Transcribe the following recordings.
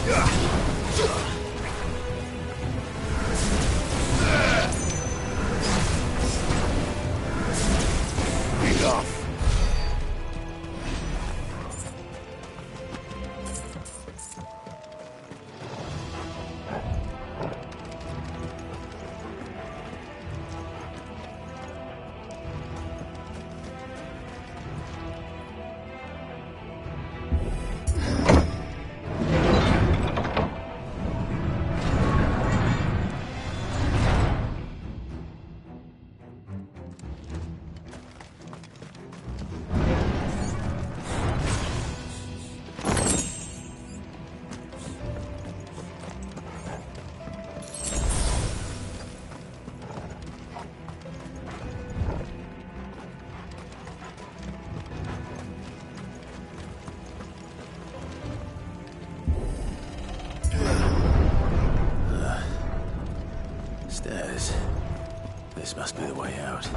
Enough. Stairs. This must be the way out.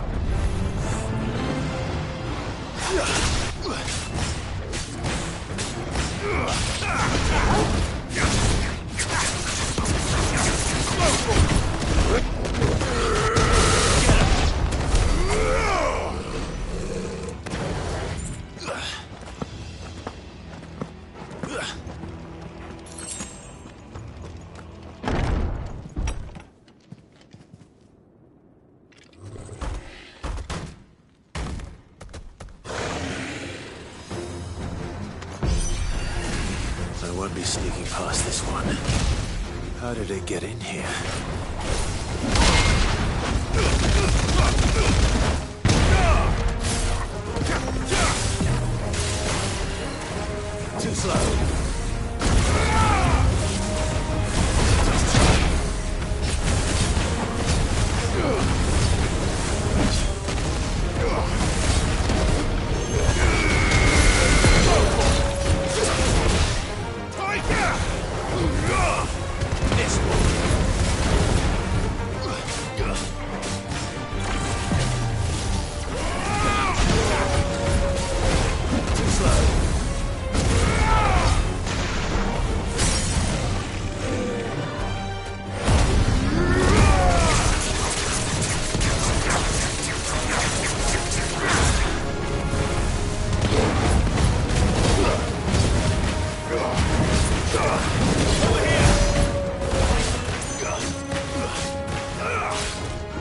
I won't be sneaking past this one. How did it get in here? Too slow.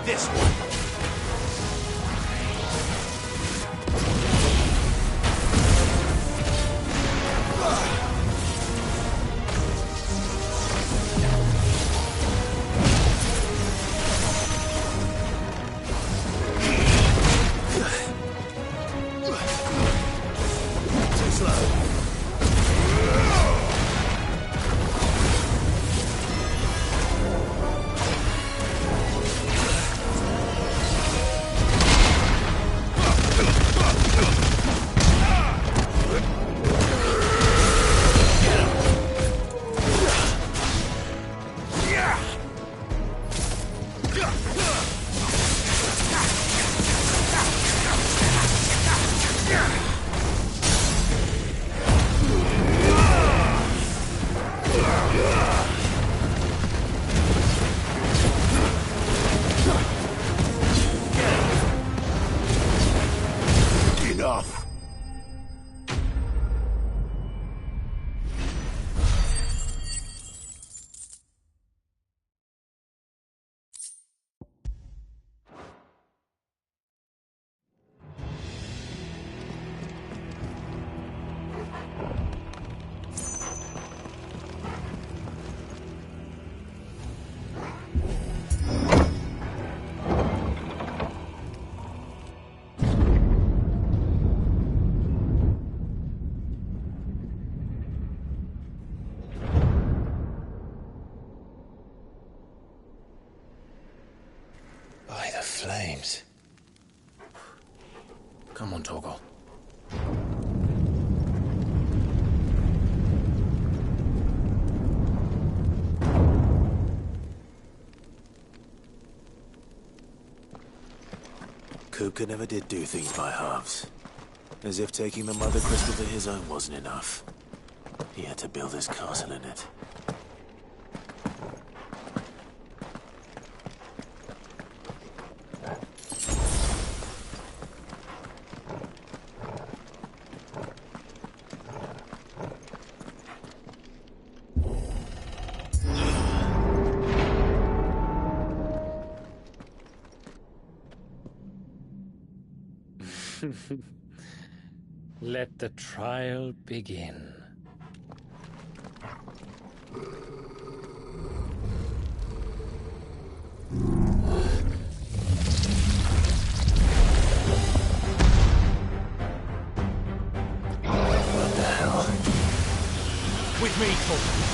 This one. Too slow. Enough. By the flames. Come on, Torgal. Kupka never did do things by halves. As if taking the Mother Crystal to his own wasn't enough. He had to build his castle in it. Let the trial begin. What the hell? With me, Thor.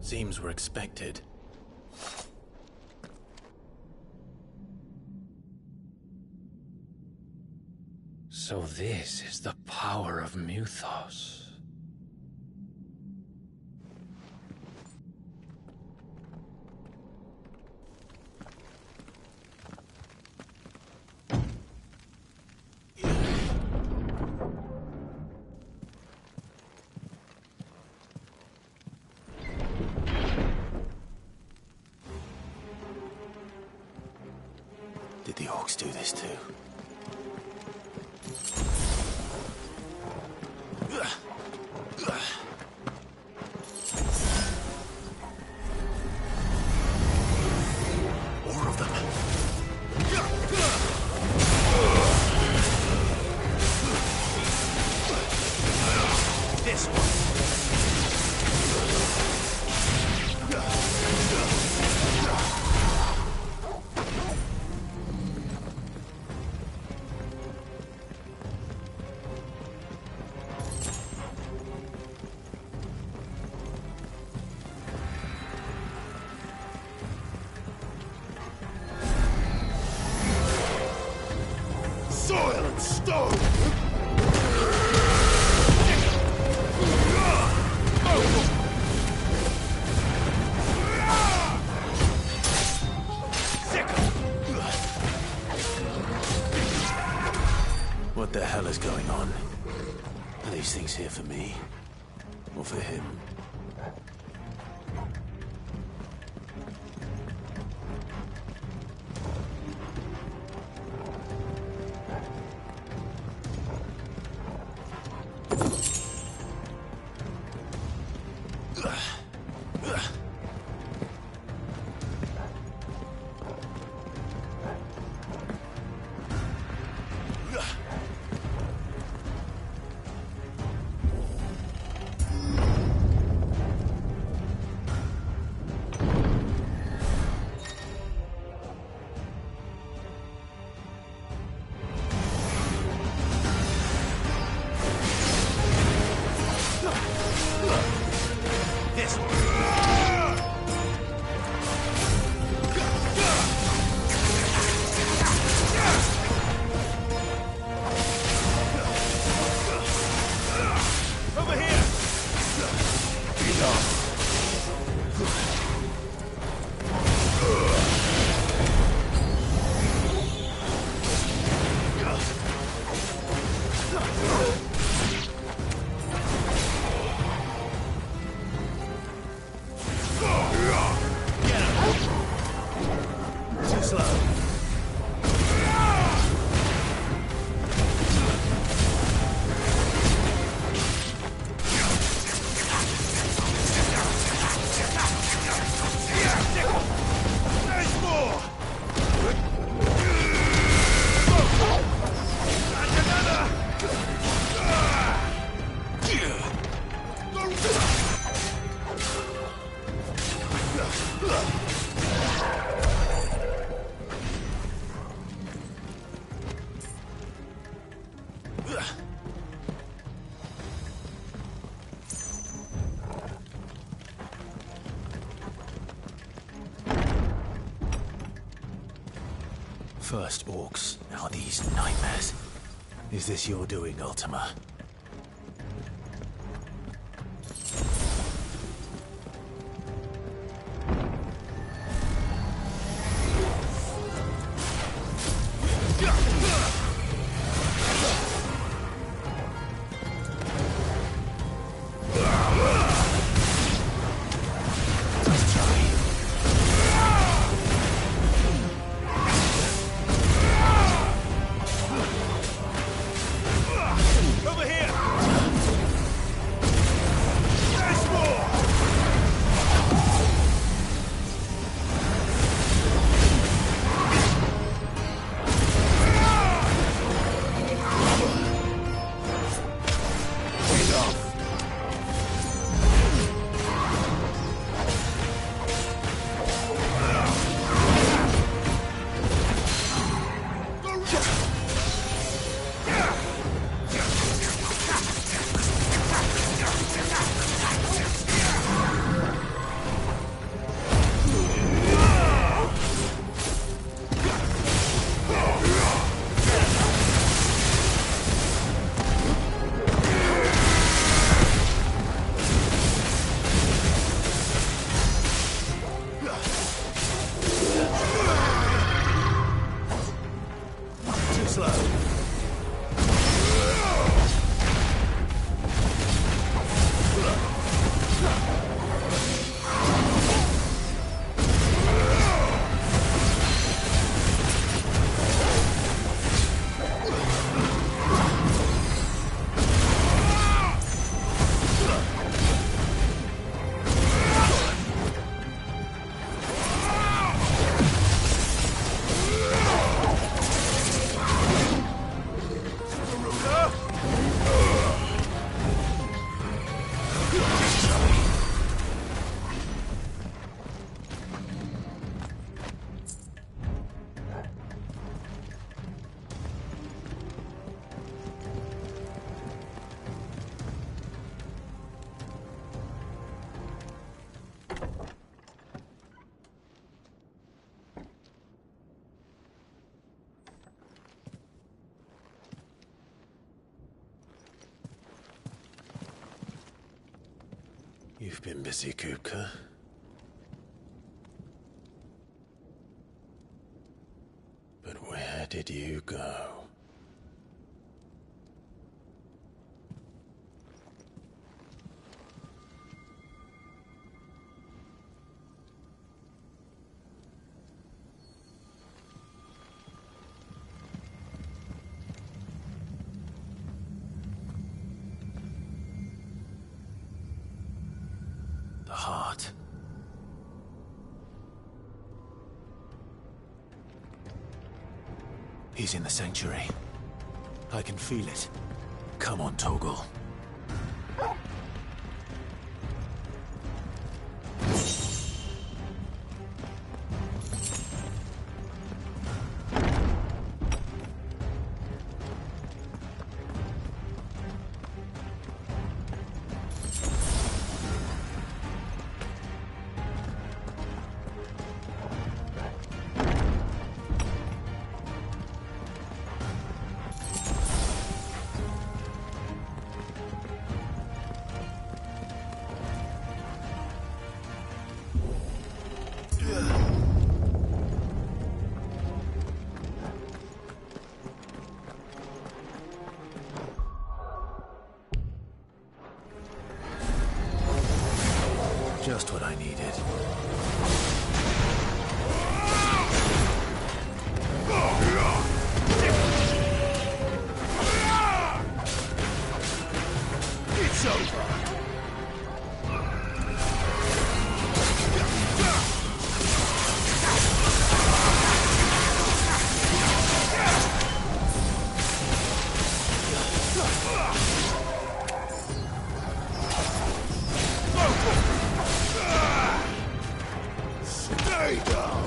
Seems we're expected. So this is the power of Muthos. Did the orcs do this too? More of them. This one. Soil and stone! What the hell is going on? Are these things here for me? Or for him? This one. Over here! Too slow. There's more! First orcs, now these nightmares. Is this your doing, Ultima? Over You've been busy, Kupka. But where did you go? The heart. He's in the sanctuary. I can feel it. Come on, Torgal. Just what I needed. It's over! Stay down!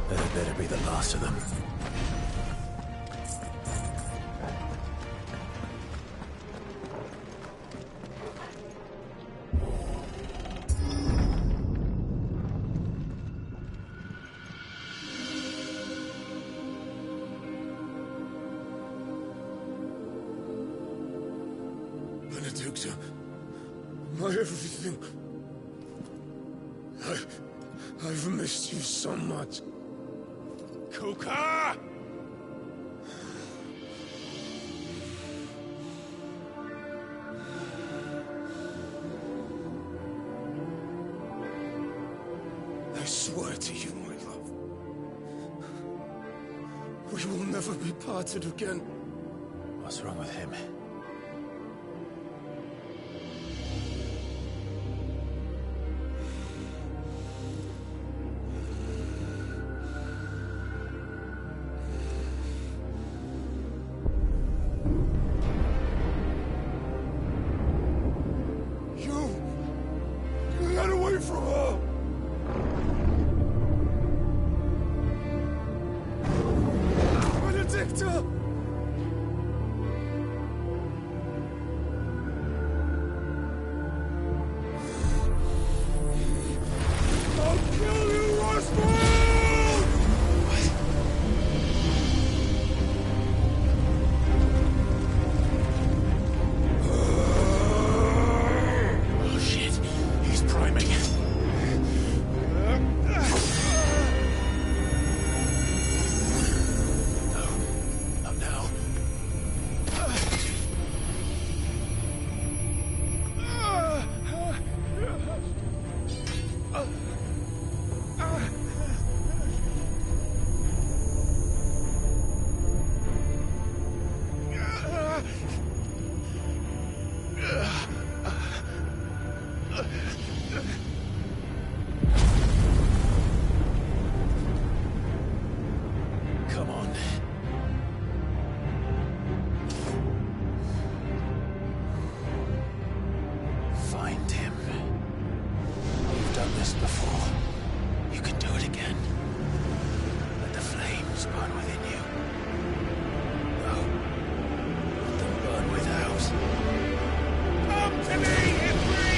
That better be the last of them. Benedikta, my everything. I've missed you so much. Kupka! I swear to you, my love, we will never be parted again. What's wrong with him? You got away from her! Benedikta! this before. You can do it again. Let the flames burn within you. No. Let them burn without. Come to me, Ifrit!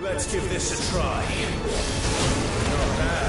Let's give this a try. Not bad.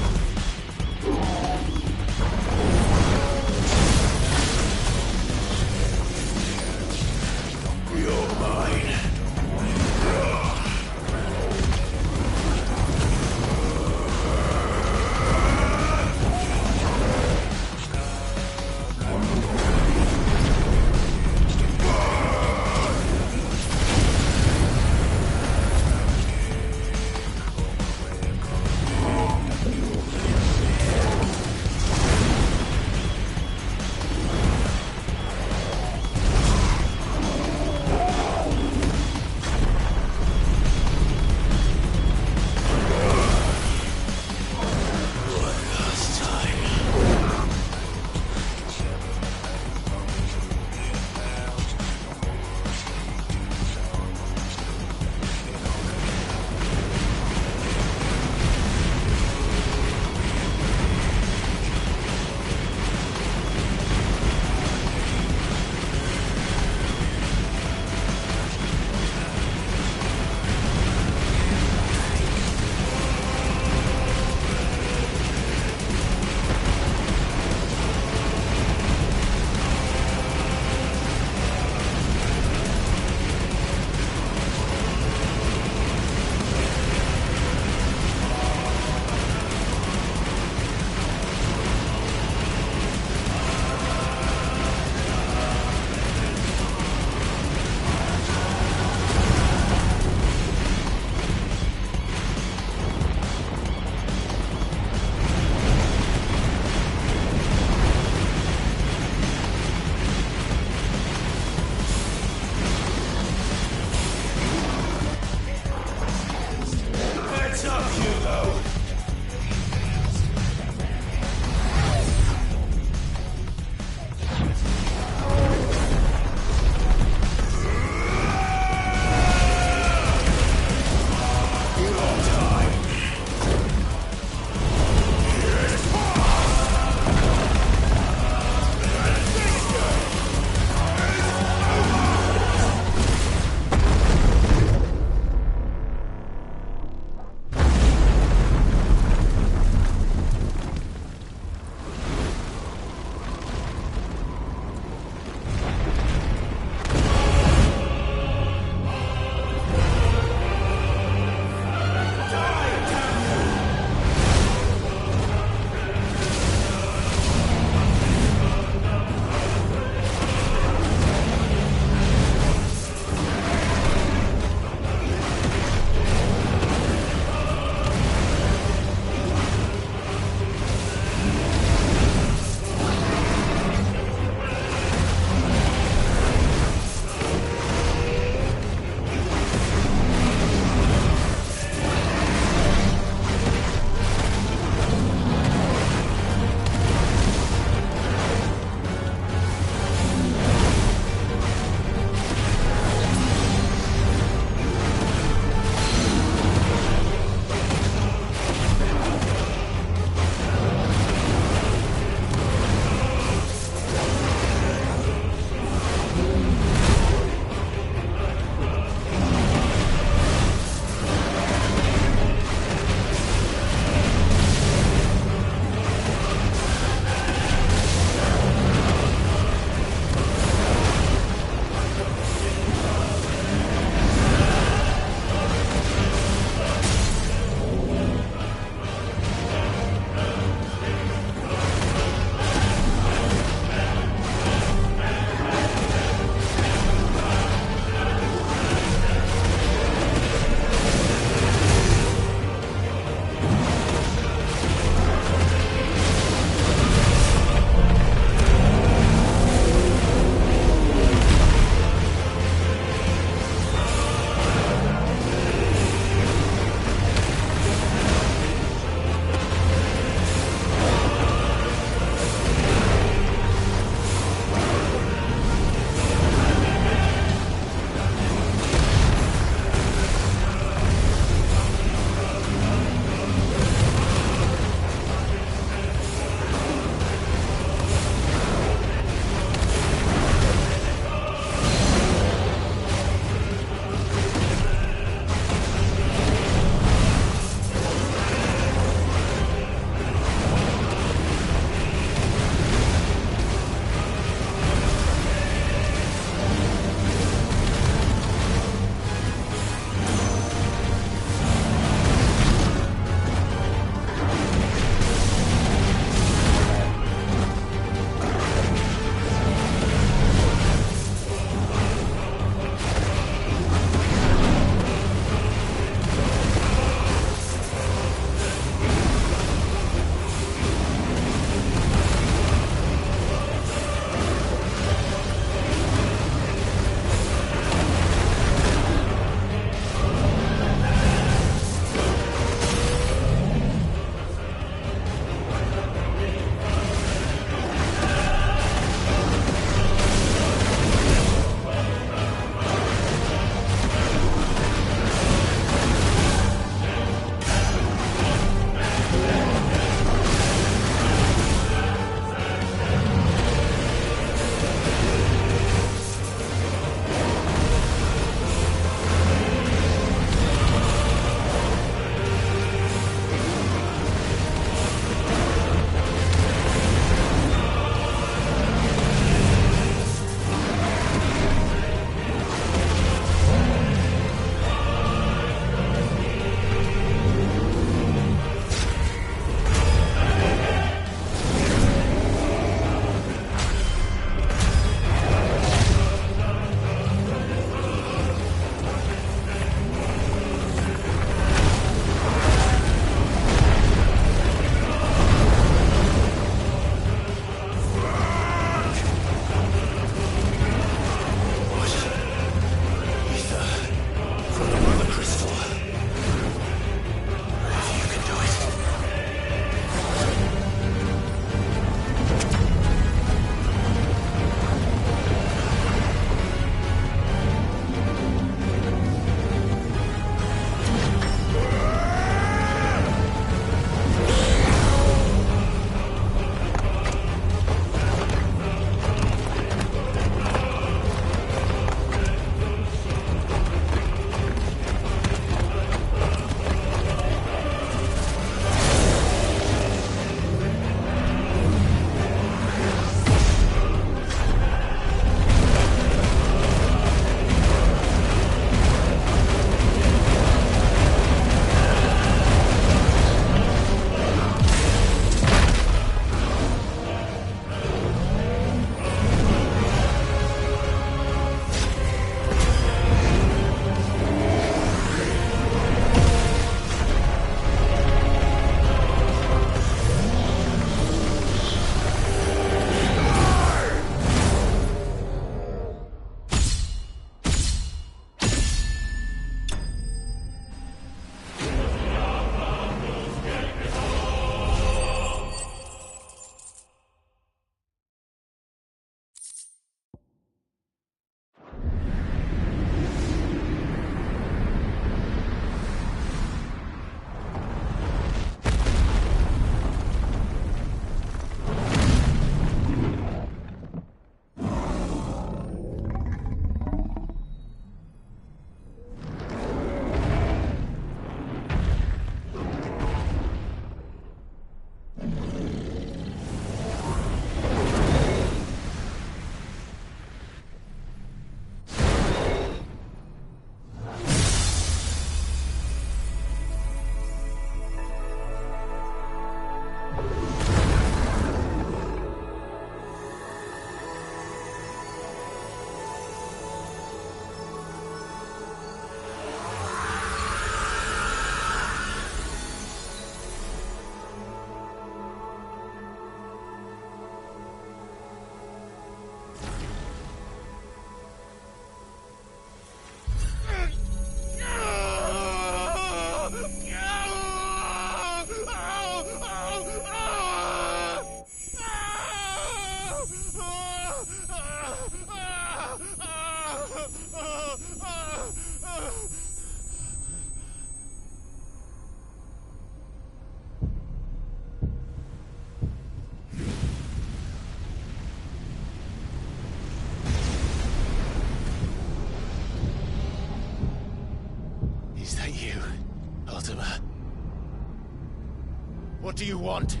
What do you want?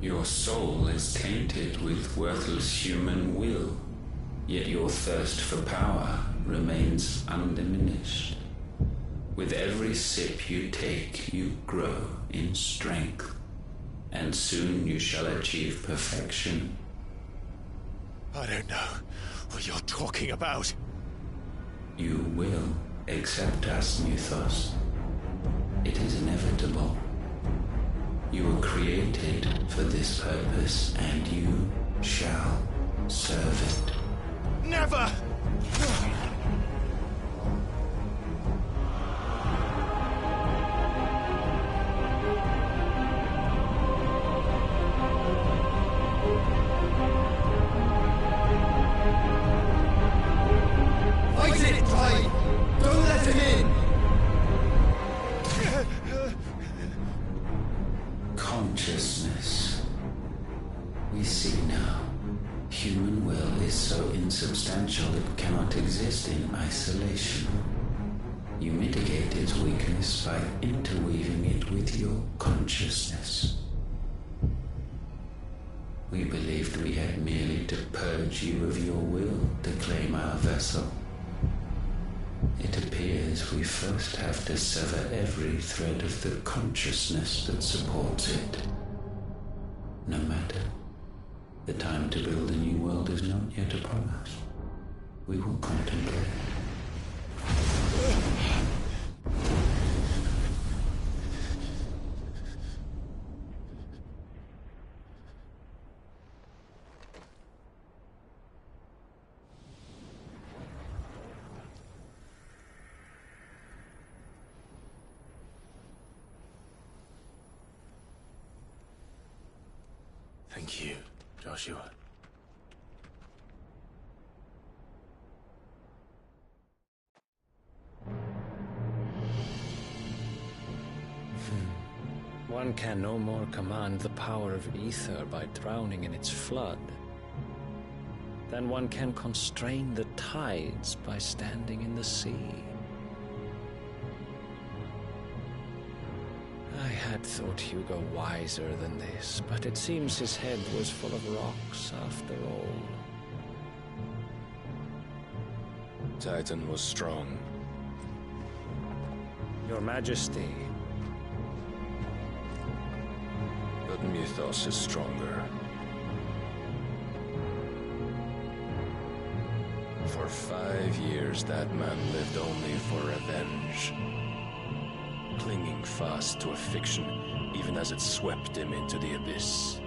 Your soul is tainted with worthless human will, yet your thirst for power remains undiminished. With every sip you take, you grow in strength, and soon you shall achieve perfection. I don't know what you're talking about. You will accept us, Mythos. It is inevitable. You were created for this purpose, and you shall serve it. Never! Fight it, Clyde! Don't let him in! Consciousness. We see now. Human will is so insubstantial it cannot exist in isolation. You mitigate its weakness by interweaving it with your consciousness. We believed we had merely to purge you of your will to claim our vessel. It appears we first have to sever every thread of the consciousness that supports it. No matter. The time to build a new world is not yet upon us. We will contemplate. Thank you, Joshua. One can no more command the power of ether by drowning in its flood than one can constrain the tides by standing in the sea. I had thought Hugo wiser than this, but it seems his head was full of rocks after all. Titan was strong. Your Majesty. But Mythos is stronger. For 5 years, that man lived only for revenge. Clinging fast to a fiction, even as it swept him into the abyss.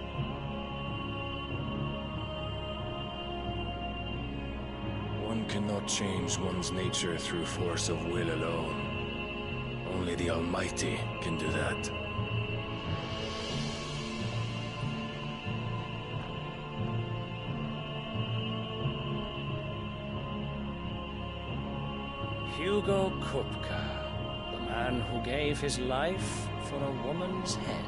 One cannot change one's nature through force of will alone. Only the Almighty can do that. Hugo Kupka, the man who gave his life for a woman's head.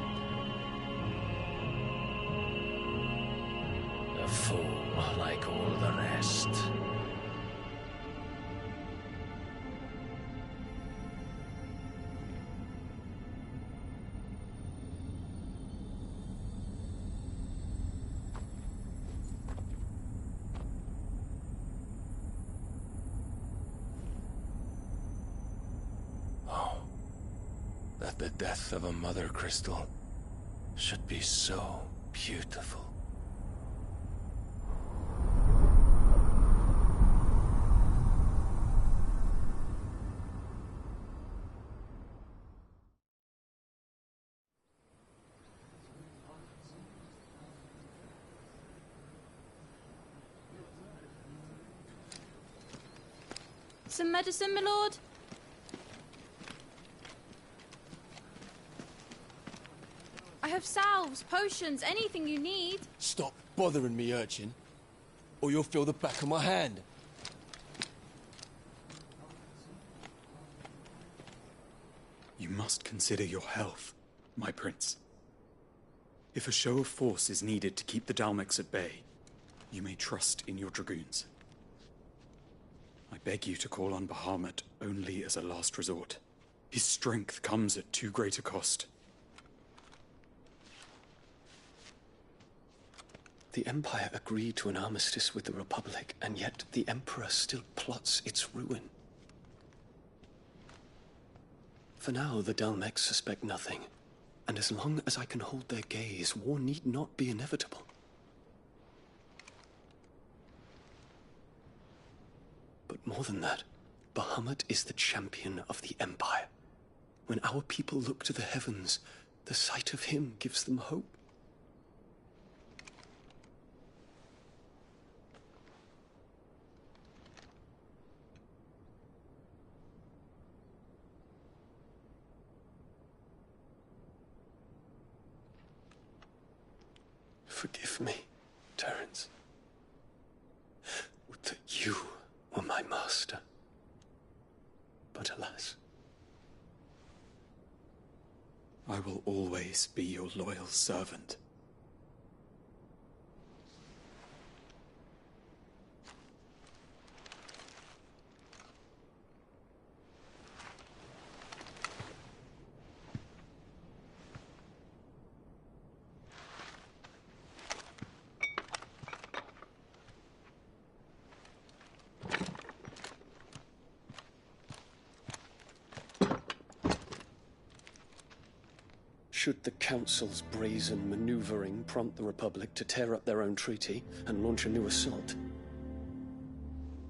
A fool like all the rest. That the death of a mother crystal should be so beautiful. Some medicine, my lord? I have salves, potions, anything you need. Stop bothering me, urchin, or you'll feel the back of my hand. You must consider your health, my prince. If a show of force is needed to keep the Dalmex at bay, you may trust in your dragoons. I beg you to call on Bahamut only as a last resort. His strength comes at too great a cost. The Empire agreed to an armistice with the Republic, and yet the Emperor still plots its ruin. For now, the Dalmex suspect nothing, and as long as I can hold their gaze, war need not be inevitable. But more than that, Bahamut is the champion of the Empire. When our people look to the heavens, the sight of him gives them hope. Forgive me, Terence. Would that you were my master. But alas. I will always be your loyal servant. Should the Council's brazen maneuvering prompt the Republic to tear up their own treaty and launch a new assault,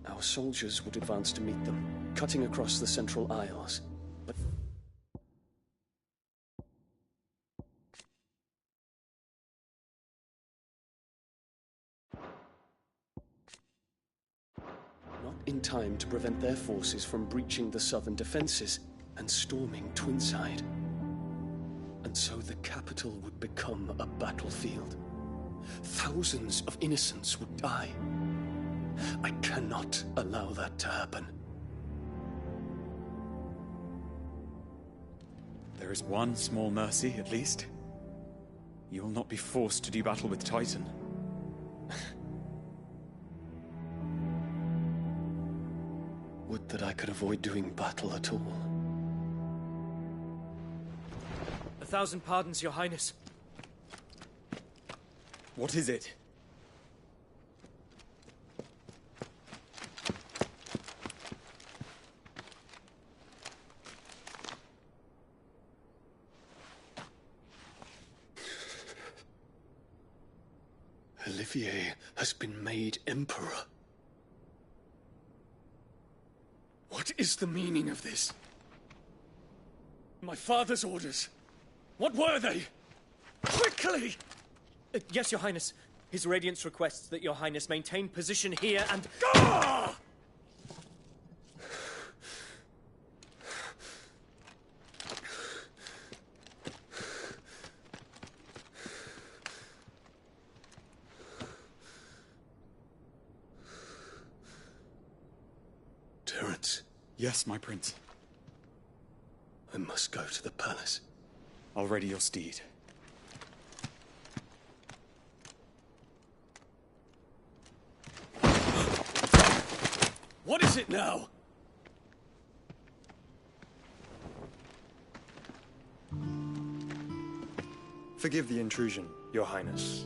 our soldiers would advance to meet them, cutting across the Central Isles. But not in time to prevent their forces from breaching the southern defenses and storming Twinside. And so the capital would become a battlefield. Thousands of innocents would die. I cannot allow that to happen. There is one small mercy, at least. You will not be forced to do battle with Titan. Would that I could avoid doing battle at all. 1,000 pardons, Your Highness. What is it? Olivier has been made Emperor. What is the meaning of this? My father's orders. What were they? Quickly! Yes, Your Highness. His Radiance requests that Your Highness maintain position here and... Ah! Terence. Yes, my prince. I must go to the palace. I'll ready your steed. What is it now? Forgive the intrusion, Your Highness.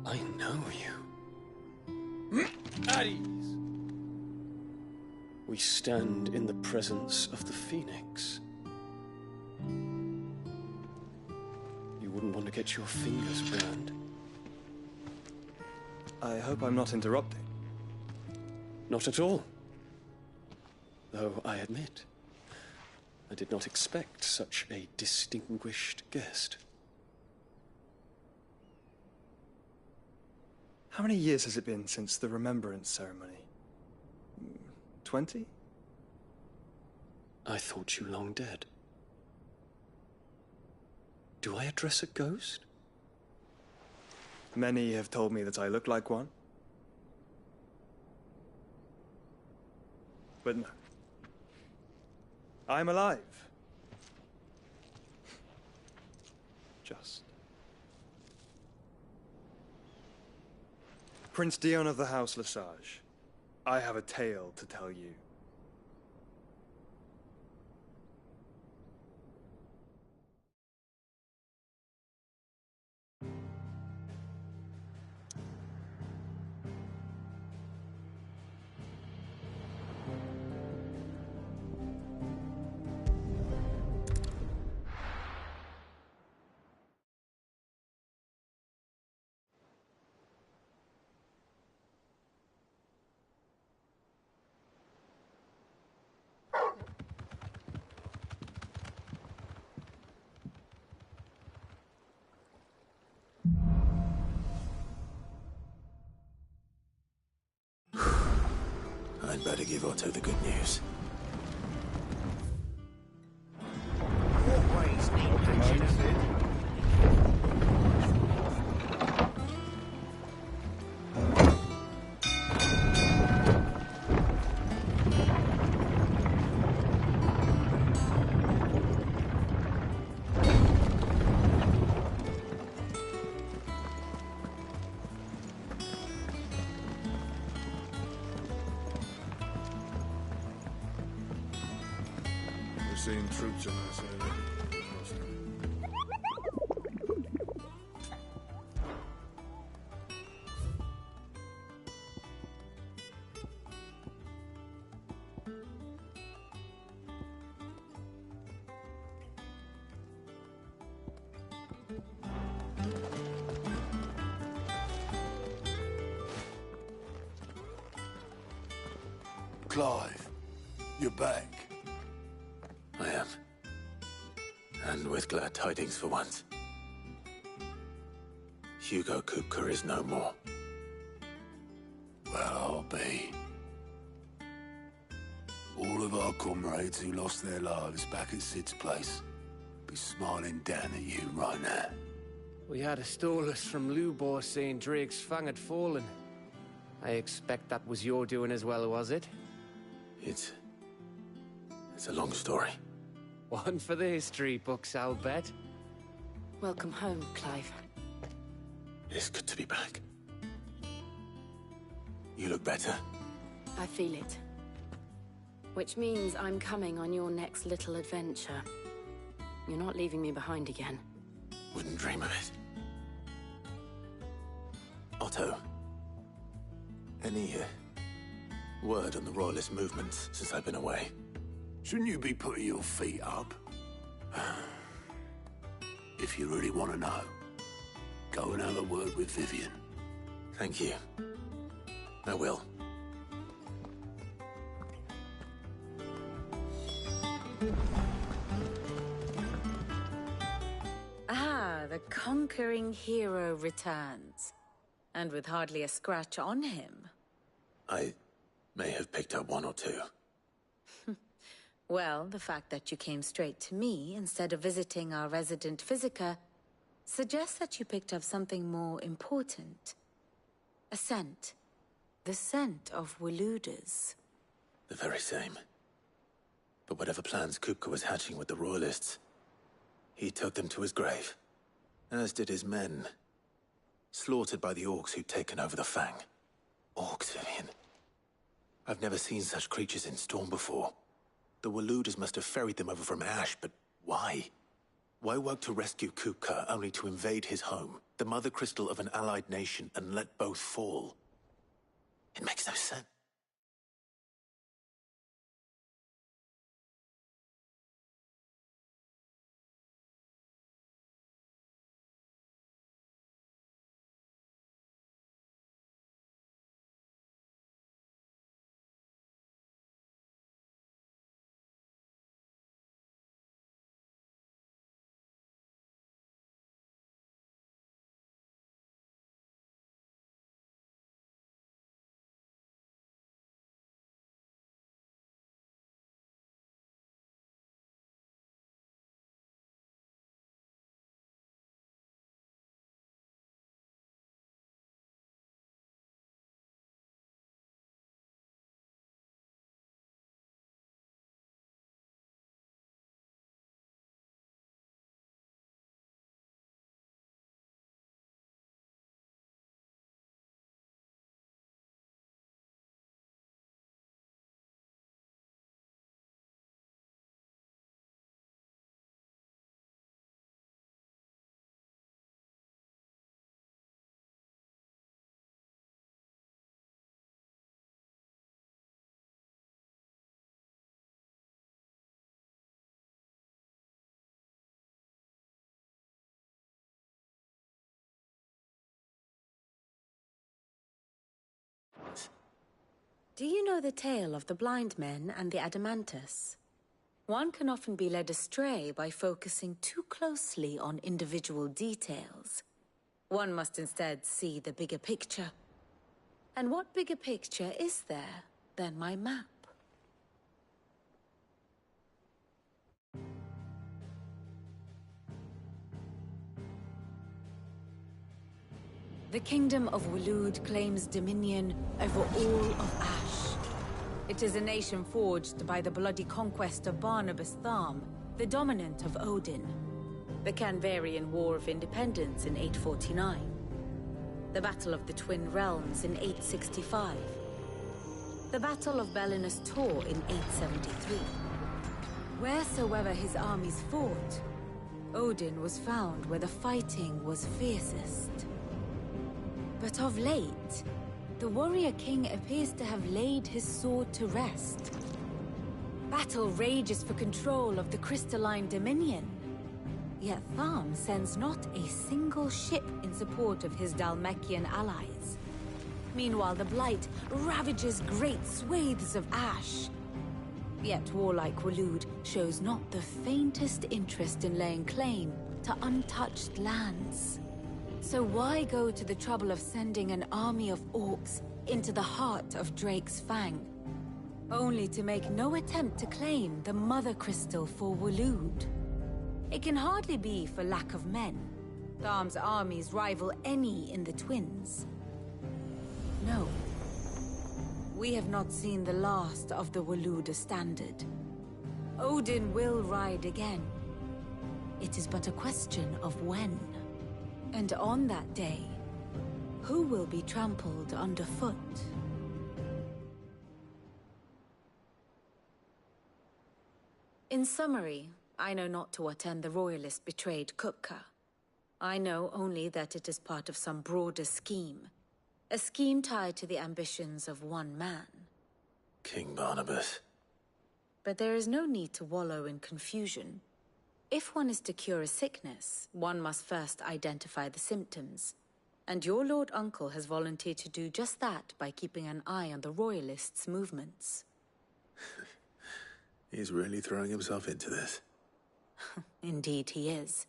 I know you. At ease. We stand in the presence of the Phoenix. You wouldn't want to get your fingers burned. I hope I'm not interrupting. Not at all. Though I admit, I did not expect such a distinguished guest. How many years has it been since the Remembrance ceremony? 20? I thought you long dead. Do I address a ghost? Many have told me that I look like one. But no. I'm alive. Just. Prince Dion of the House Lesage, I have a tale to tell you. I'd better give Otto the good news. We're seeing troops in this area. Clive, you're back. I am. And with glad tidings for once. Hugo Kupka is no more. Well, I'll be. All of our comrades who lost their lives back at Sid's place be smiling down at you right now. We had a stolus from Lubor saying Drake's fang had fallen. I expect that was your doing as well, was it? It's a long story. One for the history books, I'll bet. Welcome home, Clive. It's good to be back. You look better. I feel it. Which means I'm coming on your next little adventure. You're not leaving me behind again. Wouldn't dream of it. Otto, any word on the Royalist movements since I've been away? Shouldn't you be putting your feet up? If you really want to know, go and have a word with Vivian. Thank you. I will. Ah, the conquering hero returns. And with hardly a scratch on him. I may have picked up one or two. Well, the fact that you came straight to me instead of visiting our resident Physica suggests that you picked up something more important. A scent. The scent of Waloeders. The very same. But whatever plans Kupka was hatching with the Royalists, he took them to his grave. As did his men. Slaughtered by the orcs who'd taken over the Fang. Orcs, Vivian. I've never seen such creatures in Storm before. The Waloeders must have ferried them over from Ash, but why? Why work to rescue Kupka only to invade his home, the mother crystal of an allied nation, and let both fall? It makes no sense. Do you know the tale of the blind men and the Adamantus? One can often be led astray by focusing too closely on individual details. One must instead see the bigger picture. And what bigger picture is there than my map. The Kingdom of Waloed claims dominion over all of Ash. It is a nation forged by the bloody conquest of Barnabas Tharm, the dominant of Odin. The Canvarian War of Independence in 849. The Battle of the Twin Realms in 865. The Battle of Belinus Tor in 873. Wheresoever his armies fought, Odin was found where the fighting was fiercest. But of late, the warrior king appears to have laid his sword to rest. Battle rages for control of the crystalline dominion. Yet Tharm sends not a single ship in support of his Dhalmekian allies. Meanwhile, the Blight ravages great swathes of Ash. Yet warlike Waloed shows not the faintest interest in laying claim to untouched lands. So why go to the trouble of sending an army of orcs into the heart of Drake's Fang, only to make no attempt to claim the Mother Crystal for Waloed? It can hardly be for lack of men. Tharm's armies rival any in the Twins. No. We have not seen the last of the Waloed Standard. Odin will ride again. It is but a question of when. And on that day, who will be trampled underfoot? In summary, I know not to what end the Royalists betrayed Kupka. I know only that it is part of some broader scheme. A scheme tied to the ambitions of one man. King Barnabas. But there is no need to wallow in confusion. If one is to cure a sickness, one must first identify the symptoms. And your Lord Uncle has volunteered to do just that by keeping an eye on the Royalists' movements. He's really throwing himself into this. Indeed he is.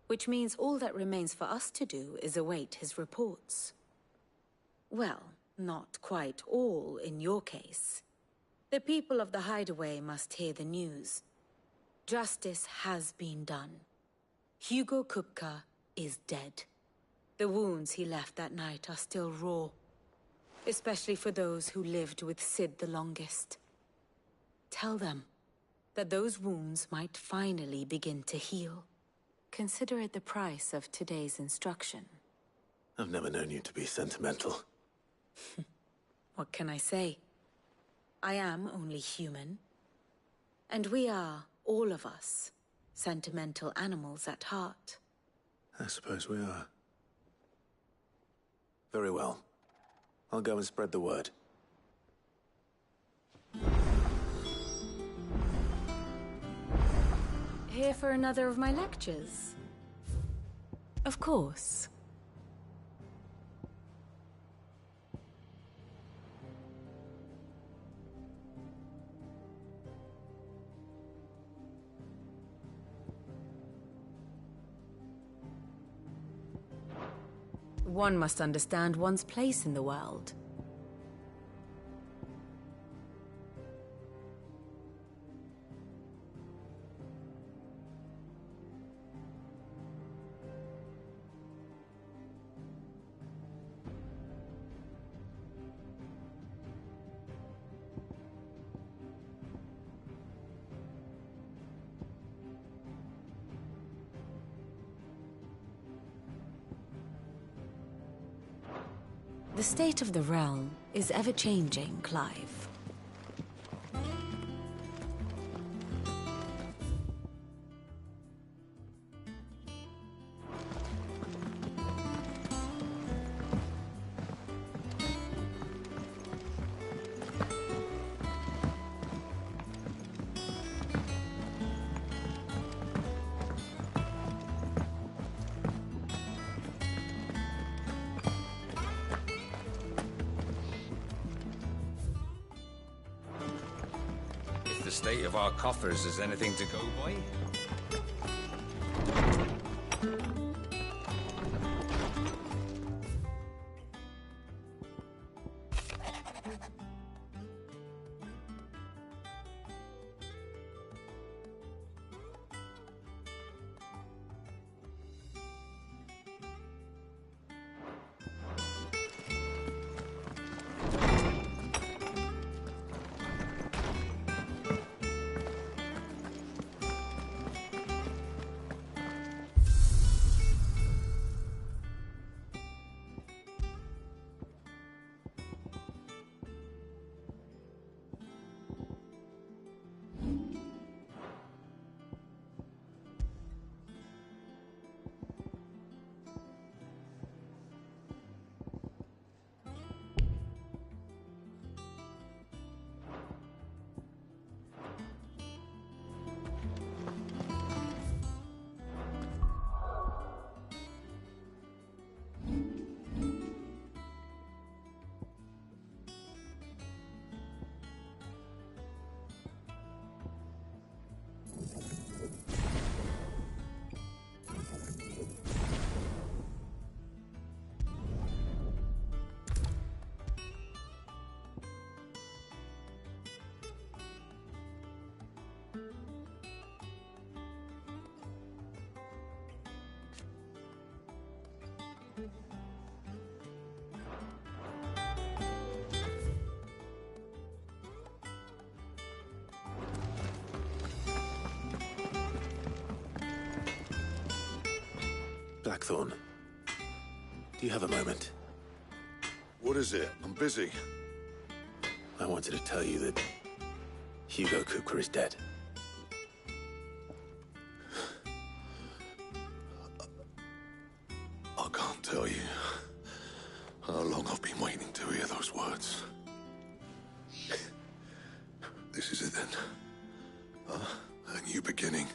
Which means all that remains for us to do is await his reports. Well, not quite all in your case. The people of the Hideaway must hear the news. Justice has been done. Hugo Kupka is dead. The wounds he left that night are still raw, especially for those who lived with Sid the longest. Tell them that those wounds might finally begin to heal. Consider it the price of today's instruction. I've never known you to be sentimental. What can I say? I am only human. And we are, all of us, sentimental animals at heart. I suppose we are. Very well. I'll go and spread the word. Here for another of my lectures? Of course. One must understand one's place in the world. The state of the realm is ever-changing, Clive. The state of our coffers is anything to go by? Blackthorn, do you have a moment? What is it? I'm busy. I wanted to tell you that Hugo Kupka is dead. I can't tell you how long I've been waiting to hear those words. This is it then. A new beginning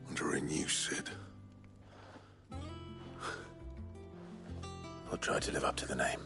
under a new Cid. I'll try to live up to the name.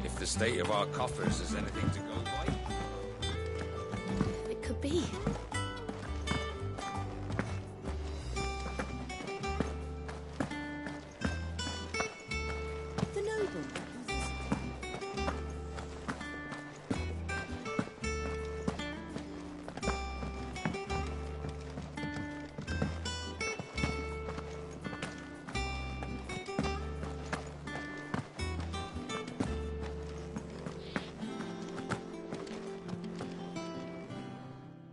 If the state of our coffers is anything to go by. It could be. The noble.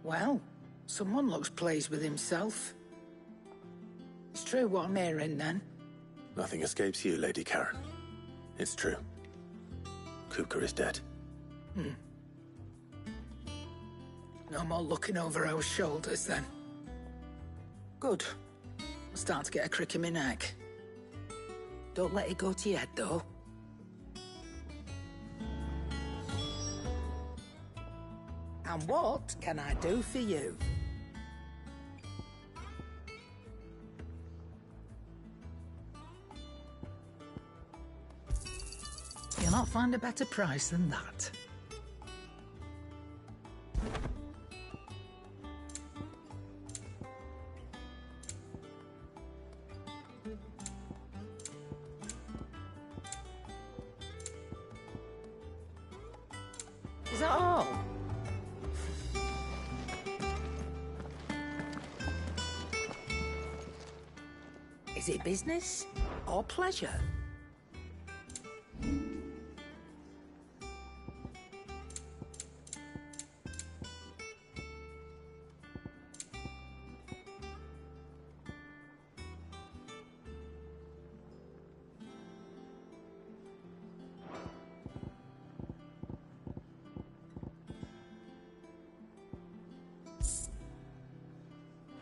Well, someone looks pleased with himself. It's true what I'm hearing, then. Nothing escapes you, Lady Karen. It's true. Kupka is dead. No more looking over our shoulders, then. Good. I'm starting to get a crick in my neck. Don't let it go to your head, though. And what can I do for you? You'll not find a better price than that. Is that all? Is it business or pleasure?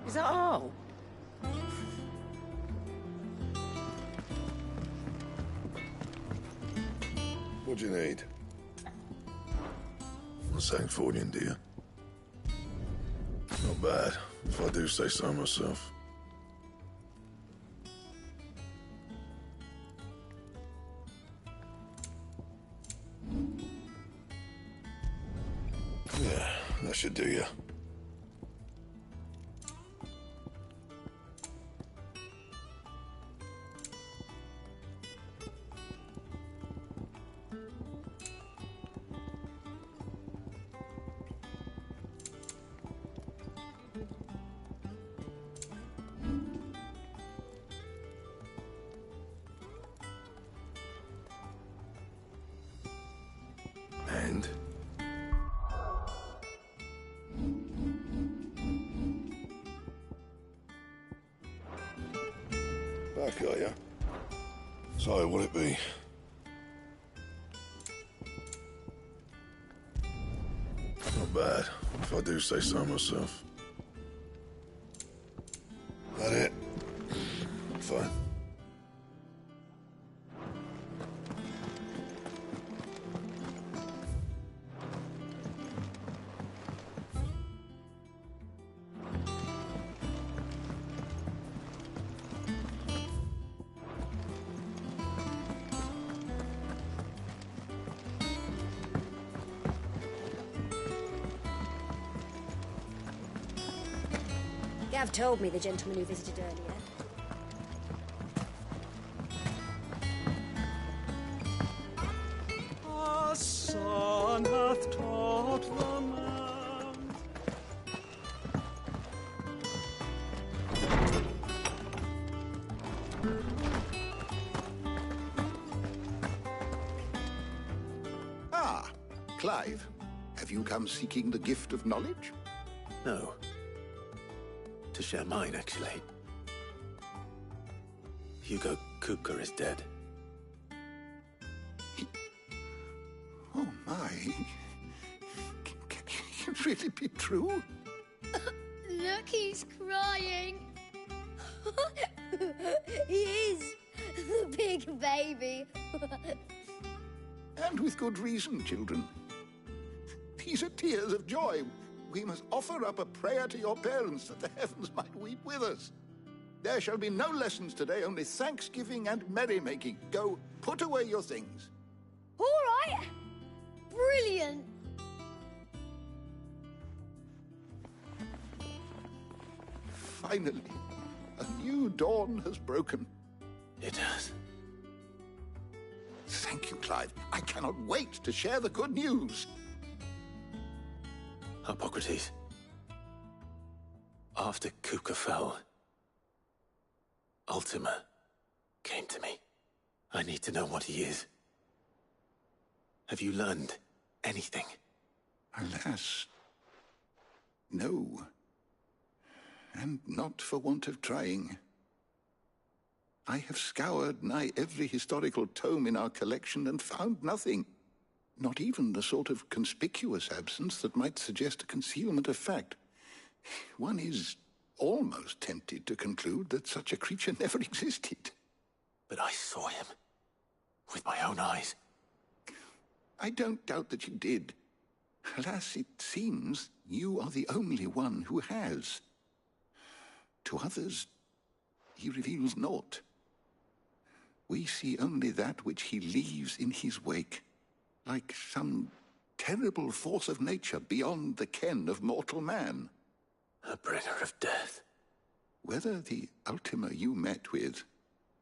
Is that all? What do you need? A Sanctfordian, do you? Not bad, if I do say so myself. Yeah, that should do you. And? Back, are ya? So, what'll it be? Not bad, if I do say so myself. That it? Fine. Gav told me the gentleman who visited earlier. Our son hath taught the man. Ah, Clive. Have you come seeking the gift of knowledge? No. To share mine, actually. Hugo Kupka is dead. Oh, my. Can it really be true? Look, he's crying. He is. The big baby. And with good reason, children. These are tears of joy. We must offer up a prayer to your parents that the heavens might weep with us. There shall be no lessons today, only thanksgiving and merrymaking. Go, put away your things. All right. Brilliant. Finally, a new dawn has broken. It has. Thank you, Clive. I cannot wait to share the good news. Hippocrates. After Kupka fell, Ultima came to me. I need to know what he is. Have you learned anything? Alas, no. And not for want of trying. I have scoured nigh every historical tome in our collection and found nothing. Not even the sort of conspicuous absence that might suggest a concealment of fact. One is almost tempted to conclude that such a creature never existed. But I saw him. With my own eyes. I don't doubt that you did. Alas, it seems you are the only one who has. To others, he reveals naught. We see only that which he leaves in his wake, like some terrible force of nature beyond the ken of mortal man. A bringer of death. Whether the Ultima you met with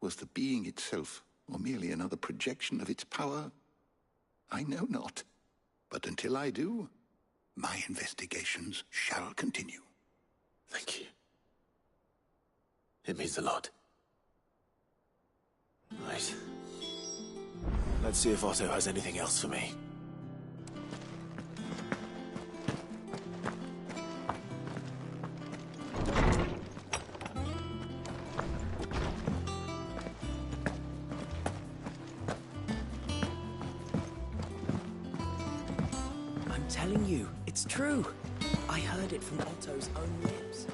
was the being itself, or merely another projection of its power, I know not. But until I do, my investigations shall continue. Thank you. It means a lot. Right. Let's see if Otto has anything else for me. I'm telling you, it's true. I heard it from Otto's own lips.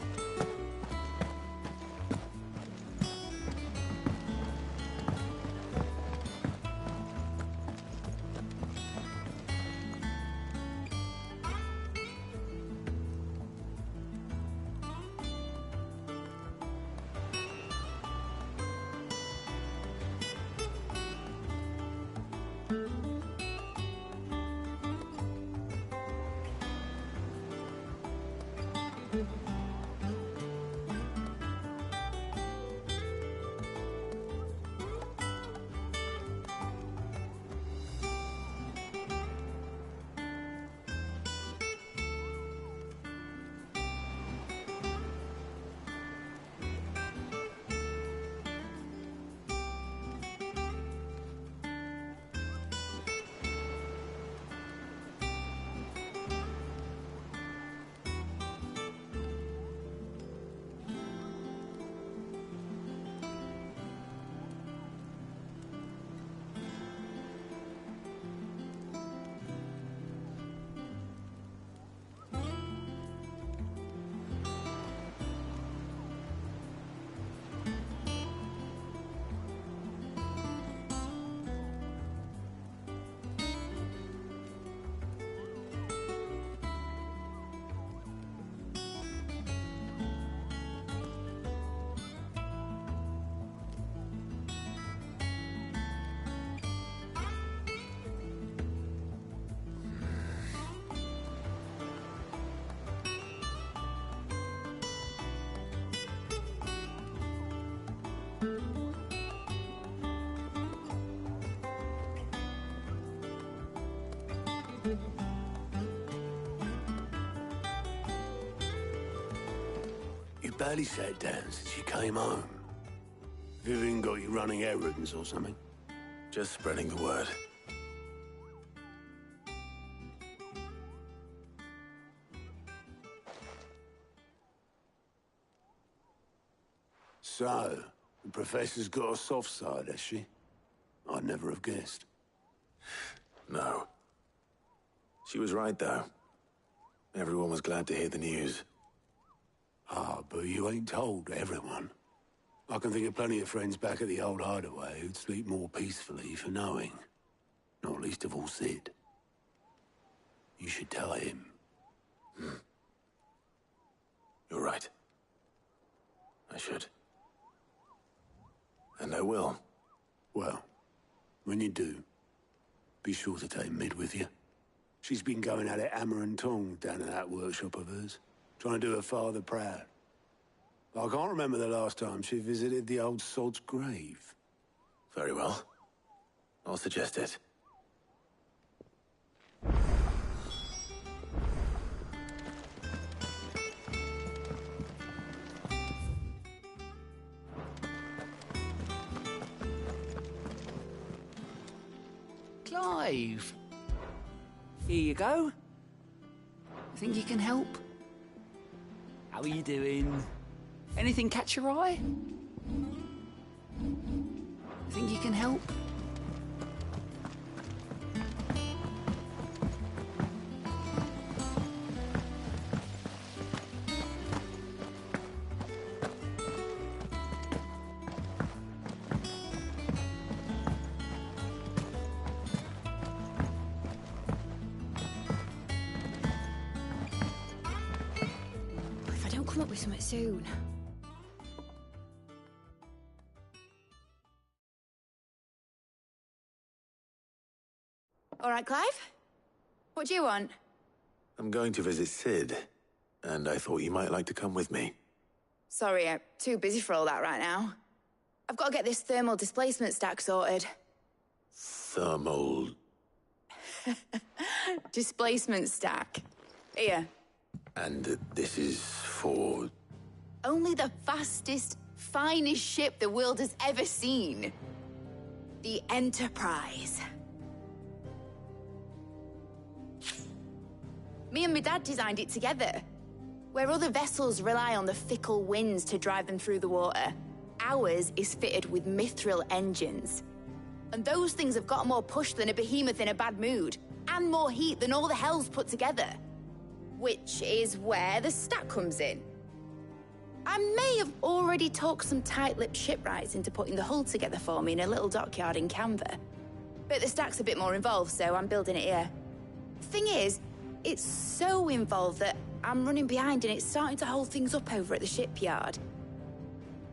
You barely sat down since you came home. Vivian got you running errands or something? Just spreading the word. So, the Professor's got a soft side, has she? I'd never have guessed. No. She was right, though. Everyone was glad to hear the news. Ah, but you ain't told everyone. I can think of plenty of friends back at the old hideaway who'd sleep more peacefully for knowing. Not least of all Sid. You should tell him. You're right. I should. And I will. Well, when you do, be sure to take Mid with you. She's been going at it hammer and tong down at that workshop of hers, trying to do her father proud. I can't remember the last time she visited the old sod's grave. Very well. I'll suggest it. Clive. Here you go. Think you can help? How are you doing? Anything catch your eye? Think you can help? come up with something soon. All right, Clive? What do you want? I'm going to visit Sid, and I thought you might like to come with me. Sorry, I'm too busy for all that right now. I've got to get this thermal displacement stack sorted. Thermal... Displacement stack. Here. And this is for... Only the fastest, finest ship the world has ever seen. The Enterprise. Me and my dad designed it together. Where other vessels rely on the fickle winds to drive them through the water, ours is fitted with mithril engines. And those things have got more push than a behemoth in a bad mood, and more heat than all the hells put together. Which is where the stack comes in. I may have already talked some tight-lipped shipwrights into putting the hull together for me in a little dockyard in Canva. But the stack's a bit more involved, so I'm building it here. Thing is, it's so involved that I'm running behind and it's starting to hold things up over at the shipyard.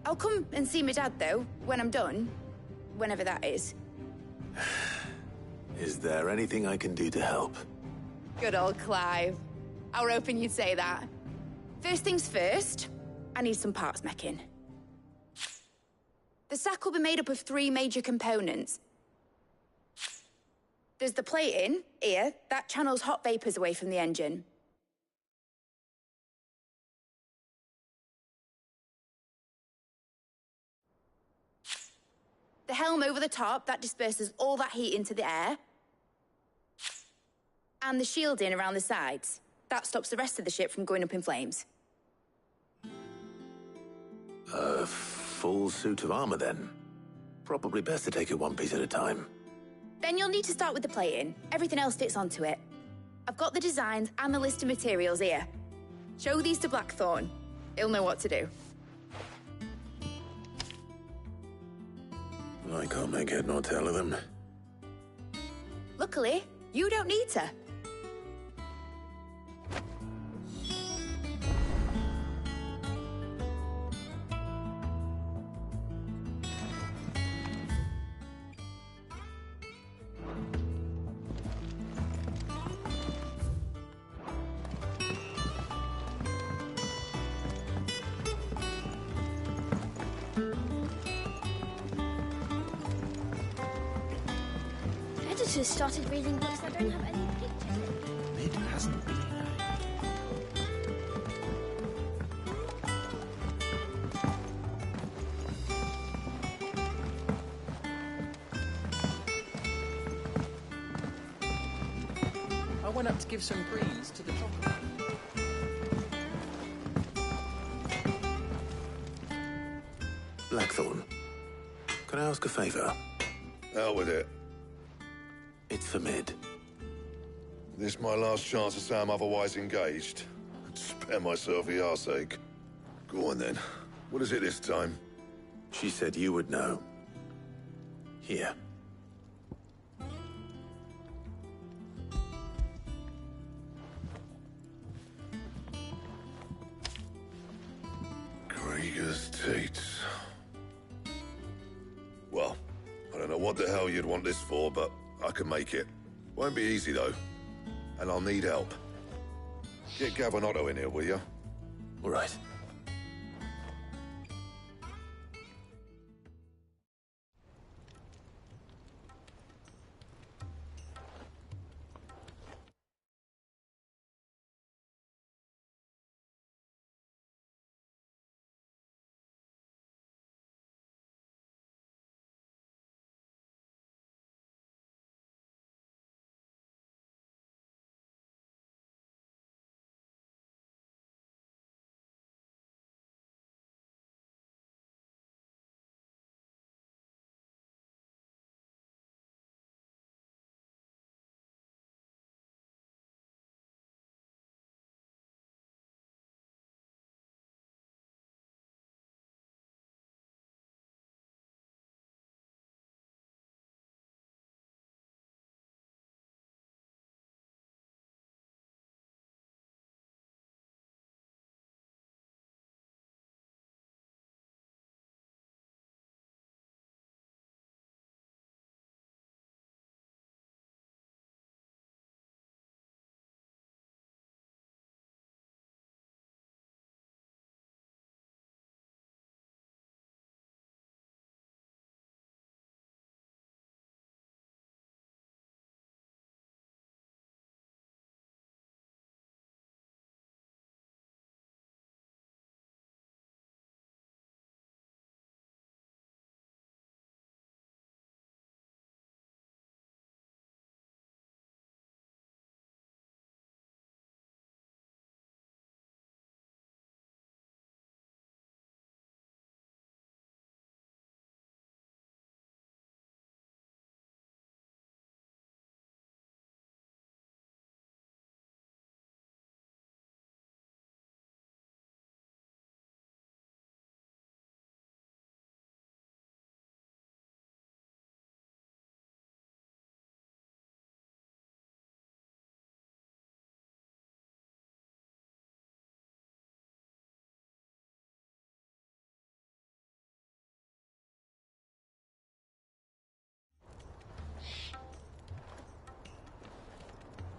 I'll come and see my dad, though, when I'm done. Whenever that is. Is there anything I can do to help? Good old Clive. I were hoping you'd say that. First things first, I need some parts meching. The stack will be made up of 3 major components. There's the plating, here, that channels hot vapors away from the engine. The helm over the top, that disperses all that heat into the air. And the shielding around the sides. That stops the rest of the ship from going up in flames. A full suit of armor, then? Probably best to take it one piece at a time. Then you'll need to start with the plating. Everything else fits onto it. I've got the designs and the list of materials here. Show these to Blackthorn. He'll know what to do. I can't make head nor tail of them. Luckily, you don't need to. Editors started reading books that don't have any pictures in. It hasn't been. I went up to give some greens to the chocolate. Blackthorn, can I ask a favor? Out with it. It's for Mid. This my last chance to say I'm otherwise engaged. Spare myself the arseache. Go on then. What is it this time? She said you would know. Here. Krieger's Teats. Well, I don't know what the hell you'd want this for, but I can make it. Won't be easy, though. And I'll need help. Get Gavin-Otto in here, will you? All right.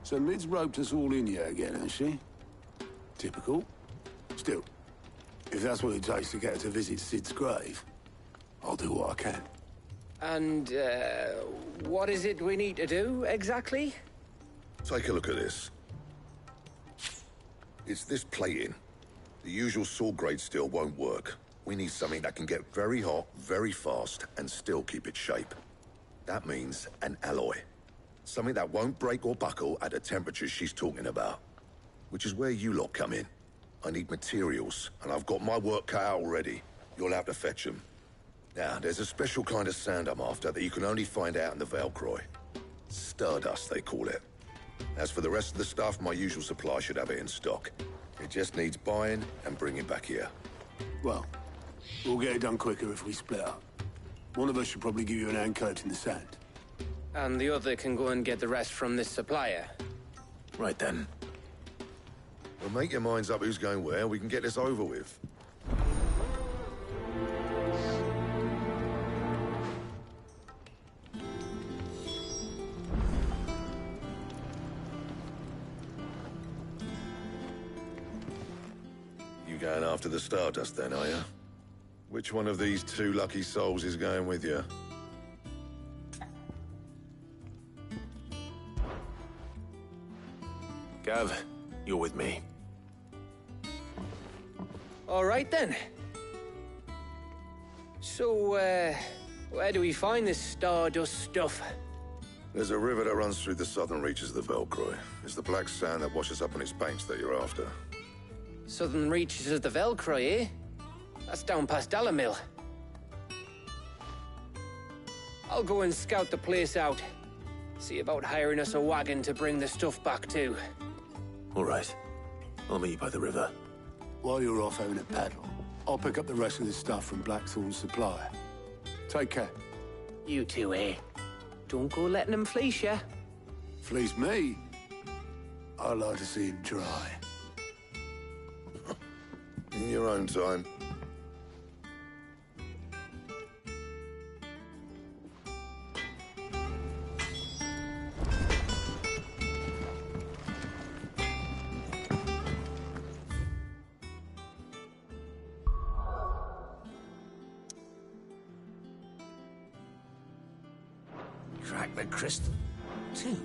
So Mid's roped us all in here again, has she? Typical. Still, if that's what it takes to get her to visit Sid's grave, I'll do what I can. And, what is it we need to do, exactly? Take a look at this. It's this plating. The usual sword-grade steel won't work. We need something that can get very hot, very fast, and still keep its shape. That means an alloy. Something that won't break or buckle at the temperatures she's talking about. Which is where you lot come in. I need materials, and I've got my work cut out already. You'll have to fetch them. Now, there's a special kind of sand I'm after that you can only find out in the Velcroy. Stardust, they call it. As for the rest of the stuff, my usual supply should have it in stock. It just needs buying and bringing back here. Well, we'll get it done quicker if we split up. One of us should probably give you an hand coating the sand. And the other can go and get the rest from this supplier. Right then. Well, make your minds up who's going where. We can get this over with. You going after the Stardust then, are you? Which one of these two lucky souls is going with you? Gav, you're with me. All right, then. So, where do we find this Stardust stuff? There's a river that runs through the southern reaches of the Velcroy. It's the black sand that washes up on its banks that you're after. Southern reaches of the Velcroy, eh? That's down past Dalamil. I'll go and scout the place out. See about hiring us a wagon to bring the stuff back to. All right. I'll meet you by the river. While you're off having a paddle, I'll pick up the rest of this stuff from Blackthorn's supplier. Take care. You two, eh? Don't go letting them fleece ya. Fleece me? I like to see him try. In your own time. Crack the crystal, too?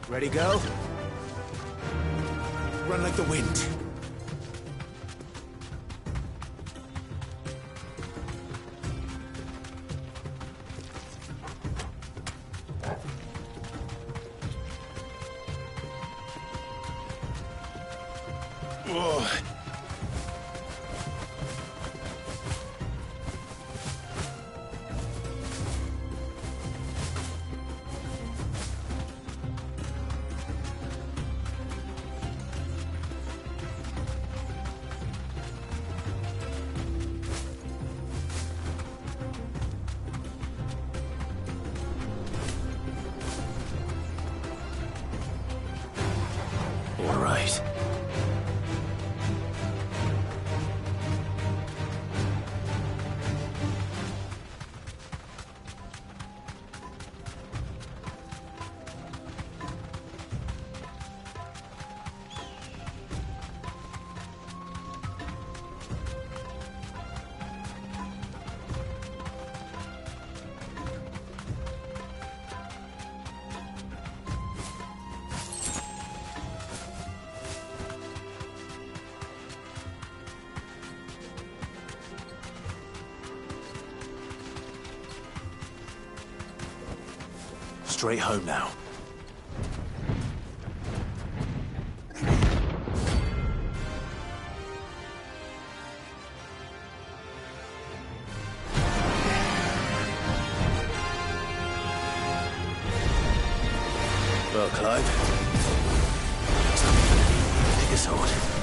Ready, go? Run like the wind. All right. straight home now. Well, Clive, take us on.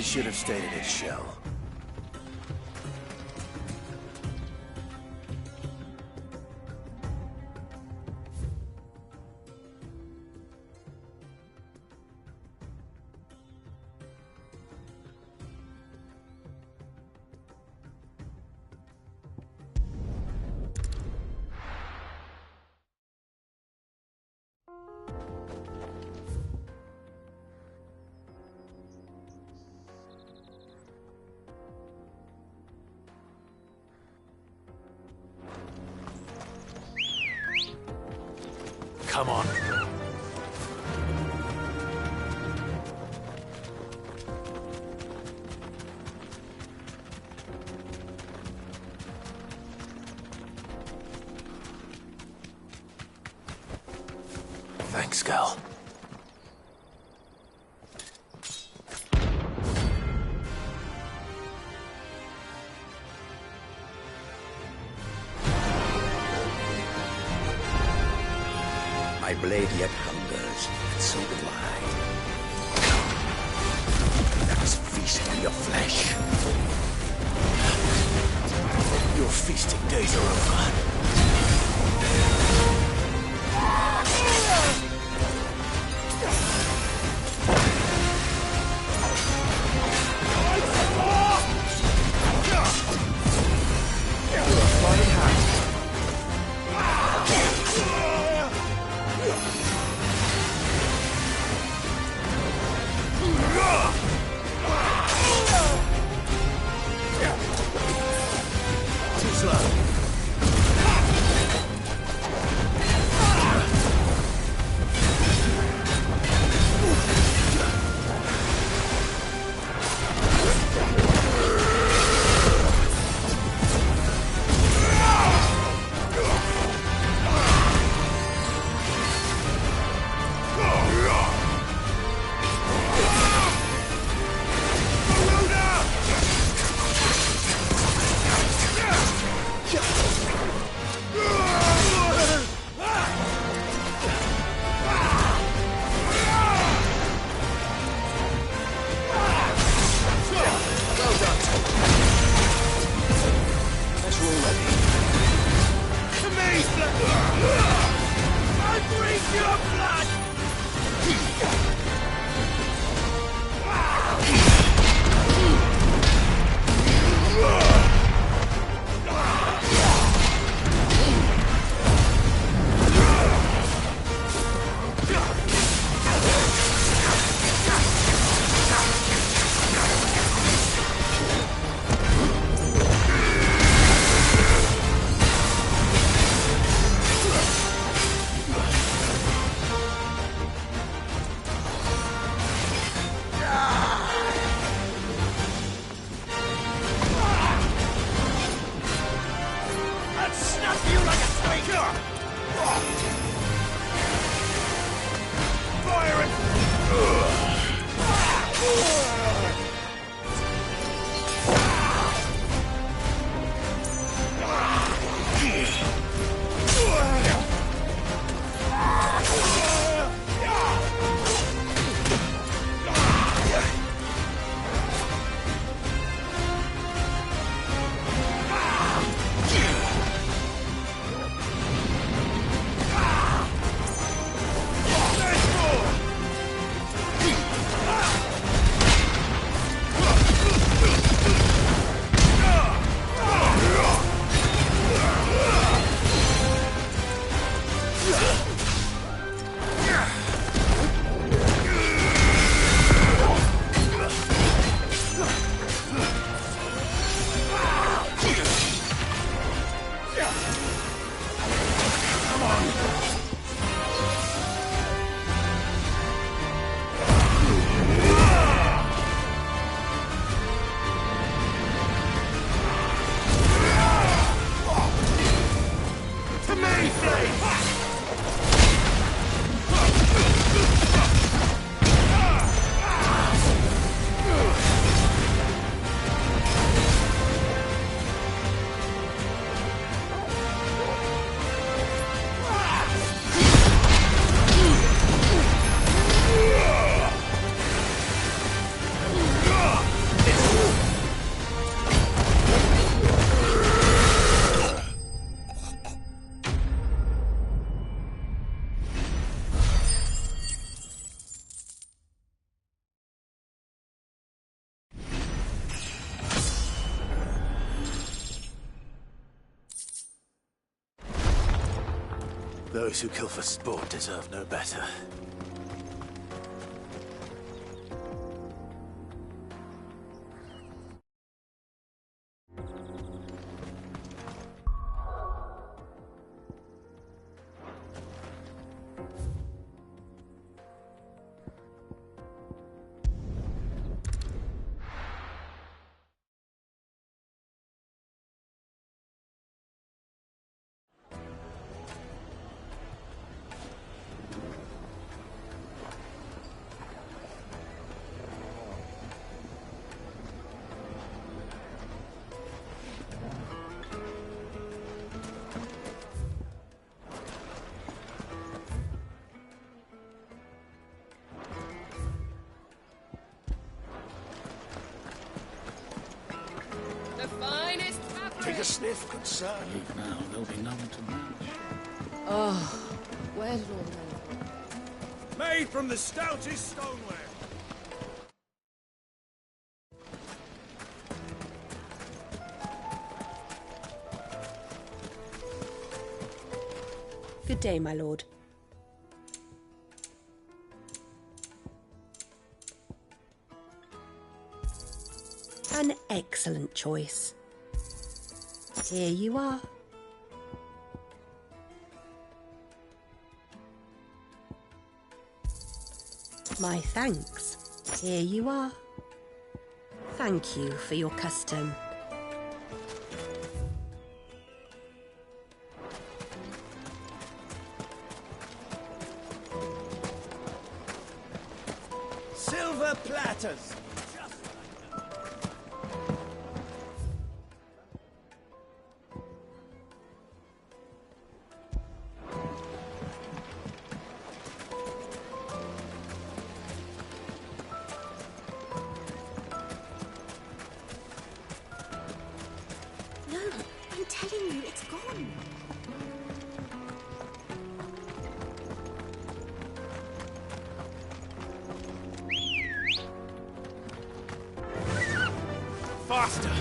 It should have stayed in its shell. Come on. Thanks, Gal. My blade yet hungers, and so do I. Let us feast on your flesh. Your feasting days are over. Too slow. Those who kill for sport deserve no better. finest fabric. Take a sniff, good sir. Now there'll be none to match. Oh, where did all the men go? Made from the stoutest stoneware. Good day, my lord. An excellent choice. Here you are. My thanks. Here you are. Thank you for your custom. Silver platters. No, I'm telling you, it's gone. Faster!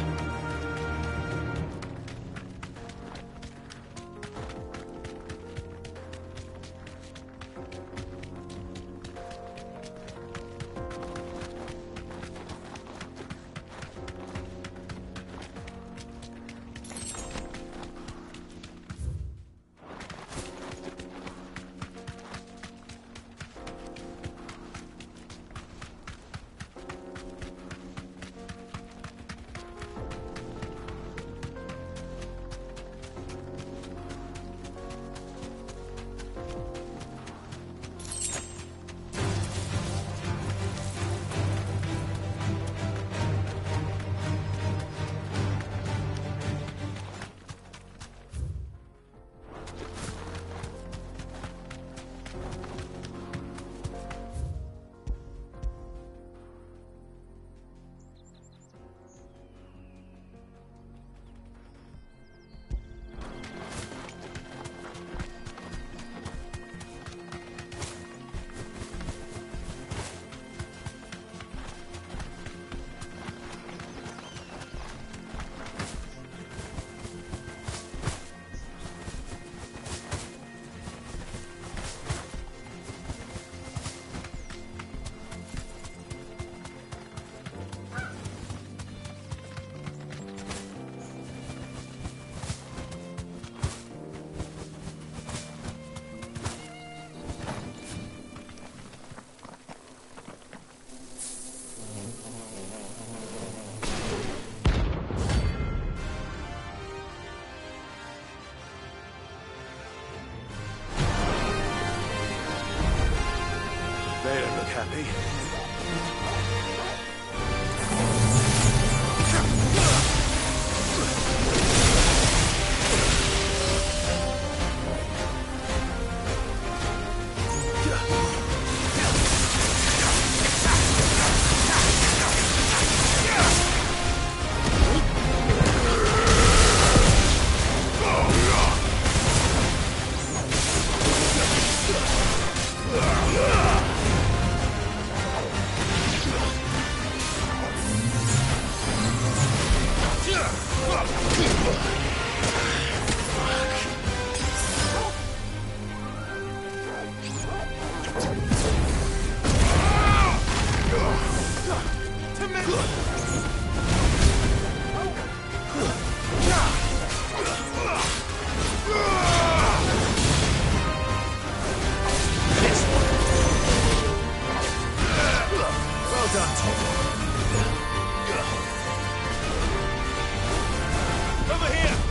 They don't look happy. Over here!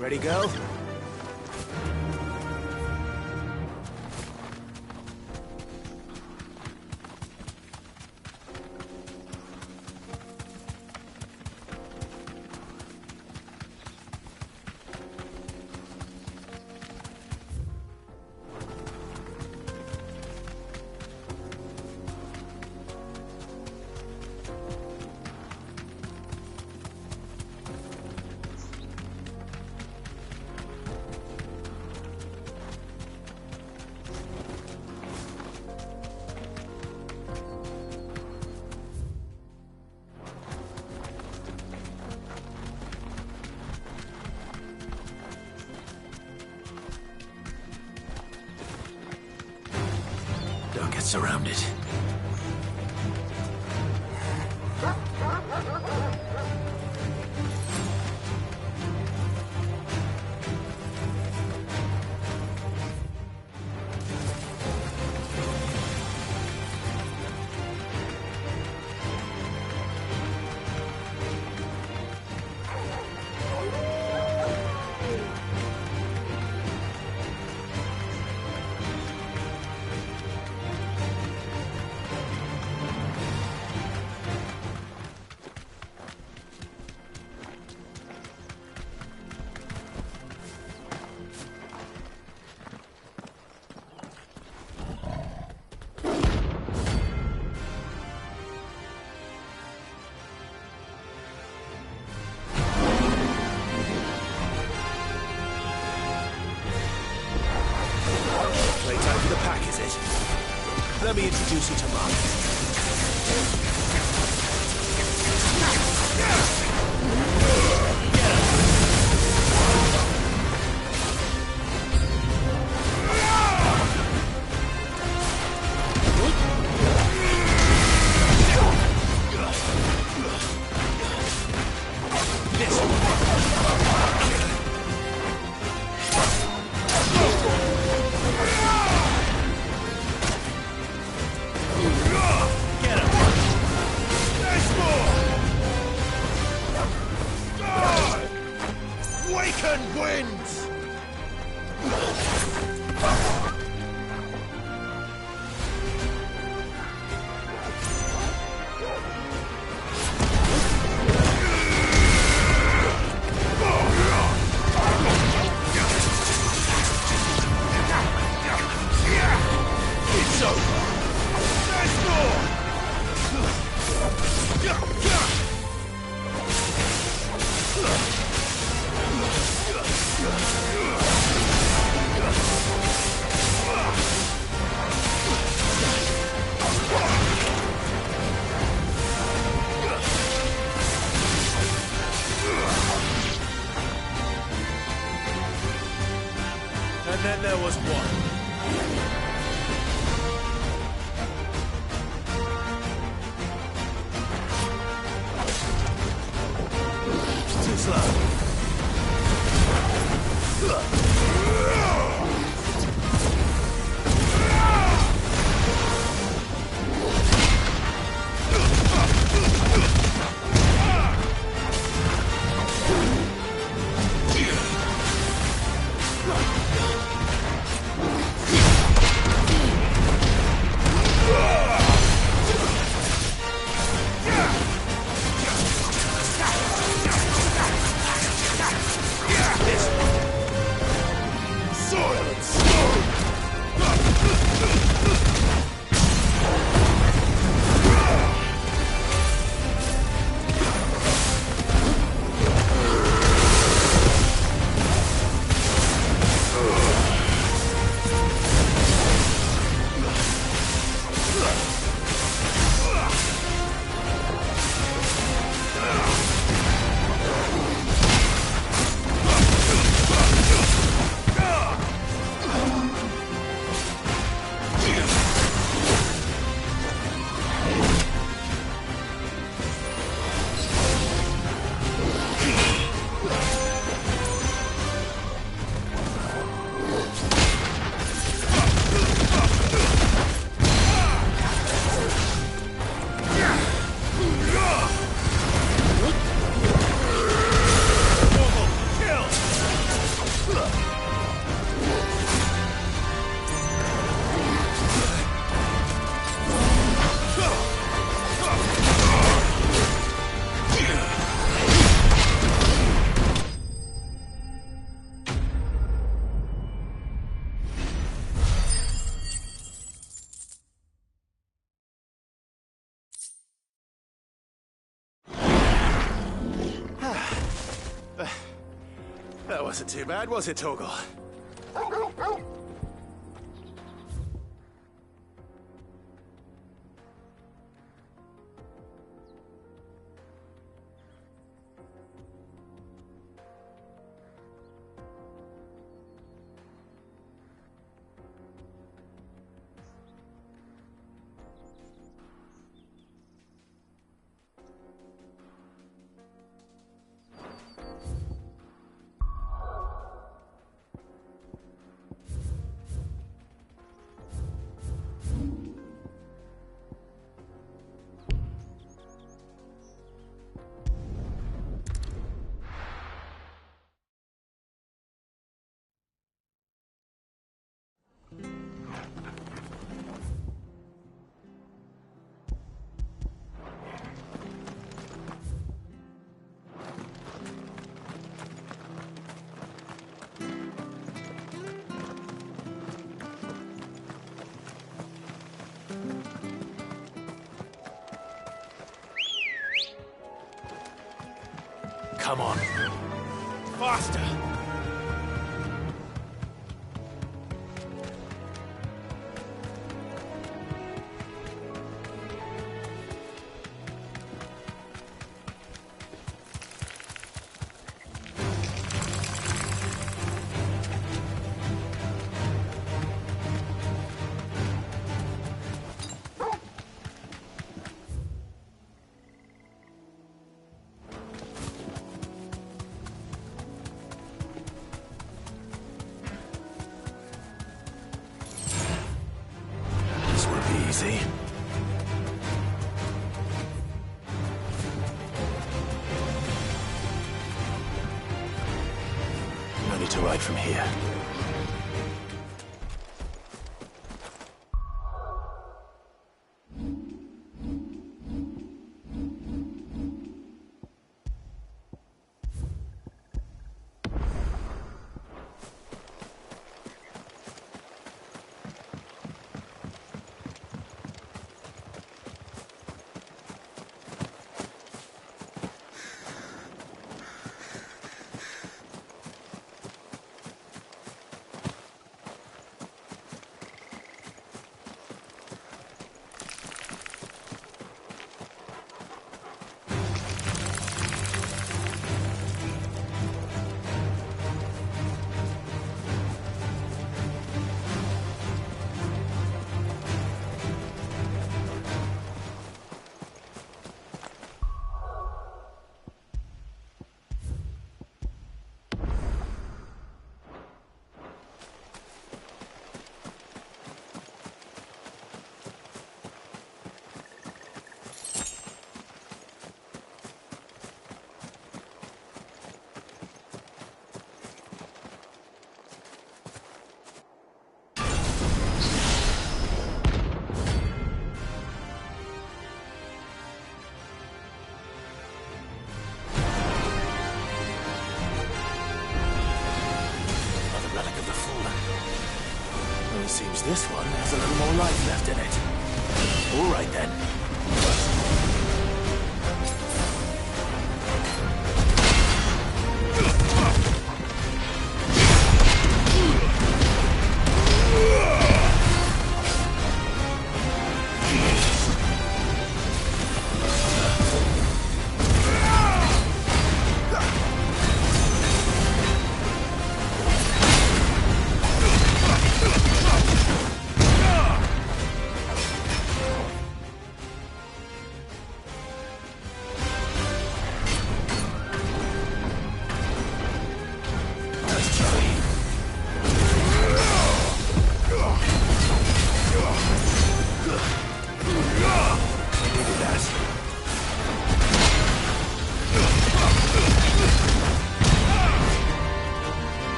Ready, girl? Don't get surrounded. Playtime for the pack, is it? Let me introduce you to Mark. Waken winds! It's over! There's more! And then there was one. Too slow. That wasn't too bad, was it, Torgal? Come on. Faster! Easy. No need to ride from here. Seems this one has a little more life left in it. All right then.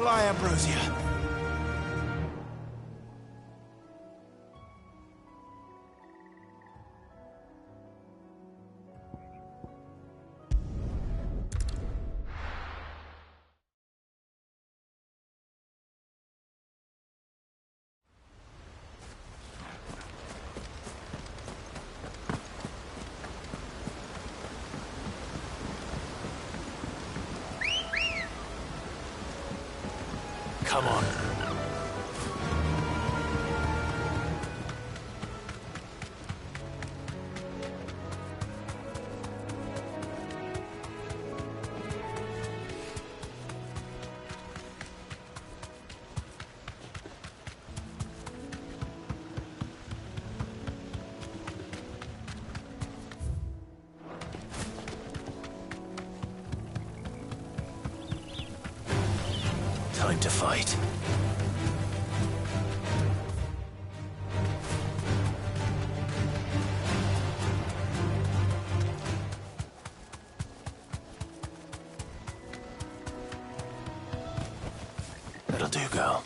Fly, Ambrosia. Come on. Time to fight. That'll do, girl.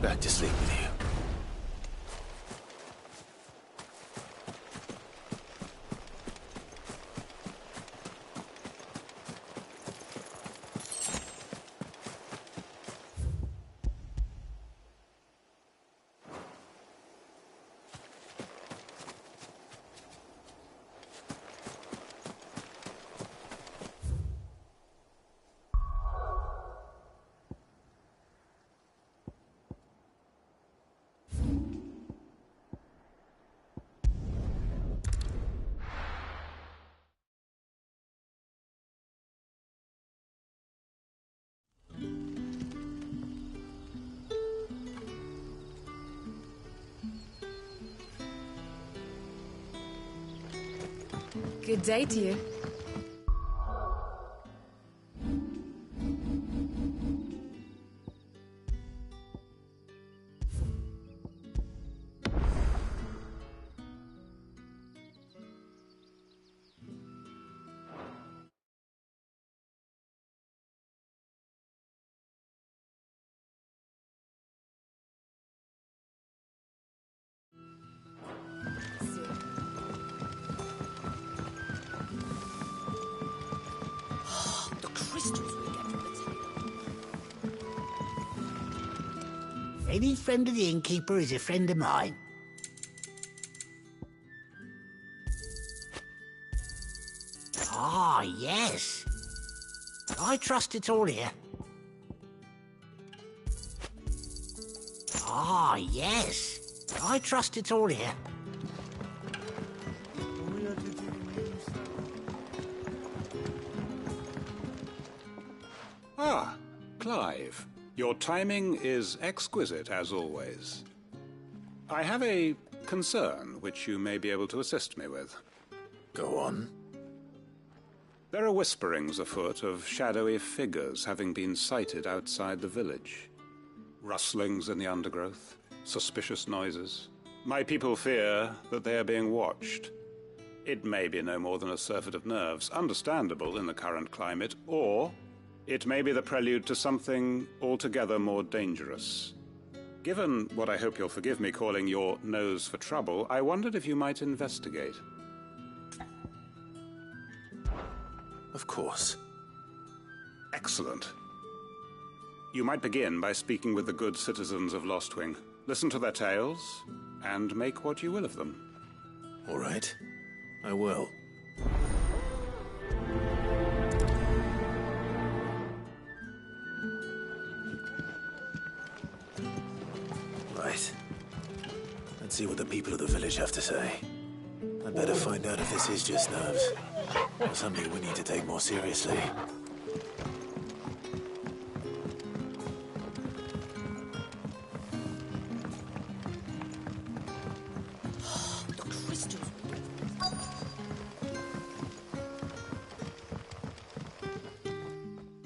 Back to sleep with you. Good day to you. Any friend of the innkeeper is a friend of mine. Ah, yes. I trust it's all here. Ah, yes. I trust it's all here. Ah, Clive. Your timing is exquisite, as always. I have a concern which you may be able to assist me with. Go on. There are whisperings afoot of shadowy figures having been sighted outside the village. Rustlings in the undergrowth, suspicious noises. My people fear that they are being watched. It may be no more than a surfeit of nerves, understandable in the current climate, or it may be the prelude to something altogether more dangerous. Given what I hope you'll forgive me calling your nose for trouble, I wondered if you might investigate. Of course. Excellent. You might begin by speaking with the good citizens of Lostwing. Listen to their tales, and make what you will of them. All right. I will. Right. Let's see what the people of the village have to say. I'd better find out if this is just nerves, or something we need to take more seriously.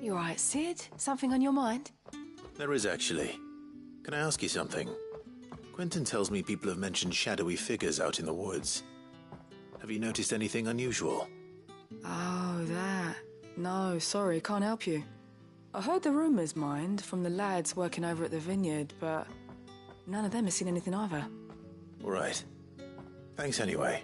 You all right, Sid? Something on your mind? There is, actually. Can I ask you something? Quentin tells me people have mentioned shadowy figures out in the woods. Have you noticed anything unusual? Oh, that. No, sorry, can't help you. I heard the rumours, mind, from the lads working over at the vineyard, but none of them has seen anything either. All right. Thanks anyway.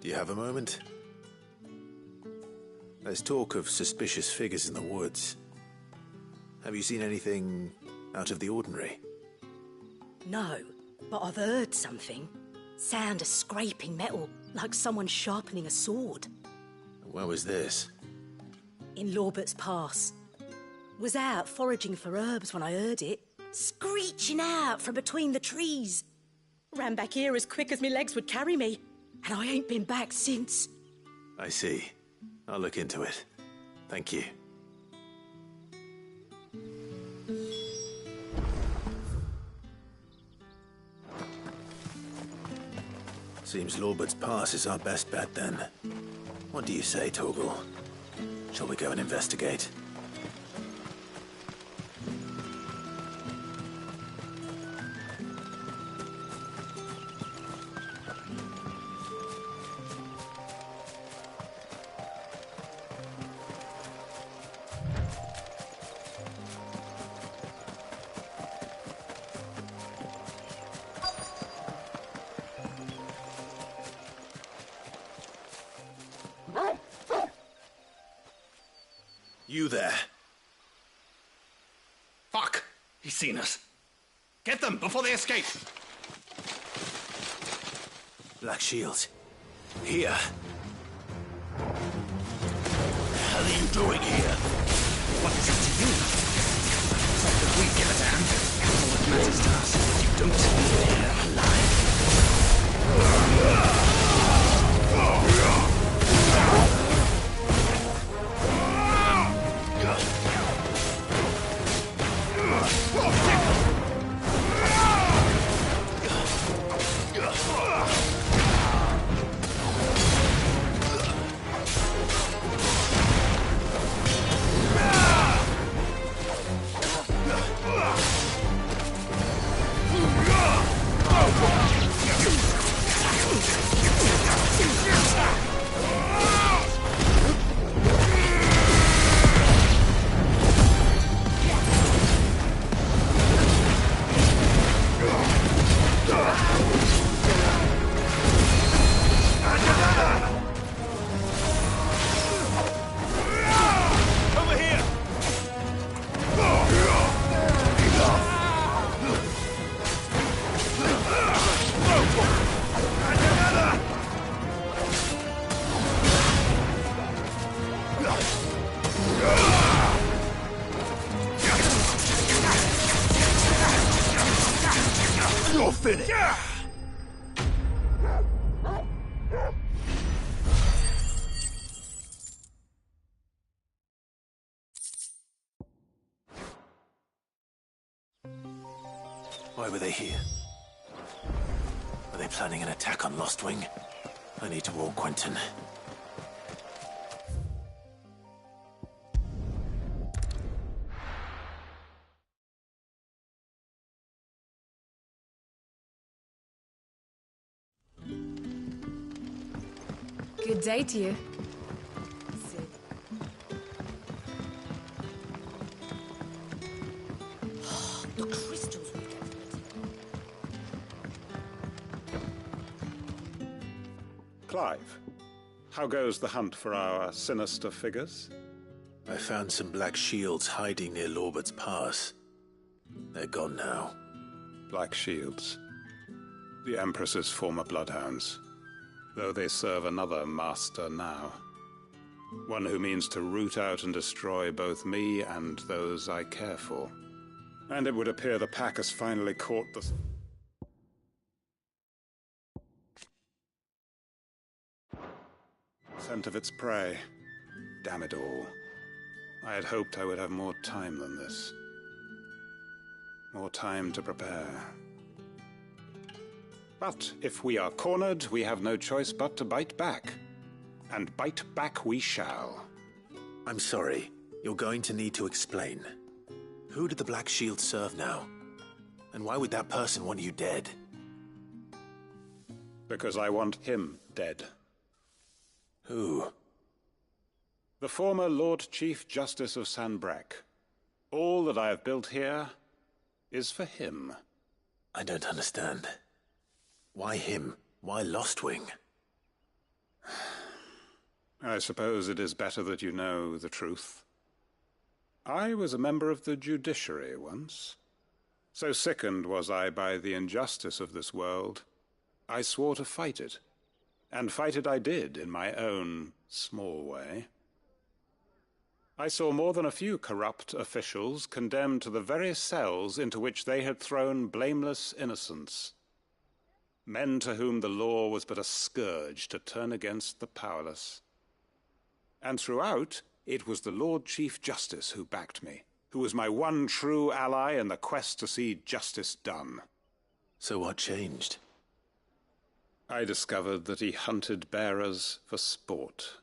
Do you have a moment? There's talk of suspicious figures in the woods. Have you seen anything out of the ordinary? No, but I've heard something. Sound of scraping metal, like someone sharpening a sword. Where was this? In Lorbert's Pass. Was out foraging for herbs when I heard it, screeching out from between the trees. Ran back here as quick as my legs would carry me, and I ain't been back since. I see. I'll look into it. Thank you. Seems Lorbert's Pass is our best bet then. What do you say, Torgal? Shall we go and investigate? You there. Fuck! He's seen us. Get them before they escape. Black Shield. Here. What the hell are you doing here? What is it to you? Except that we give it a hand. All that matters to us is that you don't leave here alive. You're finished. Why were they here? planning an attack on Lostwing? I need to warn Quentin. Good day to you. The crystals we get from it. Clive, how goes the hunt for our sinister figures? I found some black shields hiding near Lorbert's Pass. They're gone now. Black Shields. The Empress's former bloodhounds. Though they serve another master now. One who means to root out and destroy both me and those I care for. And it would appear the pack has finally caught the... scent of its prey. Damn it all. I had hoped I would have more time than this. More time to prepare. But if we are cornered, we have no choice but to bite back. And bite back we shall. I'm sorry. You're going to need to explain. Who did the Black Shield serve now? And why would that person want you dead? Because I want him dead. Who? The former Lord Chief Justice of Sanbreque. All that I have built here is for him. I don't understand. Why him? Why Lostwing? I suppose it is better that you know the truth. I was a member of the judiciary once. So sickened was I by the injustice of this world, I swore to fight it. And fight it I did in my own small way. I saw more than a few corrupt officials condemned to the very cells into which they had thrown blameless innocents. Men to whom the law was but a scourge to turn against the powerless. And throughout, it was the Lord Chief Justice who backed me, who was my one true ally in the quest to see justice done. So what changed? I discovered that he hunted bearers for sport.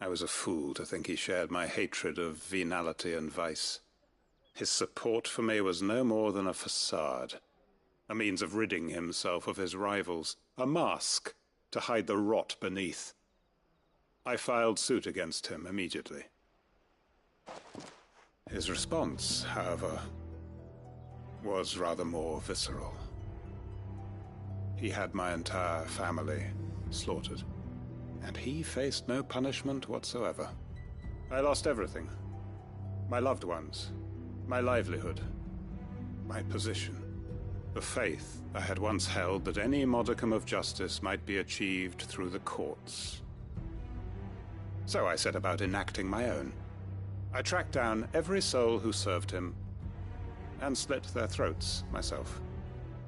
I was a fool to think he shared my hatred of venality and vice. His support for me was no more than a facade. A means of ridding himself of his rivals, a mask to hide the rot beneath. I filed suit against him immediately. His response, however, was rather more visceral. He had my entire family slaughtered, and he faced no punishment whatsoever. I lost everything. My loved ones, my livelihood, my position. The faith I had once held that any modicum of justice might be achieved through the courts. So I set about enacting my own. I tracked down every soul who served him, and slit their throats myself.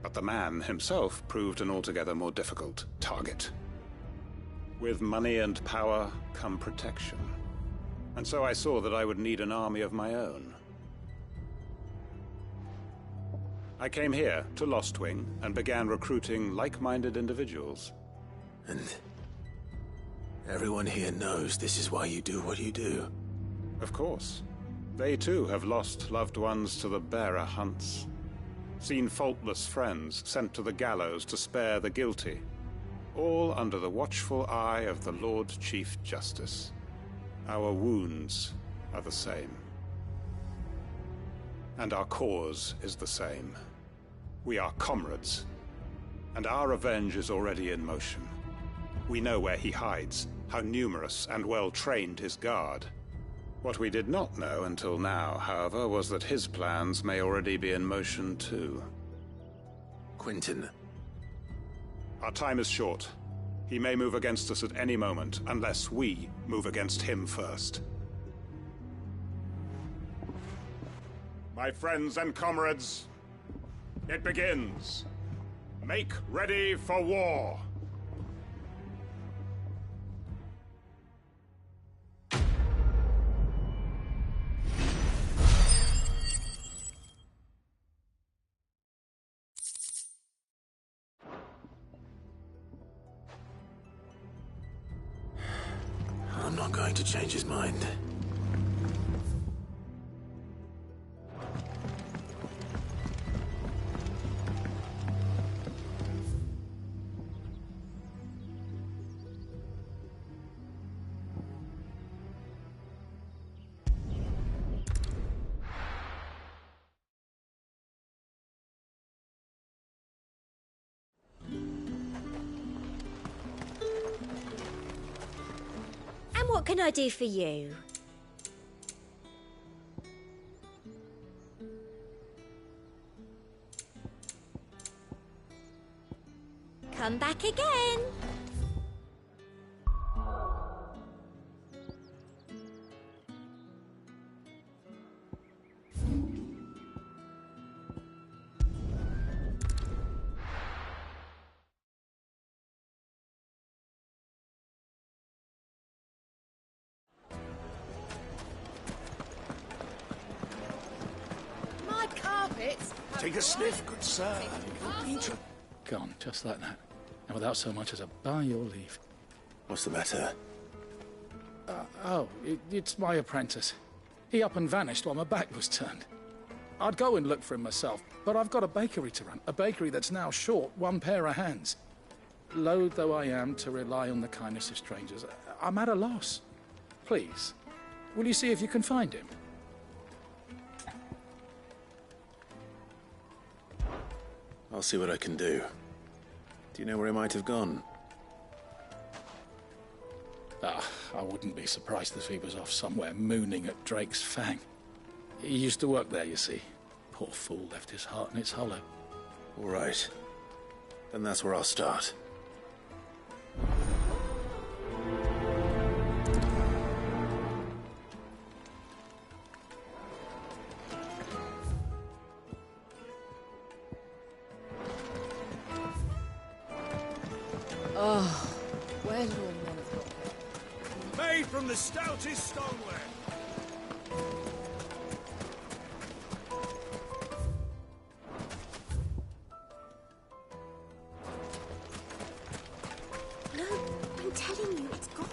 But the man himself proved an altogether more difficult target. With money and power come protection. And so I saw that I would need an army of my own. I came here to Lostwing and began recruiting like-minded individuals. And everyone here knows this is why you do what you do. Of course. They too have lost loved ones to the bearer hunts. Seen faultless friends sent to the gallows to spare the guilty. All under the watchful eye of the Lord Chief Justice. Our wounds are the same. And our cause is the same. We are comrades, and our revenge is already in motion. We know where he hides, how numerous and well-trained his guard. What we did not know until now, however, was that his plans may already be in motion too. Quentin. Our time is short. He may move against us at any moment, unless we move against him first. My friends and comrades, it begins. Make ready for war. not going to change his mind. What can I do for you? Come back again. Take a sniff, good sir. Gone, just like that. And without so much as a by your leave. What's the matter? It's my apprentice. He up and vanished while my back was turned. I'd go and look for him myself, but I've got a bakery to run. A bakery that's now short one pair of hands. Loath though I am to rely on the kindness of strangers, I'm at a loss. Please, will you see if you can find him? I'll see what I can do. Do you know where he might have gone? I wouldn't be surprised if he was off somewhere mooning at Drake's Fang. He used to work there, you see. Poor fool left his heart in its hollow. All right. Then that's where I'll start. Oh, where do all men have got that? Made from the stoutest stoneware. No, I'm telling you, it's gone.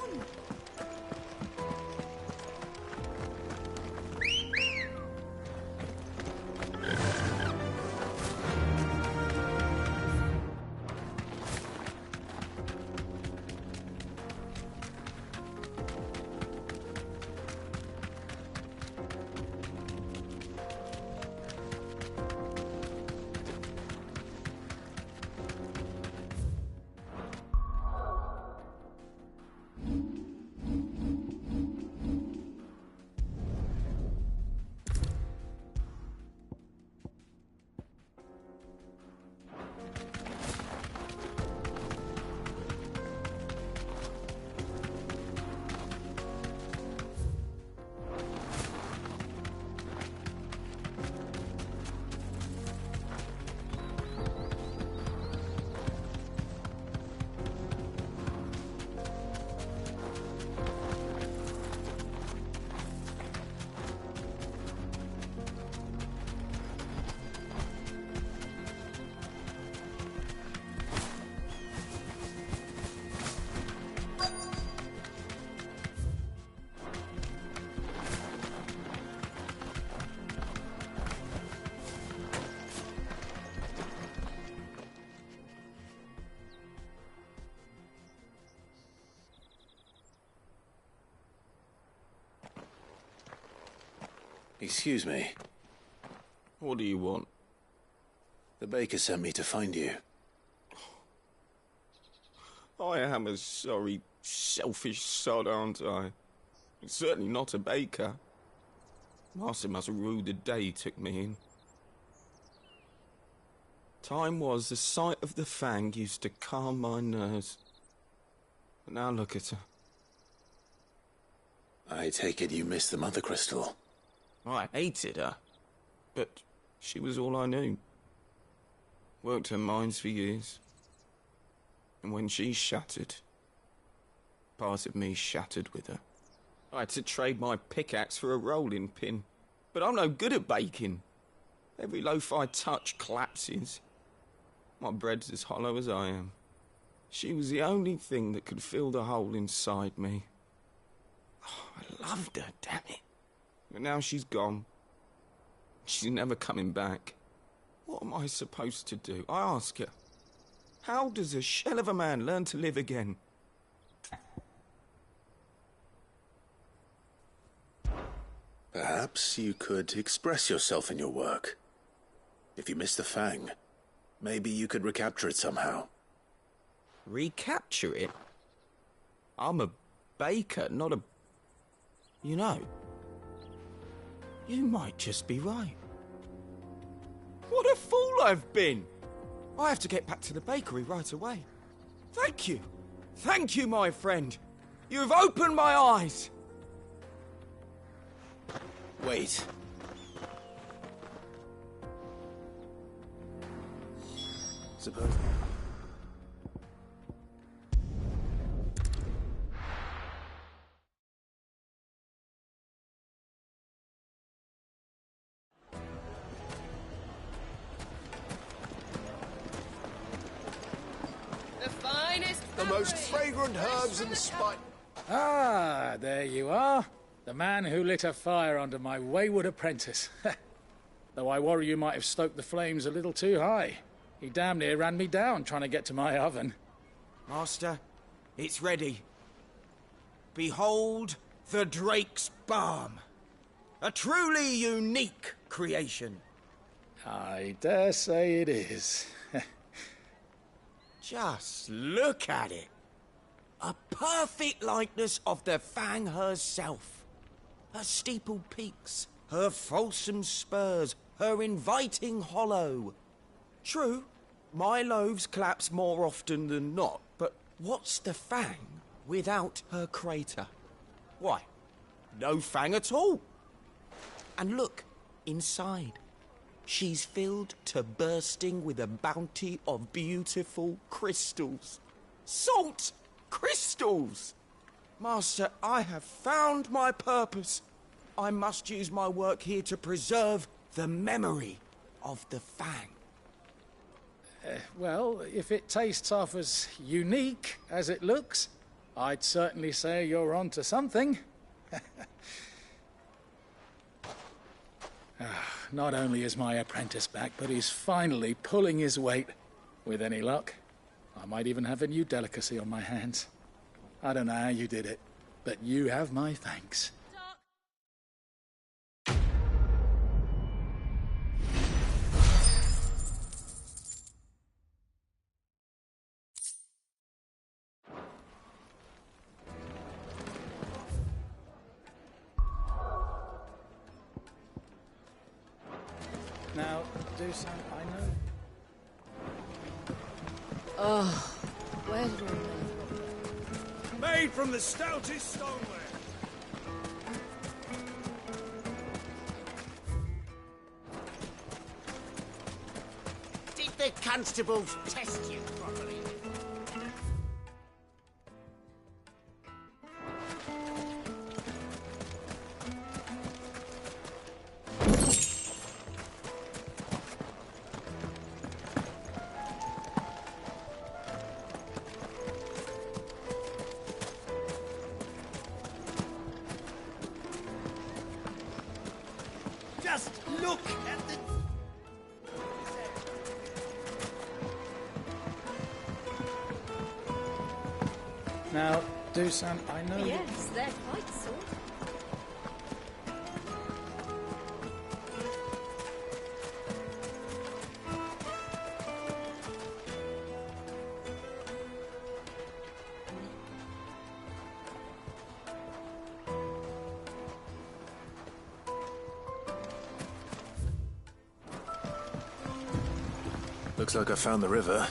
Excuse me. What do you want? The baker sent me to find you. I am a sorry, selfish sod, aren't I? I'm certainly not a baker. Master must have ruled the day he took me in. Time was the sight of the Fang used to calm my nerves. But now look at her. I take it you missed the Mother Crystal. I hated her, but she was all I knew. Worked her mines for years. And when she shattered, part of me shattered with her. I had to trade my pickaxe for a rolling pin, but I'm no good at baking. Every loaf I touch collapses. My bread's as hollow as I am. She was the only thing that could fill the hole inside me. I loved her, damn it. But now she's gone. She's never coming back. What am I supposed to do? I ask her. How does a shell of a man learn to live again? Perhaps you could express yourself in your work. If you miss the Fang, maybe you could recapture it somehow. Recapture it? I'm a baker, not a... You know, you might just be right. What a fool I've been! I have to get back to the bakery right away. Thank you. Thank you, my friend. You've opened my eyes. Wait. Suppose... The most fragrant herbs and spice. Ah, there you are. The man who lit a fire under my wayward apprentice. Though I worry you might have stoked the flames a little too high. He damn near ran me down trying to get to my oven. Master, it's ready. Behold the Drake's Balm. A truly unique creation. I dare say it is. Just look at it. A perfect likeness of the Fang herself. Her steepled peaks, her fulsome spurs, her inviting hollow. True, my loaves collapse more often than not, but what's the Fang without her crater? Why, no Fang at all. And look, inside. She's filled to bursting with a bounty of beautiful crystals. Salt crystals! Master, I have found my purpose. I must use my work here to preserve the memory of the Fang. Well, if it tastes half as unique as it looks, I'd certainly say you're onto something. Not only is my apprentice back, but he's finally pulling his weight. With any luck, I might even have a new delicacy on my hands. I don't know how you did it, but you have my thanks. Now, do some, I know. Oh, where did all Made from the stoutest stoneware. Did the constables test you properly? Just look at the... Now, do some, I know. Yes, they're quite sort. Looks like I found the river.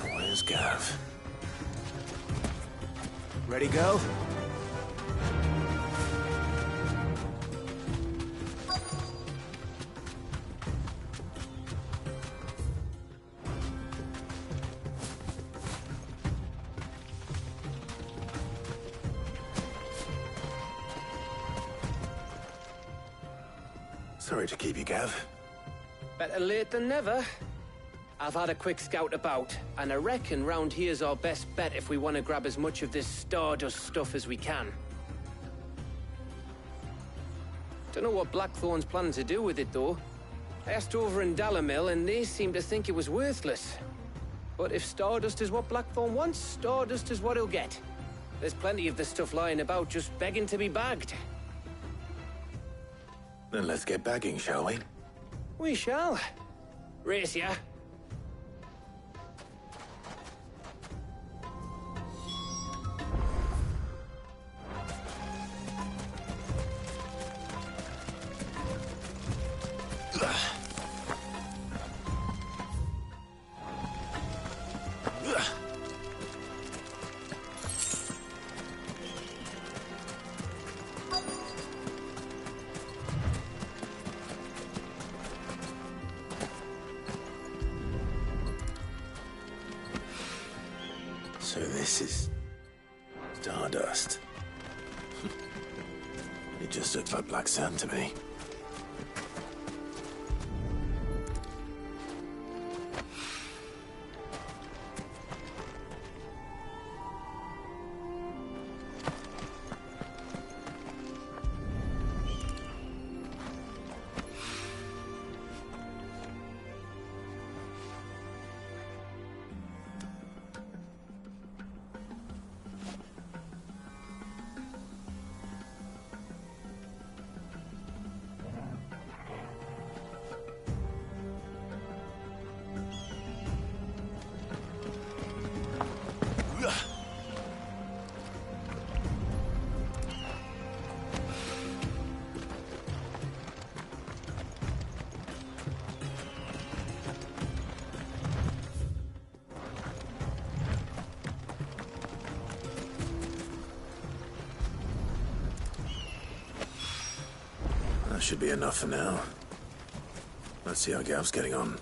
Now where's Gav? Ready, go? Sorry to keep you, Gav. Better late than never. I've had a quick scout about, and I reckon round here's our best bet if we want to grab as much of this stardust stuff as we can. Don't know what Blackthorn's planning to do with it, though. I asked over in Dalamil, and they seem to think it was worthless. But if Stardust is what Blackthorn wants, Stardust is what he'll get. There's plenty of this stuff lying about, just begging to be bagged. Then let's get bagging, shall we? We shall. Race ya. So this is Stardust. It just looks like black sand to me. That should be enough for now. Let's see how Gav's getting on.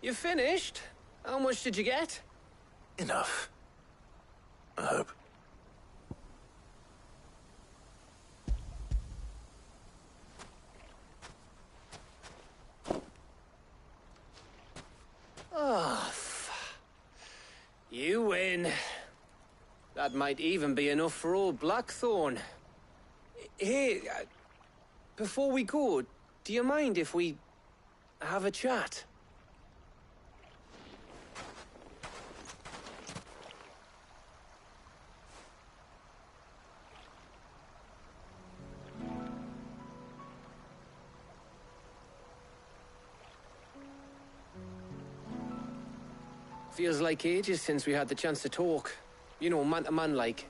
You finished? How much did you get? Enough. I hope. Oh, you win. That might even be enough for old Blackthorn. Hey, before we go, do you mind if we have a chat? Feels like ages since we had the chance to talk. You know, man to man like.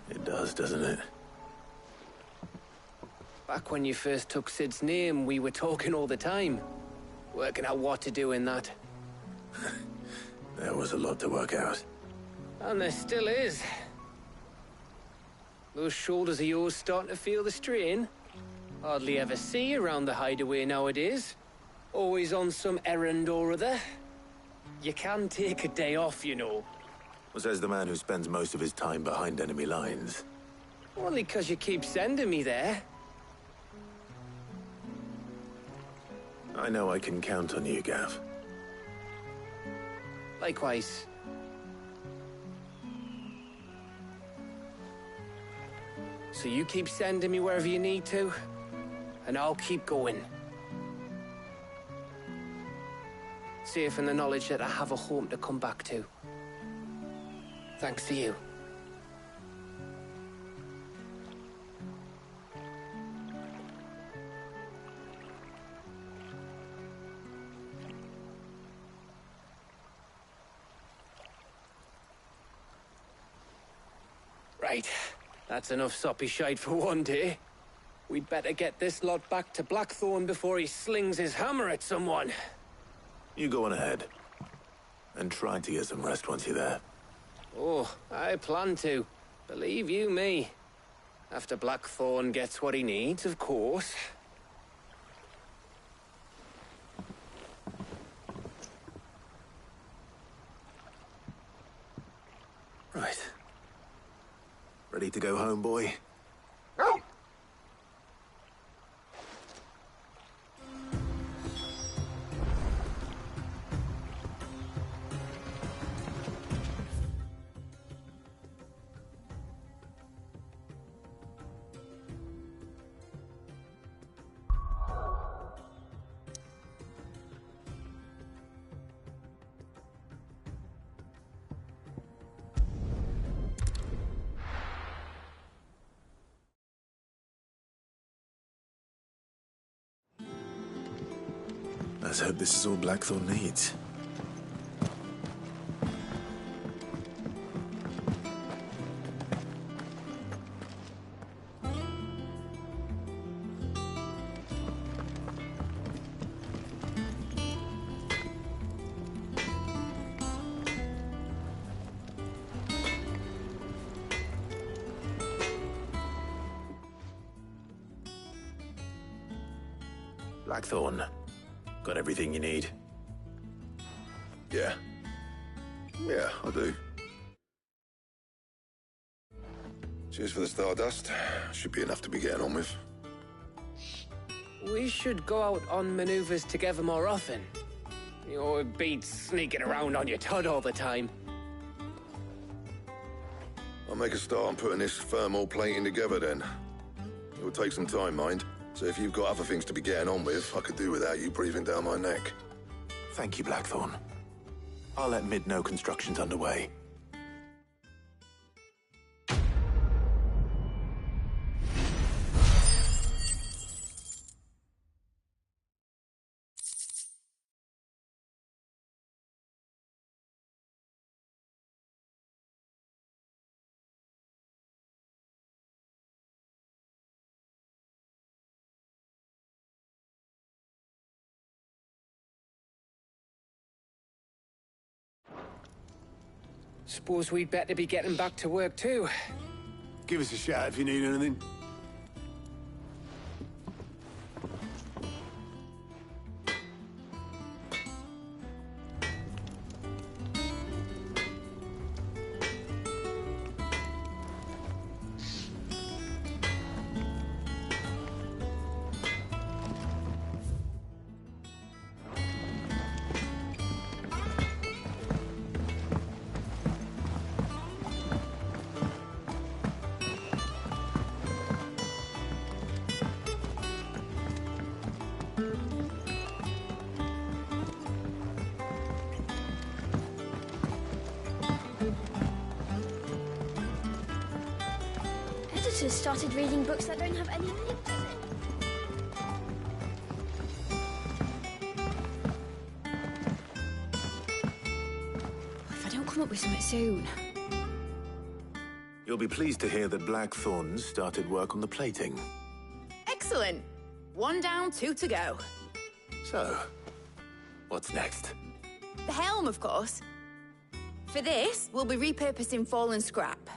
It does, doesn't it? Back when you first took Sid's name, we were talking all the time. Working out what to do in that. There was a lot to work out. And there still is. Those shoulders of yours starting to feel the strain. Hardly ever see you around the hideaway nowadays. Always on some errand or other. You can take a day off, you know. Says the man who spends most of his time behind enemy lines. Only 'cause you keep sending me there. I know I can count on you, Gav. Likewise. So you keep sending me wherever you need to, and I'll keep going. Safe in the knowledge that I have a home to come back to. Thanks to you. Right. That's enough soppy shite for one day. We'd better get this lot back to Blackthorn before he slings his hammer at someone. You go on ahead. And try to get some rest once you're there. Oh, I plan to. Believe you me. After Blackthorn gets what he needs, of course. Right. Ready to go home, boy? Let's hope this is all Blackthorn needs. Blackthorn. Got everything you need? Yeah. Yeah, I do. Cheers for the Stardust. Should be enough to be getting on with. We should go out on maneuvers together more often. You're beat sneaking around on your tud all the time. I'll make a start on putting this thermal plating together then. It will take some time, mind. So if you've got other things to be getting on with, I could do without you breathing down my neck. Thank you, Blackthorn. I'll let Mid know construction's underway. Suppose we'd better be getting back to work too. Give us a shout if you need anything. Editors started reading books that don't have any links in. If I don't come up with something soon. You'll be pleased to hear that Blackthorn started work on the plating. Excellent. 1 down, 2 to go. So, what's next? The helm, of course. For this, we'll be repurposing fallen scrap.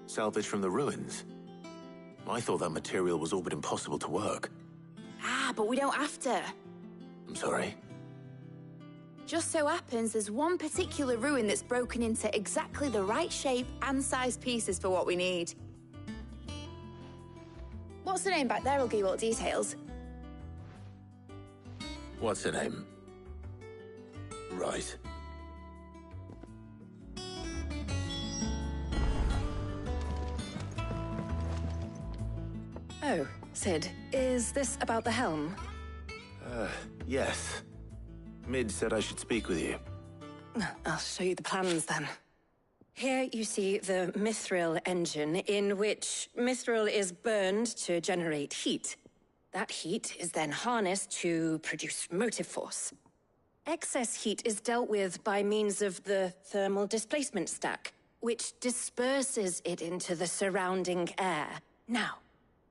Salvage from the ruins? I thought that material was all but impossible to work. Ah, but we don't have to. I'm sorry. Just so happens there's one particular ruin that's broken into exactly the right shape and size pieces for what we need. What's the name back there? I'll give you all the details. What's her name? Right. Oh, Sid, is this about the helm? Yes. Mid said I should speak with you. I'll show you the plans then. Here you see the mithril engine, in which mithril is burned to generate heat. That heat is then harnessed to produce motive force. Excess heat is dealt with by means of the thermal displacement stack, which disperses it into the surrounding air. Now,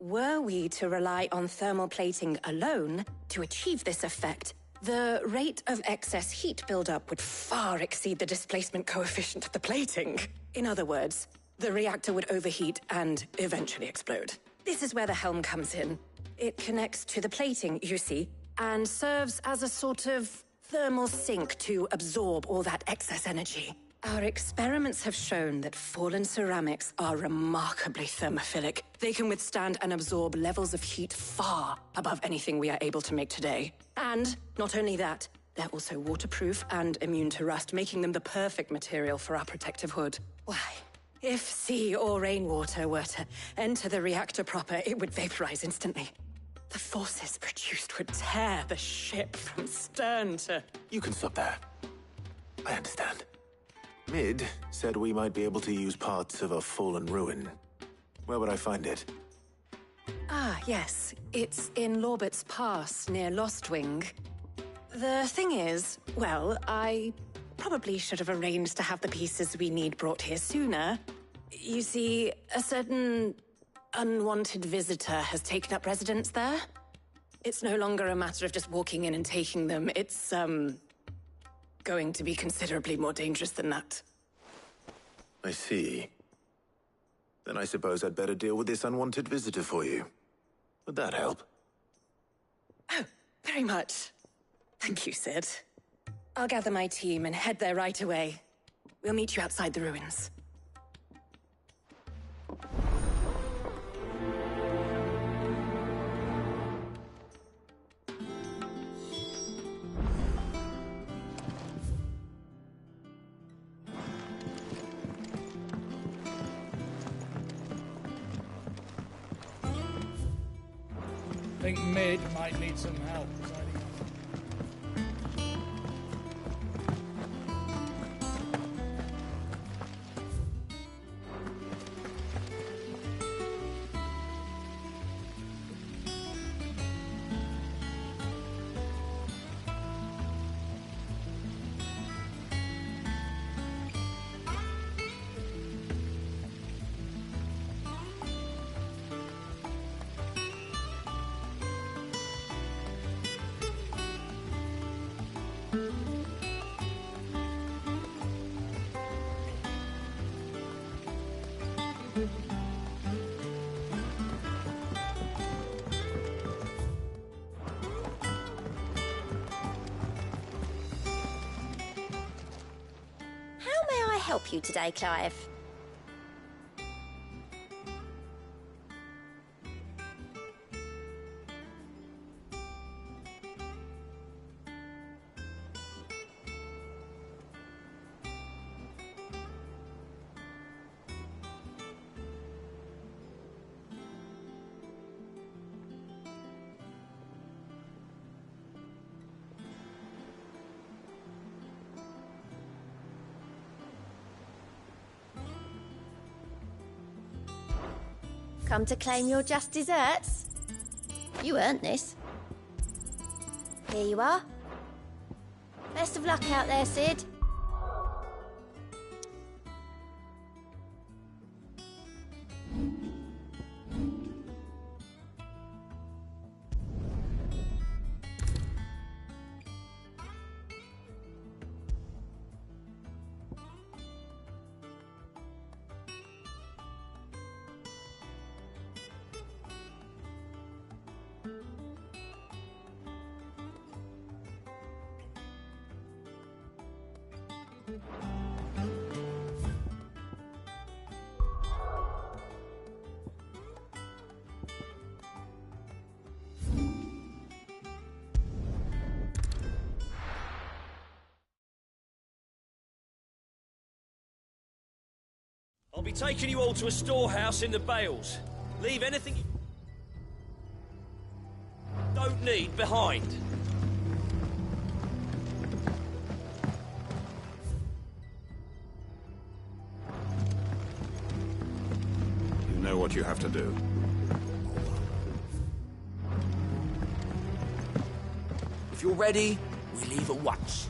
were we to rely on thermal plating alone to achieve this effect, the rate of excess heat buildup would far exceed the displacement coefficient of the plating. In other words, the reactor would overheat and eventually explode. This is where the helm comes in. It connects to the plating, you see, and serves as a sort of thermal sink to absorb all that excess energy. Our experiments have shown that fallen ceramics are remarkably thermophilic. They can withstand and absorb levels of heat far above anything we are able to make today. And not only that, they're also waterproof and immune to rust, making them the perfect material for our protective hood. Why, if sea or rainwater were to enter the reactor proper, it would vaporize instantly. The forces produced would tear the ship from stern to... You can stop there. I understand. Mid said we might be able to use parts of a fallen ruin. Where would I find it? Ah, yes. It's in Lorbert's Pass, near Lostwing. The thing is, well, I probably should have arranged to have the pieces we need brought here sooner. You see, a certain unwanted visitor has taken up residence there. It's no longer a matter of just walking in and taking them. It's, going to be considerably more dangerous than that. I see. Then I suppose I'd better deal with this unwanted visitor for you. Would that help? Oh, very much. Thank you, Sid. I'll gather my team and head there right away. We'll meet you outside the ruins. I think Mid might need some help deciding help you today, Clive? Come to claim your just desserts? You earned this. Here you are. Best of luck out there, Sid. I'll be taking you all to a storehouse in the Bales. Leave anything you don't need behind. You know what you have to do. If you're ready, we leave at once.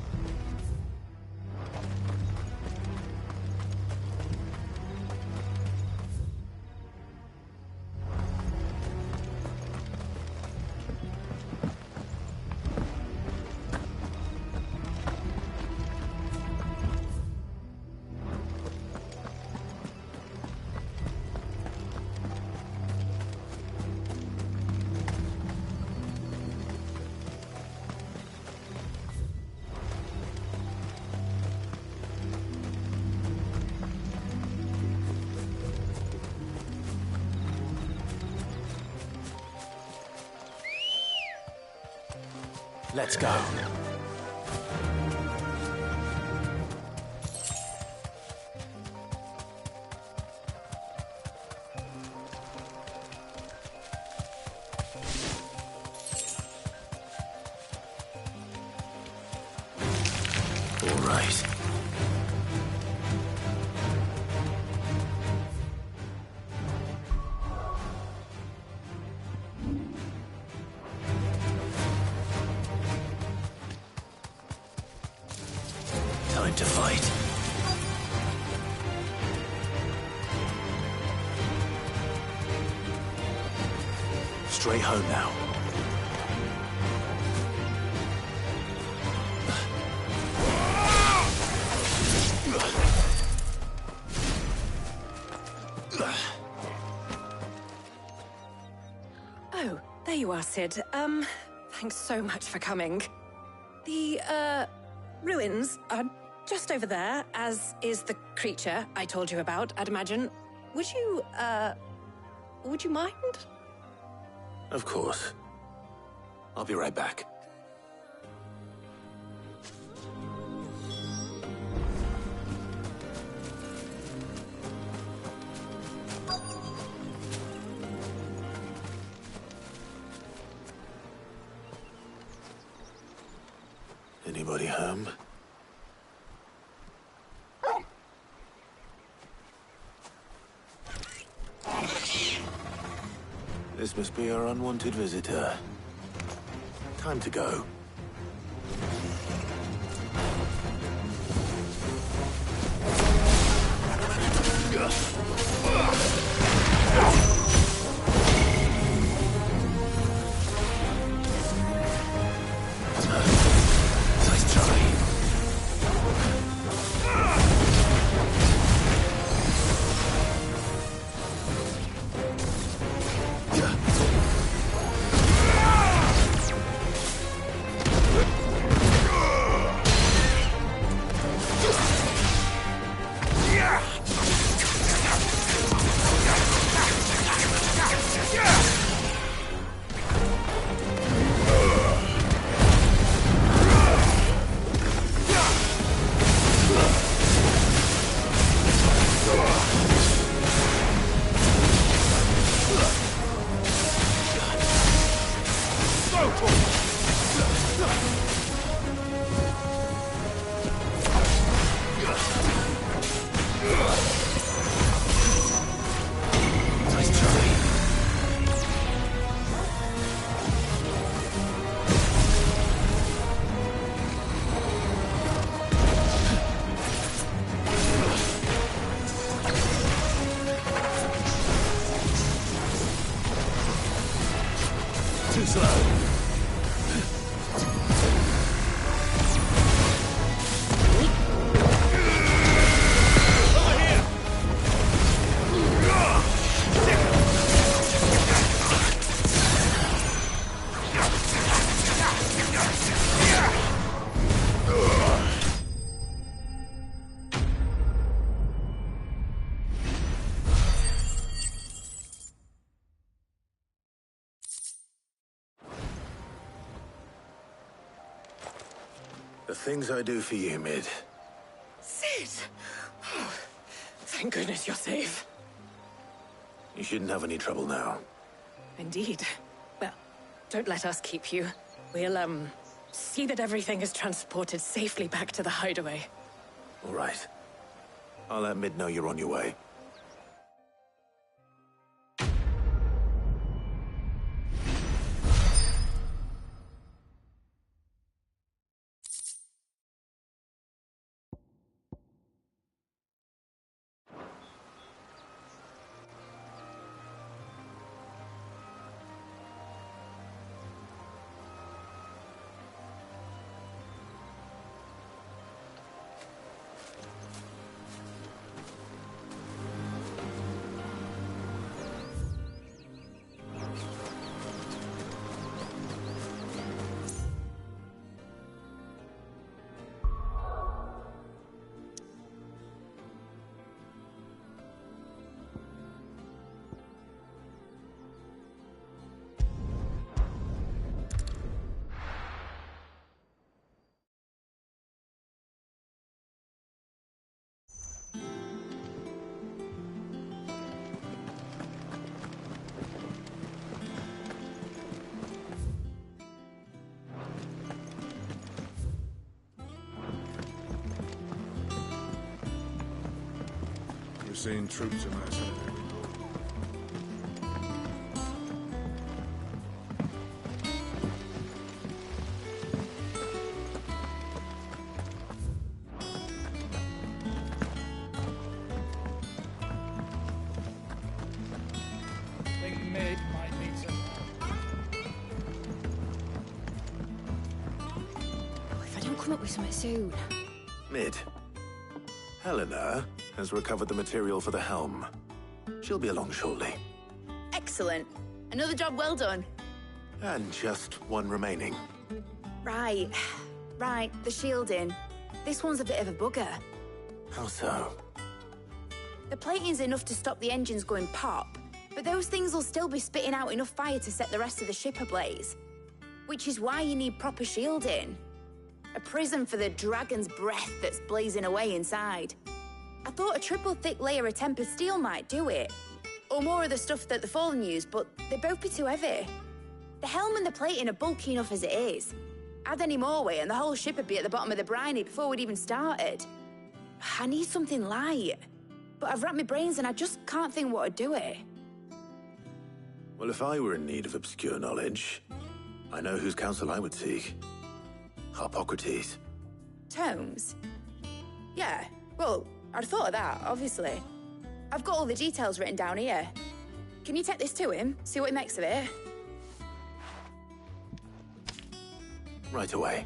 Let's go. All right. Time to fight. Straight home now. Oh, there you are, Sid. Thanks so much for coming. The, ruins are just over there, as is the creature I told you about, I'd imagine. Would you mind? Of course. I'll be right back. Anybody home? This must be our unwanted visitor. Time to go. Nice try. Too slow. The things I do for you, Mid. Sid! Oh, thank goodness you're safe. You shouldn't have any trouble now. Indeed. Well, don't let us keep you. We'll, see that everything is transported safely back to the hideaway. All right. I'll let Mid know you're on your way. We're seeing troops in our side. Think Mid might need some If I don't come up with something soon. Mid. Helena has recovered the material for the helm. She'll be along shortly. Excellent. Another job well done. And just one remaining. Right. Right, the shielding. This one's a bit of a bugger. How so? The plating's enough to stop the engines going pop, but those things will still be spitting out enough fire to set the rest of the ship ablaze. Which is why you need proper shielding. A prison for the dragon's breath that's blazing away inside. I thought a triple thick layer of tempered steel might do it. Or more of the stuff that the Fallen use, but they'd both be too heavy. The helm and the plating are bulky enough as it is. Add any more weight and the whole ship would be at the bottom of the briny before we'd even started. I need something light. But I've racked my brains and I just can't think what would do it. Well, if I were in need of obscure knowledge, I know whose counsel I would seek. Harpocrates. Tomes? Yeah, well, I'd thought of that, obviously. I've got all the details written down here. Can you take this to him, see what he makes of it? Right away.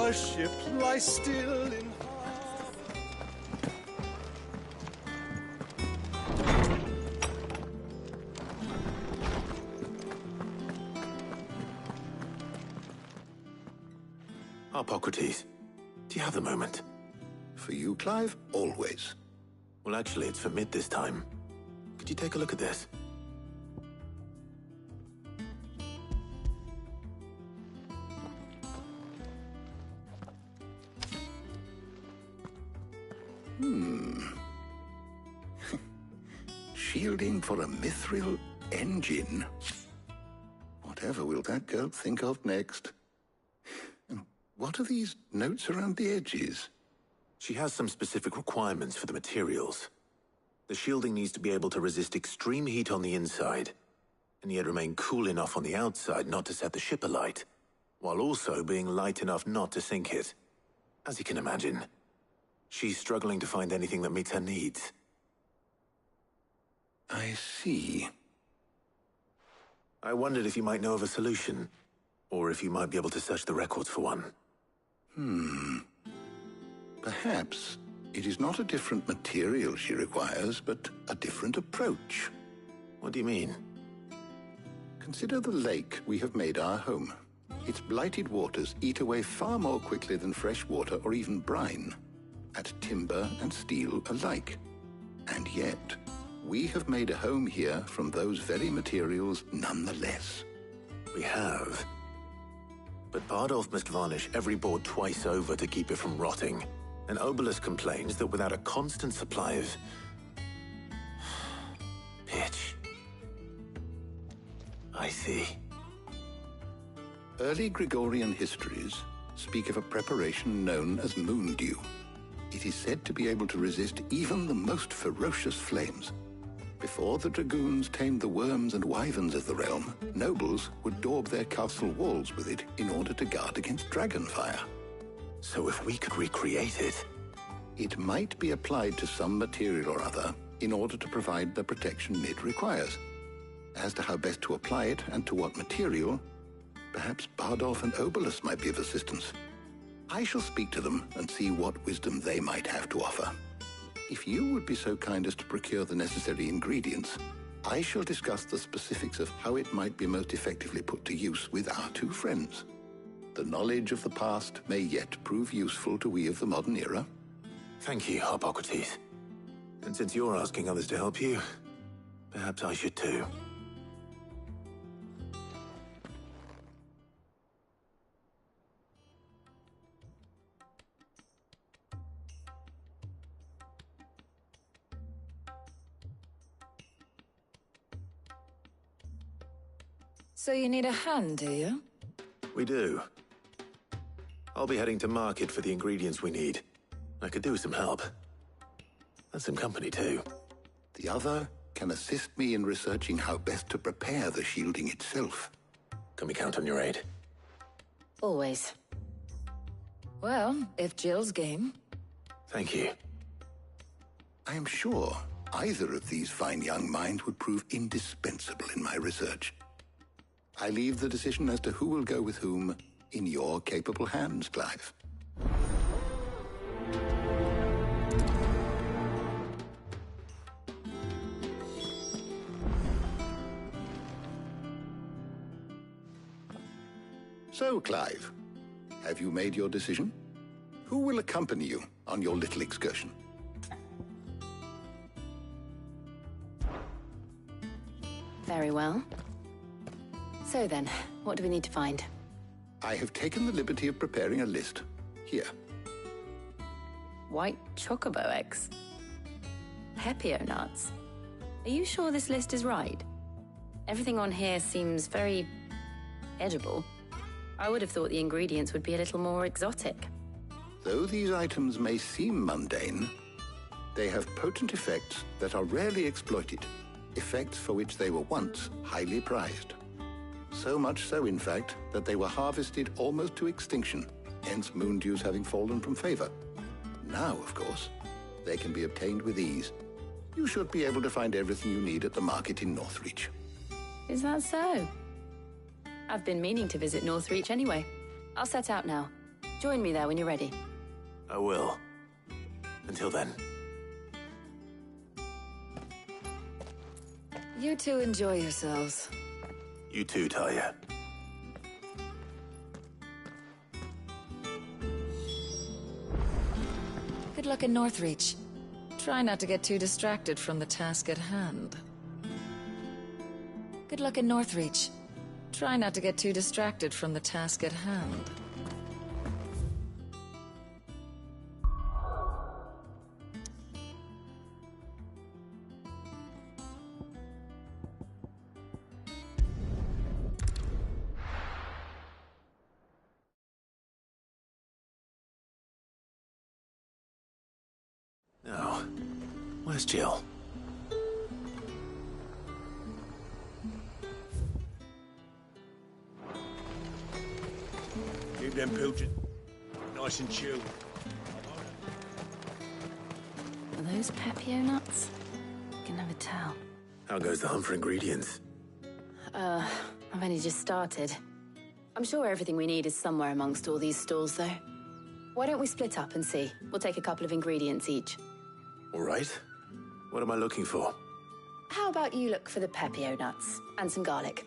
Our ship lies still in Harpocrates, do you have the moment? For you, Clive, always. Well, actually, it's for Mid this time. Could you take a look at this? Shielding for a mithril engine. Whatever will that girl think of next? And what are these notes around the edges? She has some specific requirements for the materials. The shielding needs to be able to resist extreme heat on the inside, and yet remain cool enough on the outside not to set the ship alight. while also being light enough not to sink it. As you can imagine, she's struggling to find anything that meets her needs. I see. I wondered if you might know of a solution, or if you might be able to search the records for one. Perhaps it is not a different material she requires, but a different approach. What do you mean? Consider the lake we have made our home. Its blighted waters eat away far more quickly than fresh water or even brine, at timber and steel alike. And yet, we have made a home here from those very materials nonetheless. We have. But Bardolph must varnish every board twice over to keep it from rotting. And Obelus complains that without a constant supply of pitch. I see. Early Gregorian histories speak of a preparation known as moondew. It is said to be able to resist even the most ferocious flames. Before the dragoons tamed the worms and wyverns of the realm, nobles would daub their castle walls with it in order to guard against dragonfire. So if we could recreate it... It might be applied to some material or other in order to provide the protection it requires. As to how best to apply it and to what material, perhaps Bardolph and Obelus might be of assistance. I shall speak to them and see what wisdom they might have to offer. If you would be so kind as to procure the necessary ingredients, I shall discuss the specifics of how it might be most effectively put to use with our two friends. The knowledge of the past may yet prove useful to we of the modern era. Thank you, Harpocrates. And since you're asking others to help you, perhaps I should too. So you need a hand, do you? We do. I'll be heading to market for the ingredients we need. I could do with some help. And some company, too. The other can assist me in researching how best to prepare the shielding itself. Can we count on your aid? Always. Well, if Jill's game. Thank you. I am sure either of these fine young minds would prove indispensable in my research. I leave the decision as to who will go with whom in your capable hands, Clive. So, Clive, have you made your decision? Who will accompany you on your little excursion? Very well. So then, what do we need to find? I have taken the liberty of preparing a list. Here. White chocobo eggs. Pepio nuts. Are you sure this list is right? Everything on here seems very edible. I would have thought the ingredients would be a little more exotic. Though these items may seem mundane, they have potent effects that are rarely exploited, effects for which they were once highly prized. So much so, in fact, that they were harvested almost to extinction, hence moondews having fallen from favor. Now, of course, they can be obtained with ease. You should be able to find everything you need at the market in Northreach. Is that so? I've been meaning to visit Northreach anyway. I'll set out now. Join me there when you're ready. I will. Until then. You two enjoy yourselves. You too, Talia. Good luck in Northreach. Try not to get too distracted from the task at hand. Good luck in Northreach. Try not to get too distracted from the task at hand. Now, where's Jill? them pilchards nice and chilled. Are those Pepio nuts? I can never tell. How goes the hunt for ingredients? I've only just started. I'm sure everything we need is somewhere amongst all these stalls, though. Why don't we split up and see? We'll take a couple of ingredients each. All right. What am I looking for? How about you look for the Pepio nuts and some garlic?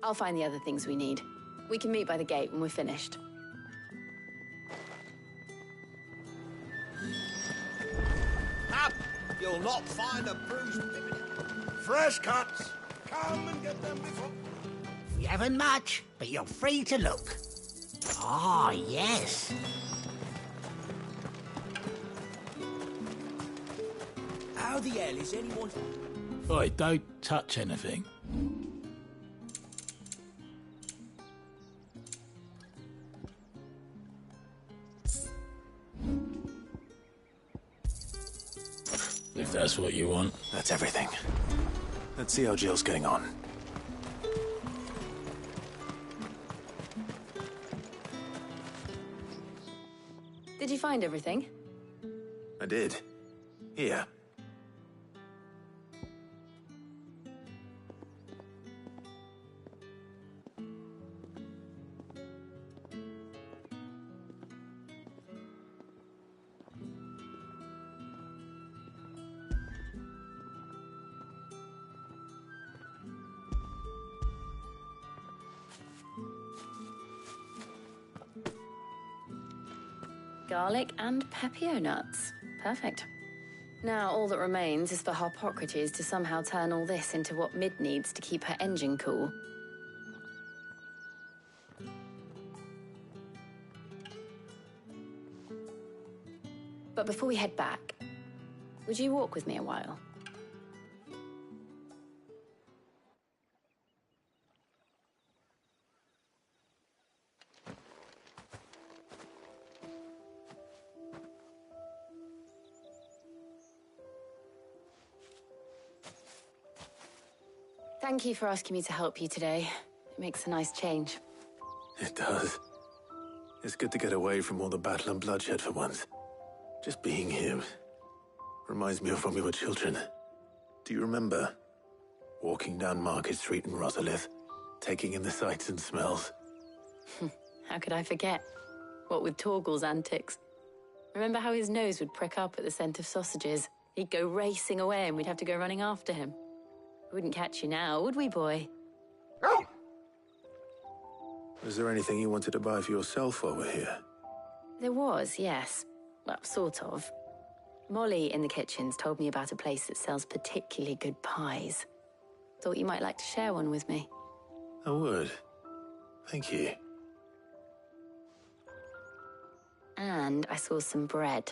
I'll find the other things we need. We can meet by the gate when we're finished. Up! You'll not find a bruised pippin. Fresh cuts! Come and get them before... We haven't much, but you're free to look. Ah, yes. How the hell is anyone... Oi, don't touch anything. If that's what you want. That's everything. Let's see how Jill's getting on. Did you find everything? I did. Here. Garlic and Pepio nuts. Perfect. Now all that remains is for Harpocrates to somehow turn all this into what Mid needs to keep her engine cool. But before we head back, would you walk with me a while? Thank you for asking me to help you today. It makes a nice change. It does. It's good to get away from all the battle and bloodshed for once. Just being here reminds me of when we were children. Do you remember? Walking down Market Street in Rosalith, taking in the sights and smells. How could I forget? What with Torgal's antics. Remember how his nose would prick up at the scent of sausages? He'd go racing away and we'd have to go running after him. We wouldn't catch you now, would we, boy? Was there anything you wanted to buy for yourself while we're here? There was, yes. Well, sort of. Molly in the kitchens told me about a place that sells particularly good pies. Thought you might like to share one with me. I would. Thank you. And I saw some bread.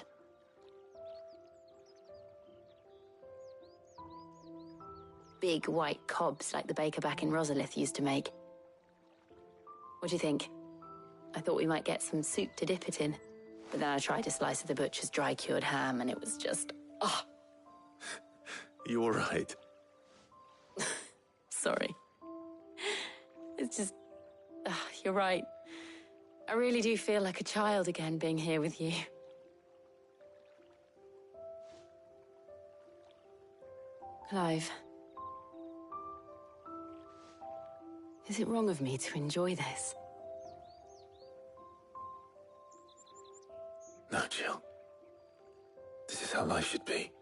Big white cobs like the baker back in Rosalith used to make. What do you think? I thought we might get some soup to dip it in. But then I tried a slice of the butcher's dry-cured ham and it was just... oh. You all right? Sorry. It's just... you're right. I really do feel like a child again being here with you. Clive. Is it wrong of me to enjoy this? No, Jill. This is how life should be.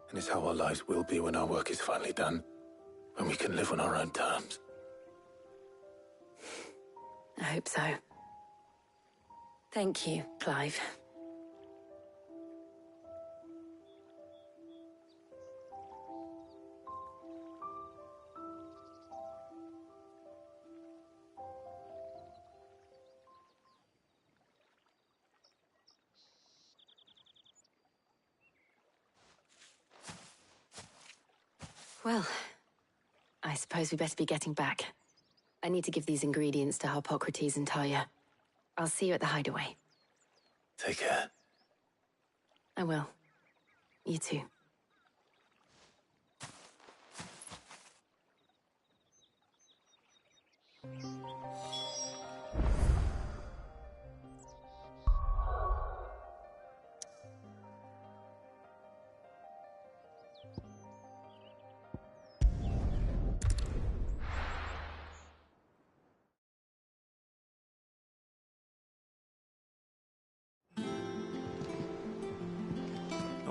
And it's how our lives will be when our work is finally done. When we can live on our own terms. I hope so. Thank you, Clive. Well, I suppose we better be getting back. I need to give these ingredients to Harpocrates and Talia. I'll see you at the hideaway. Take care. I will. You too.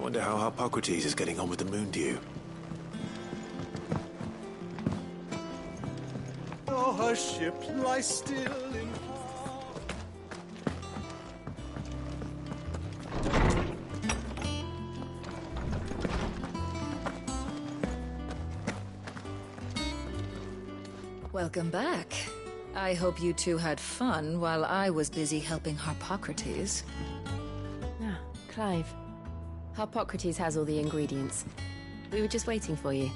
Wonder how Harpocrates is getting on with the Moondew. Oh, her ship lies still in... Welcome back. I hope you two had fun while I was busy helping Harpocrates. Ah, Clive. Harpocrates has all the ingredients. We were just waiting for you.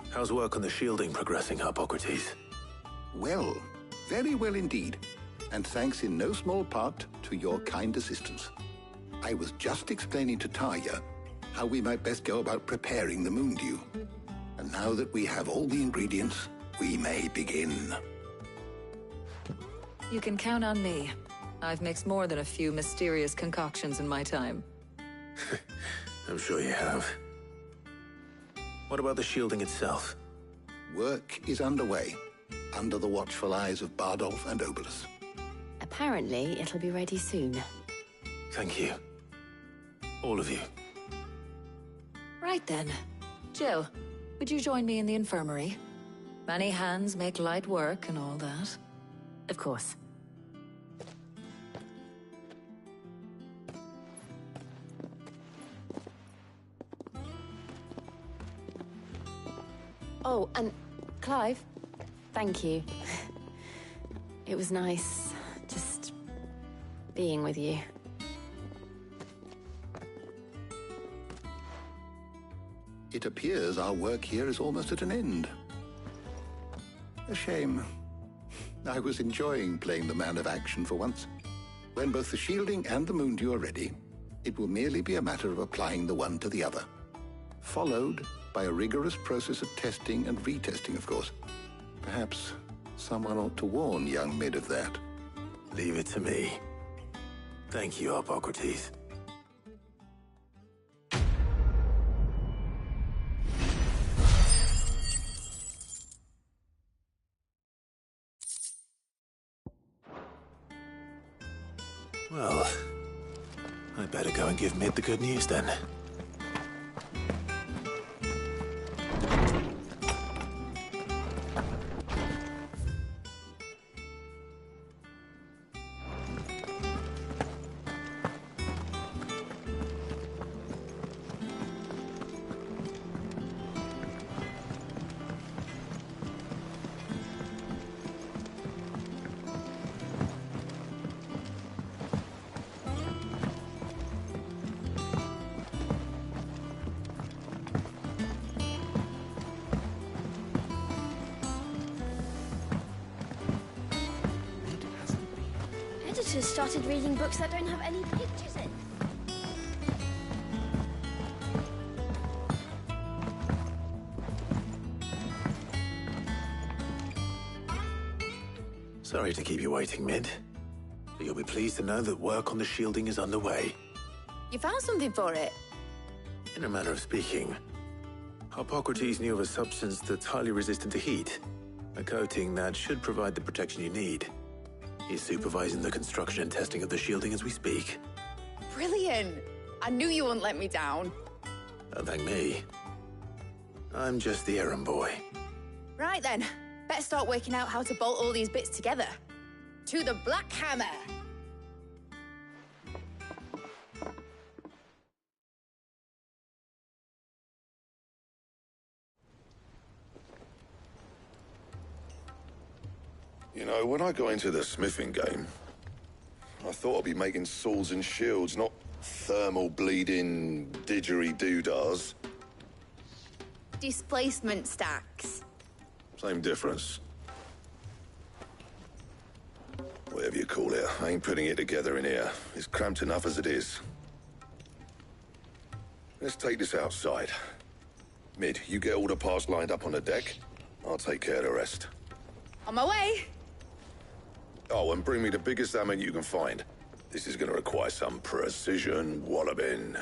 How's work on the shielding progressing, Harpocrates? Well, very well indeed. And thanks in no small part to your kind assistance. I was just explaining to Tarja how we might best go about preparing the Moondew. And now that we have all the ingredients, we may begin. You can count on me. I've mixed more than a few mysterious concoctions in my time. I'm sure you have. What about the shielding itself? Work is underway, under the watchful eyes of Bardolph and Obolus. Apparently, it'll be ready soon. Thank you. All of you. Right then. Jill, would you join me in the infirmary? Many hands make light work and all that. Of course. Oh, and Clive, thank you. It was nice just being with you. It appears our work here is almost at an end. A shame. I was enjoying playing the man of action for once. When both the shielding and the Moondew are ready, it will merely be a matter of applying the one to the other. Followed by a rigorous process of testing and retesting, of course. Perhaps someone ought to warn young Mid of that. Leave it to me. Thank you, Harpocrates. Well, I better go and give Mid the good news then. Editors started reading books that don't have any pictures in. Sorry to keep you waiting, Mid. But you'll be pleased to know that work on the shielding is underway. You found something for it? In a manner of speaking, Harpocrates knew of a substance that's highly resistant to heat. A coating that should provide the protection you need. He's supervising the construction and testing of the shielding as we speak. Brilliant! I knew you wouldn't let me down. Don't thank me. I'm just the errand boy. Right then, better start working out how to bolt all these bits together. To the Black Hammer! You know, when I got into the smithing game, I thought I'd be making swords and shields, not thermal bleeding didgeridoo-dahs. Displacement stacks. Same difference. Whatever you call it, I ain't putting it together in here. It's cramped enough as it is. Let's take this outside. Mid, you get all the parts lined up on the deck. I'll take care of the rest. On my way! Oh, and bring me the biggest hammer you can find. This is gonna require some precision walloping.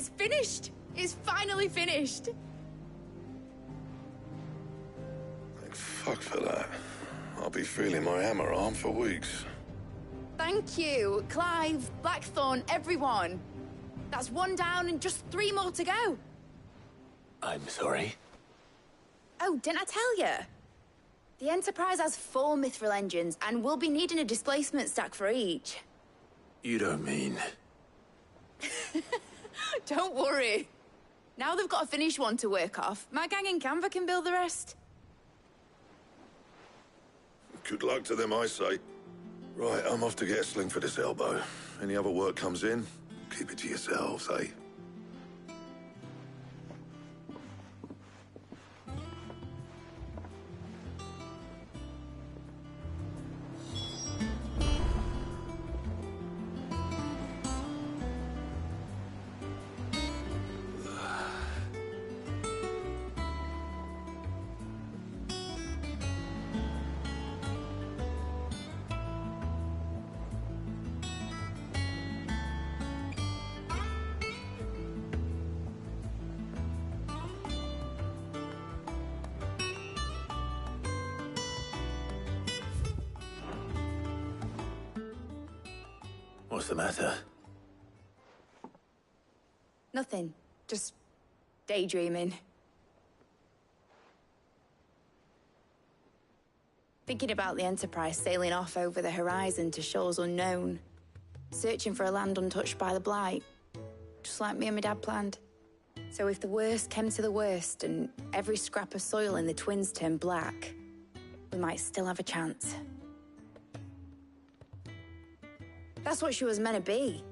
It's finished! It's finally finished! Thank fuck for that. I'll be feeling my hammer arm for weeks. Thank you, Clive, Blackthorn, everyone. That's one down and just 3 more to go. I'm sorry. Oh, didn't I tell you? The Enterprise has 4 mithril engines, and we'll be needing a displacement stack for each. You don't mean... Don't worry. Now they've got a finished one to work off, my gang in Canva can build the rest. Good luck to them, I say. Right, I'm off to get a sling for this elbow. Any other work comes in, keep it to yourselves, eh? What's the matter? Nothing. Just daydreaming. Thinking about the Enterprise sailing off over the horizon to shores unknown. Searching for a land untouched by the Blight. Just like me and my dad planned. So if the worst came to the worst and every scrap of soil in the Twins turned black, we might still have a chance. That's what she was meant to be.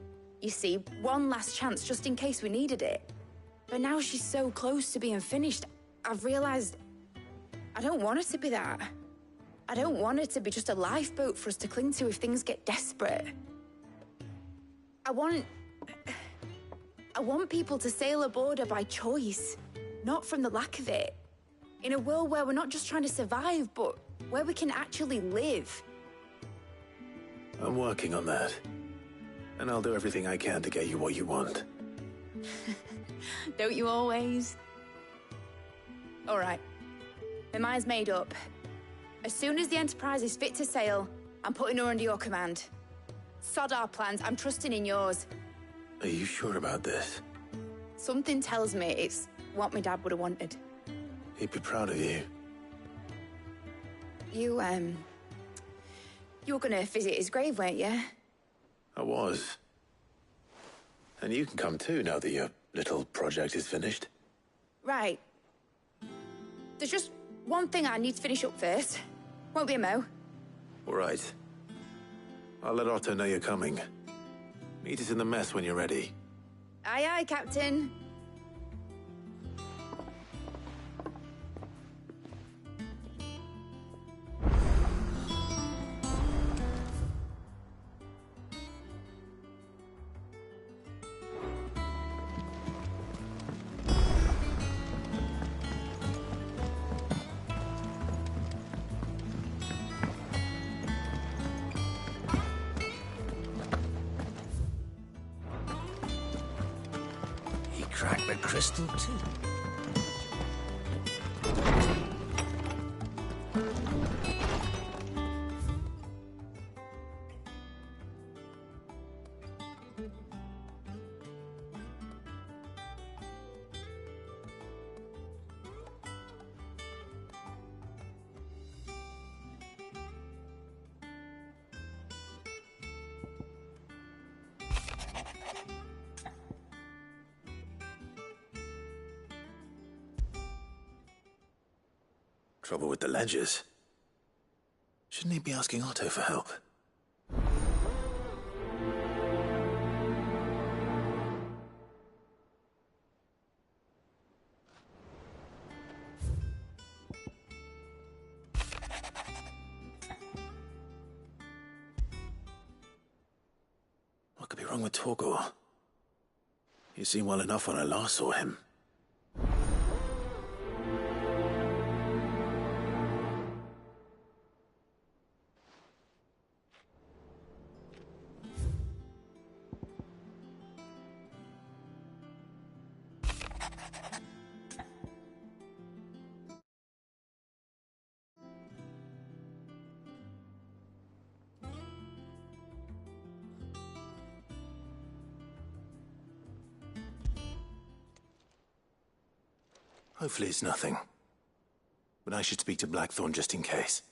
You see, one last chance just in case we needed it. But now she's so close to being finished, I've realized I don't want her to be that. I don't want her to be just a lifeboat for us to cling to if things get desperate. I want people to sail aboard her by choice, not from the lack of it. In a world where we're not just trying to survive, but where we can actually live. I'm working on that. And I'll do everything I can to get you what you want. Don't you always? All right. My mind's made up. As soon as the Enterprise is fit to sail, I'm putting her under your command. Sod our plans, I'm trusting in yours. Are you sure about this? Something tells me it's what my dad would have wanted. He'd be proud of you. You were gonna visit his grave, weren't you? I was. And you can come too now that your little project is finished. Right. There's just one thing I need to finish up first. Won't be a mo. All right. I'll let Otto know you're coming. Meet us in the mess when you're ready. Aye, aye, Captain. Crack the crystal too. Trouble with the ledgers. Shouldn't he be asking Otto for help? What could be wrong with Torgor? He seemed well enough when I last saw him. Hopefully it's nothing. But I should speak to Blackthorn just in case.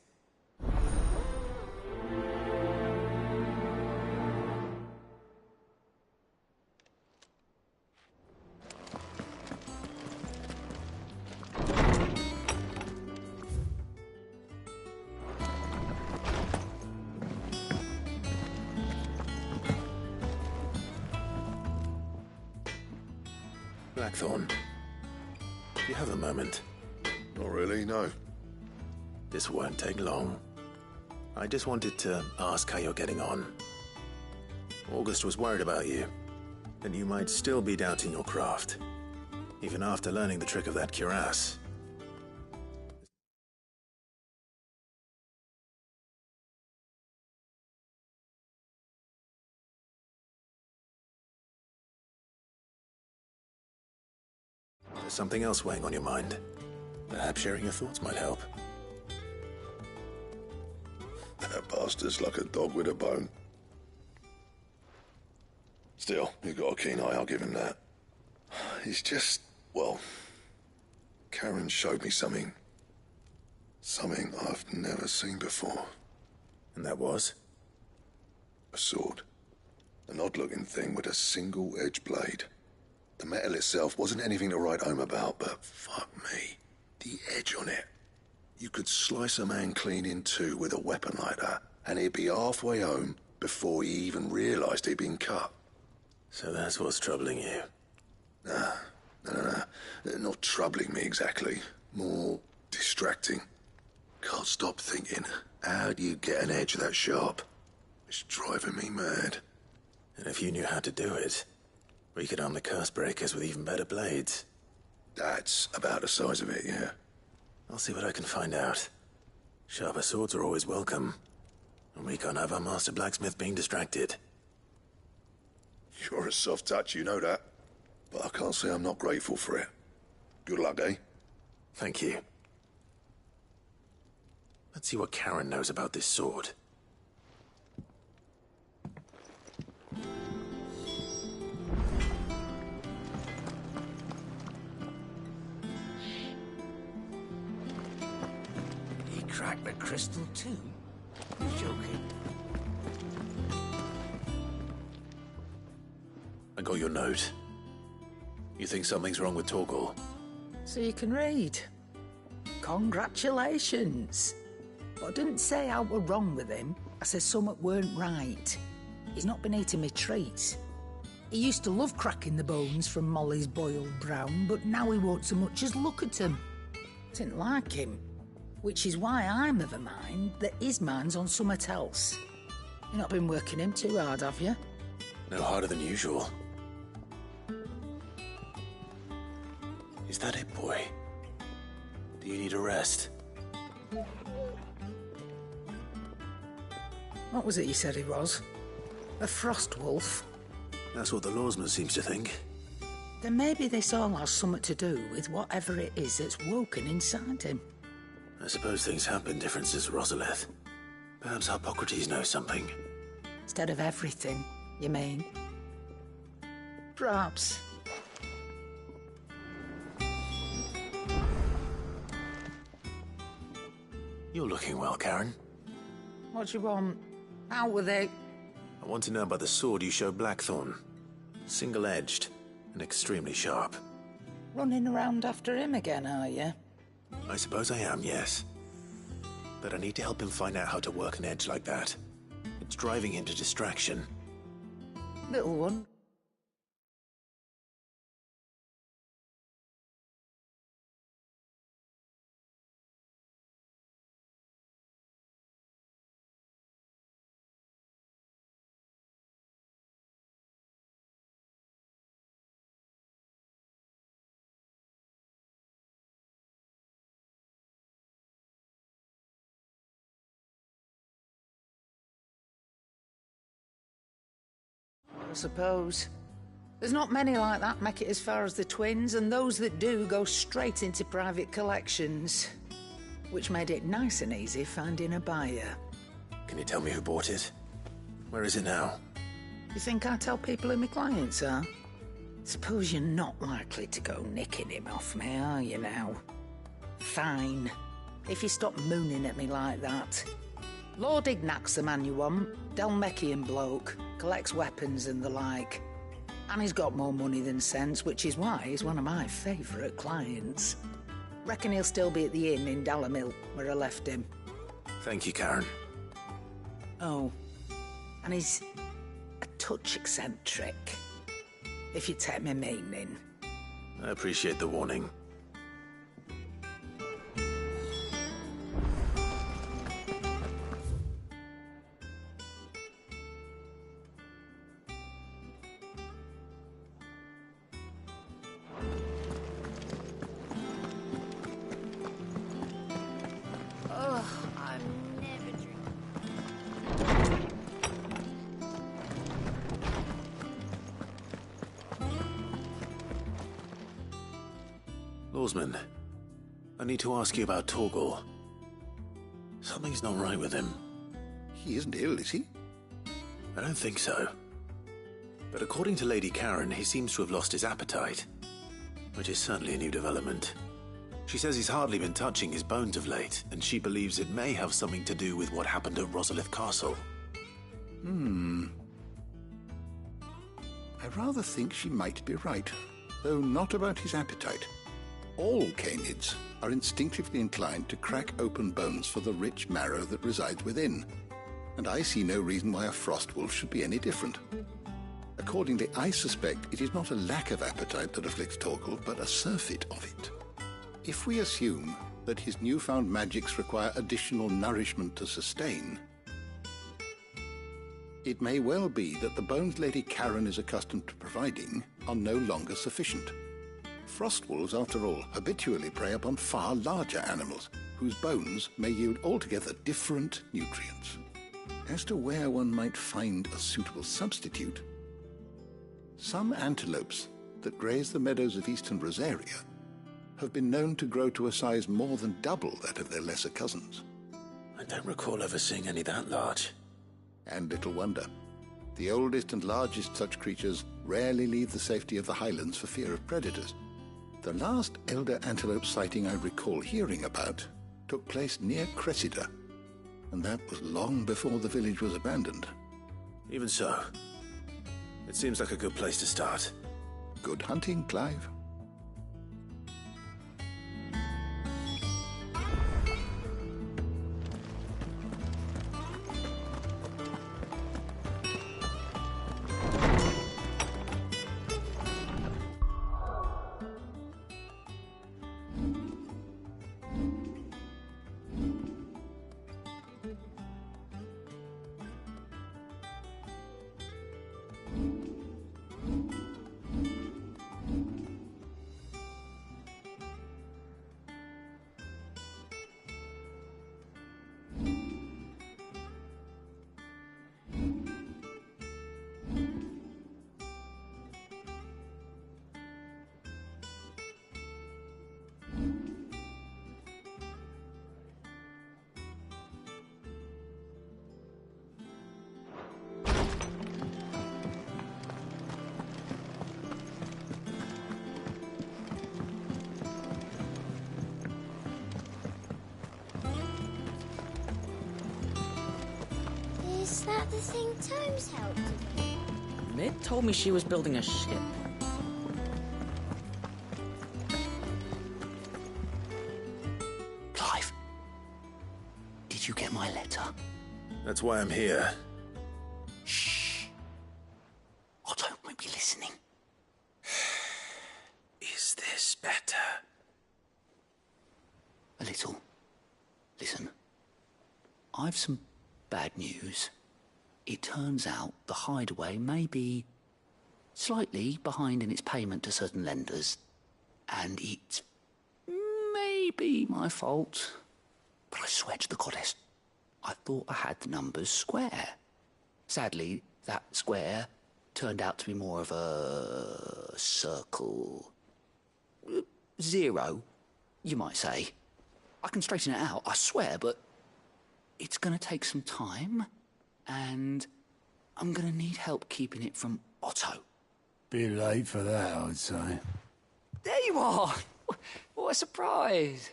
Blackthorn, do you have a moment? Not really, no. This won't take long. I just wanted to ask how you're getting on. August was worried about you, and you might still be doubting your craft, even after learning the trick of that cuirass. There's something else weighing on your mind. Perhaps sharing your thoughts might help. That bastard's like a dog with a bone. Still, he's got a keen eye, I'll give him that. He's just, well, Karen showed me something. Something I've never seen before. And that was? A sword. An odd-looking thing with a single-edged blade. The metal itself wasn't anything to write home about, but fuck me. The edge on it. You could slice a man clean in two with a weapon like that, and he'd be halfway home before he even realised he'd been cut. So that's what's troubling you? Nah. Not troubling me exactly. More distracting. Can't stop thinking, how do you get an edge that sharp? It's driving me mad. And if you knew how to do it, we could arm the curse breakers with even better blades. That's about the size of it, yeah. I'll see what I can find out. Sharper swords are always welcome. And we can't have our master blacksmith being distracted. You're a soft touch, you know that. But I can't say I'm not grateful for it. Good luck, eh? Thank you. Let's see what Karen knows about this sword. He cracked the crystal too? You're joking. I got your note. You think something's wrong with Torgal? So you can read. Congratulations. But I didn't say I were wrong with him. I said something weren't right. He's not been eating me treats. He used to love cracking the bones from Molly's boiled brown, but now he won't so much as look at them. Didn't like him. Which is why I'm of a mind that his mind's on something else. You've not been working him too hard, have you? No harder than usual. Is that it, boy? Do you need a rest? What was it you said he was? A frost wolf? That's what the lawsman seems to think. Then maybe this all has something to do with whatever it is that's woken inside him. I suppose things have been different since Rosalith. Perhaps Hippocrates knows something. Instead of everything, you mean? Perhaps. You're looking well, Karen. What do you want? Out with it. I want to know about the sword you showed Blackthorn. Single-edged and extremely sharp. Running around after him again, are you? I suppose I am, yes. But I need to help him find out how to work an edge like that. It's driving him to distraction. Little one. I suppose. There's not many like that make it as far as the twins, and those that do go straight into private collections. Which made it nice and easy finding a buyer. Can you tell me who bought it? Where is it now? You think I tell people who my clients are? Suppose you're not likely to go nicking him off me, are you now? Fine. If you stop mooning at me like that. Lord Ignac's the man you want. Delmechian bloke. Collects weapons and the like. And he's got more money than sense, which is why he's one of my favourite clients. Reckon he'll still be at the inn in Dalamil, where I left him. Thank you, Karen. Oh, and he's a touch eccentric, if you take my meaning. I appreciate the warning. Lawsman, I need to ask you about Torgal. Something's not right with him. He isn't ill, is he? I don't think so. But according to Lady Karen, he seems to have lost his appetite, which is certainly a new development. She says he's hardly been touching his bones of late, and she believes it may have something to do with what happened at Rosalith Castle. I rather think she might be right, though not about his appetite. All canids are instinctively inclined to crack open bones for the rich marrow that resides within, and I see no reason why a frostwolf should be any different. Accordingly, I suspect it is not a lack of appetite that afflicts Torgal, but a surfeit of it. If we assume that his newfound magics require additional nourishment to sustain, it may well be that the bones Lady Karen is accustomed to providing are no longer sufficient. Frostwolves, after all, habitually prey upon far larger animals, whose bones may yield altogether different nutrients. As to where one might find a suitable substitute, some antelopes that graze the meadows of eastern Rosaria have been known to grow to a size more than double that of their lesser cousins. I don't recall ever seeing any that large. And little wonder. The oldest and largest such creatures rarely leave the safety of the highlands for fear of predators. The last elder antelope sighting I recall hearing about took place near Cressida, and that was long before the village was abandoned. Even so, it seems like a good place to start. Good hunting, Clive. Is that the thing Tomes helped with? Mid told me she was building a ship. Clive, did you get my letter? That's why I'm here. Shh. Otto might be listening. Is this better? A little. Listen, I've some bad news. It turns out the Hideaway may be slightly behind in its payment to certain lenders, and it may be my fault. But I swear to the goddess, I thought I had the numbers square. Sadly, that square turned out to be more of a circle. Zero, you might say. I can straighten it out, I swear, but it's going to take some time, and I'm going to need help keeping it from Otto. Bit late for that, I'd say. There you are! What a surprise!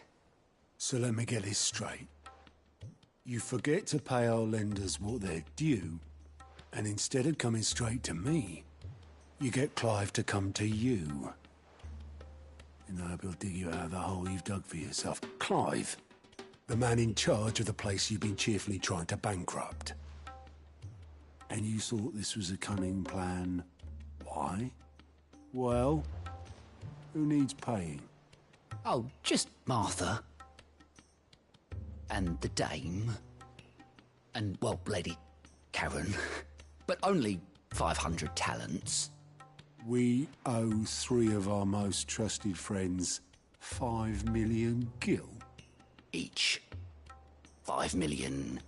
So let me get this straight. You forget to pay our lenders what they're due, and instead of coming straight to me, you get Clive to come to you. And I hope he'll dig you out of the hole you've dug for yourself. Clive, the man in charge of the place you've been cheerfully trying to bankrupt. And you thought this was a cunning plan. Why? Well, who needs paying? Oh, just Martha. And the dame. And, well, Lady Karen. But only 500 talents. We owe 3 of our most trusted friends 5 million gil. Each. 5 million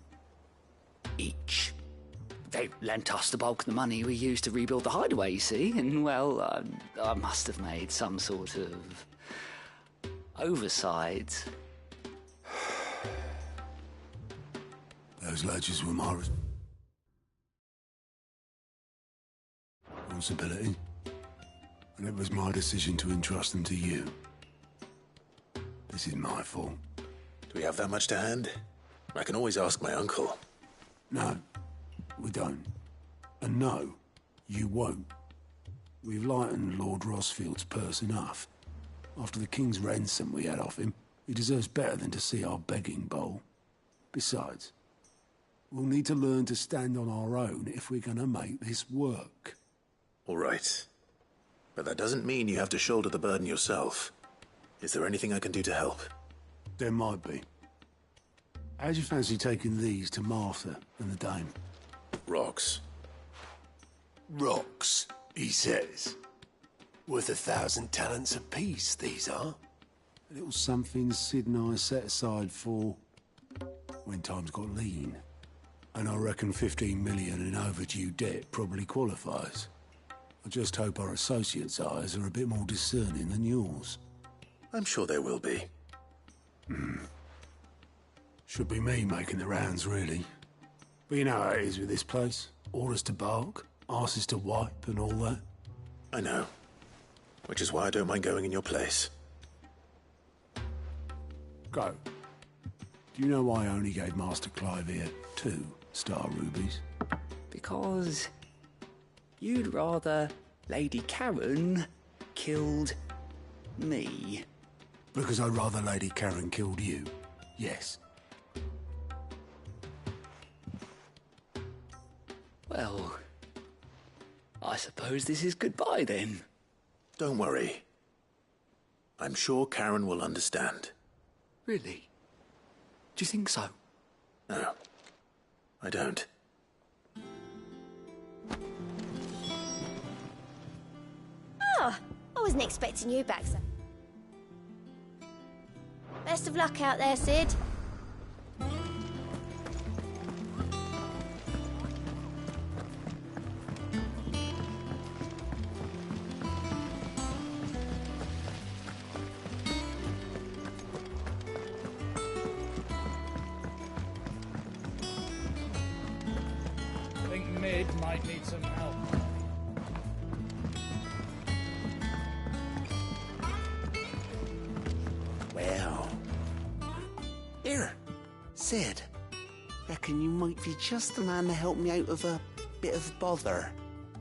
each. They lent us the bulk of the money we used to rebuild the hideaway, you see, and, well, I must have made some sort of oversight. Those ledgers were my responsibility, and it was my decision to entrust them to you. This is my fault. Do we have that much to hand? I can always ask my uncle. No, we don't. And no, you won't. We've lightened Lord Rosfield's purse enough. After the king's ransom we had off him, he deserves better than to see our begging bowl. Besides, we'll need to learn to stand on our own if we're gonna make this work. All right. But that doesn't mean you have to shoulder the burden yourself. Is there anything I can do to help? There might be. How'd you fancy taking these to Martha and the dame? Rocks. Rocks, he says. Worth 1,000 talents apiece, these are. A little something Sid and I set aside for when times got lean. And I reckon 15 million in overdue debt probably qualifies. I just hope our associates' eyes are a bit more discerning than yours. I'm sure they will be. Should be me making the rounds, really. But you know how it is with this place. Orders to bark, arses to wipe, and all that. I know. Which is why I don't mind going in your place. Go. Do you know why I only gave Master Clive here 2 star rubies? Because you'd rather Lady Karen killed me. Because I'd rather Lady Karen killed you. Yes. Well, I suppose this is goodbye then. Don't worry. I'm sure Karen will understand. Really? Do you think so? No, I don't. Oh, I wasn't expecting you back, sir. Best of luck out there, Sid. I think Mid might need some help. Well. Here, Sid. Reckon you might be just the man to help me out of a bit of bother,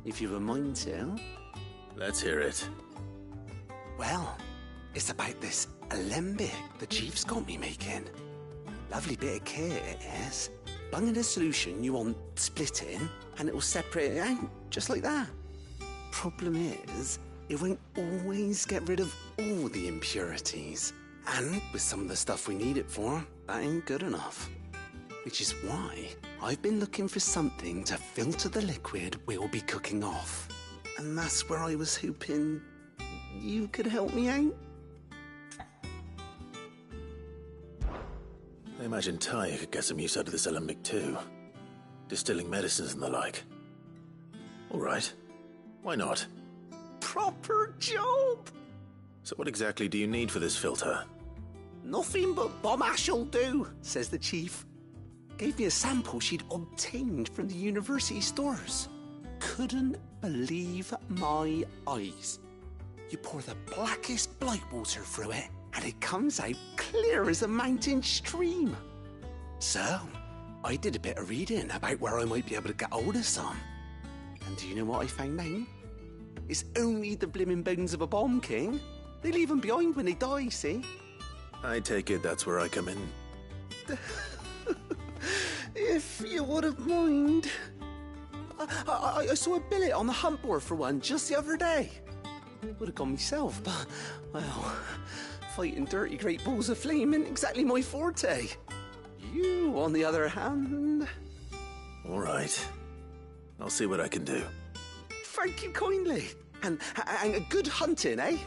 if you've a mind to. Let's hear it. Well, it's about this alembic the chief's got me making. Lovely bit of kit it is. Bung in a solution you want splitting, and it'll separate it out, just like that. Problem is, it won't always get rid of all the impurities. And with some of the stuff we need it for, that ain't good enough. Which is why I've been looking for something to filter the liquid we'll be cooking off. And that's where I was hoping you could help me out. I imagine Ty could get some use out of this alembic too. Distilling medicines and the like. All right. Why not? Proper job! So what exactly do you need for this filter? Nothing but bomb ash'll do, says the chief. Gave me a sample she'd obtained from the university stores. couldn't believe my eyes. You pour the blackest blight water through it, and it comes out clear as a mountain stream. So, I did a bit of reading about where I might be able to get hold of some. And do you know what I found out? It's only the blimmin' bones of a bomb king. They leave them behind when they die, see? I take it that's where I come in. If you wouldn't mind. I saw a billet on the hunt board for one just the other day. Would have gone myself, but, well, fighting dirty great balls of flame isn't exactly my forte. You, on the other hand... All right. I'll see what I can do. Thank you kindly. And a good hunting, eh?